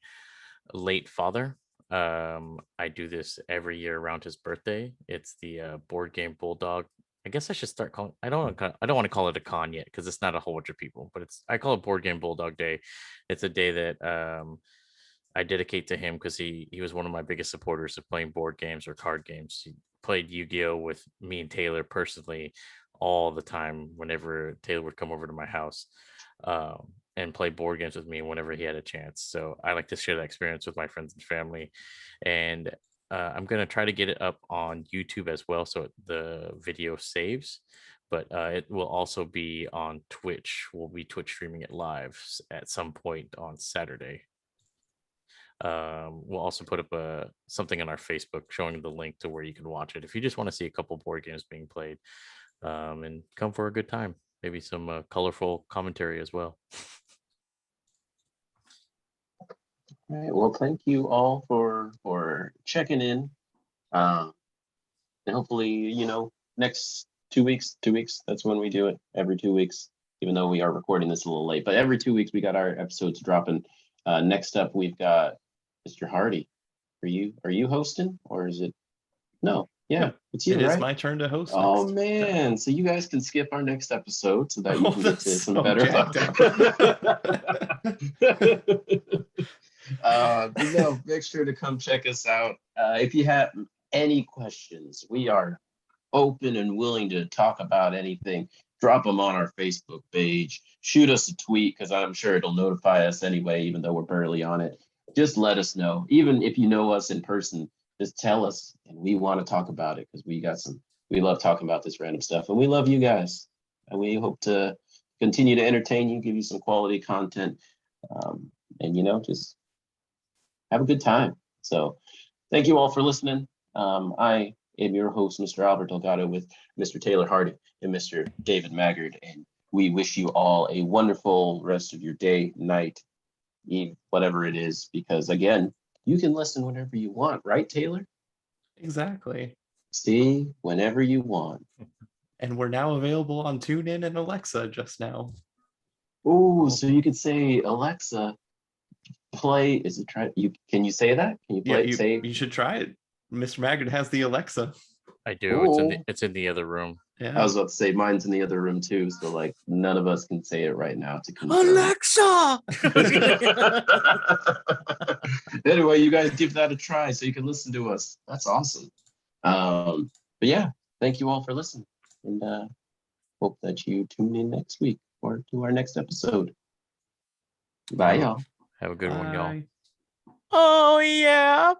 late father. I do this every year around his birthday. It's the board game Bulldog. I guess I should start calling. I don't want to call it a con yet because it's not a whole bunch of people, but I call it Board Game Bulldog Day. It's a day that I dedicate to him because he was one of my biggest supporters of playing board games or card games. He played Yu-Gi-Oh with me and Taylor personally all the time whenever Taylor would come over to my house and play board games with me whenever he had a chance. So I like to share that experience with my friends and family. And I'm going to try to get it up on YouTube as well, so the video saves, but it will also be on Twitch. We'll be Twitch streaming it live at some point on Saturday. We'll also put up something on our Facebook showing the link to where you can watch it if you just want to see a couple board games being played, and come for a good time. Maybe some colorful commentary as well. All right. Well, thank you all for checking in. And hopefully, next 2 weeks, that's when we do it, every 2 weeks, even though we are recording this a little late, but every 2 weeks we got our episodes dropping. Next up, we've got Mr. Hardy. Are you hosting or is it? No. Yeah, it's you, It right? is my turn to host. Oh next. man, so you guys can skip our next episode so that you Oh, can get to that's some so better jacked make sure to come check us out. If you have any questions, we are open and willing to talk about anything. Drop them on our Facebook page. Shoot us a tweet because I'm sure it'll notify us anyway, even though we're barely on it. Just let us know. Even if you know us in person, just tell us, and we want to talk about it because we love talking about this random stuff, and we love you guys, and we hope to continue to entertain you, give you some quality content, and just have a good time. So thank you all for listening. I am your host, Mr. Albert Delgado, with Mr. Taylor Hardy and Mr. David Maggard, and we wish you all a wonderful rest of your day, night, eve, whatever it is, because again, you can listen whenever you want, right, Taylor? Exactly. See, whenever you want. And we're now available on TuneIn and Alexa just now. Oh, so you could say, Alexa, play. Can you say that? Can you play? You should try it. Mr. Maggard has the Alexa. I do. Ooh. It's in the other room. Yeah. I was about to say mine's in the other room too, so like none of us can say it right now to confirm. Alexa. Anyway, you guys give that a try so you can listen to us. That's awesome. But yeah, thank you all for listening, and hope that you tune in next week or to our next episode. Bye, y'all. Have a good one, y'all. Bye. Oh yeah.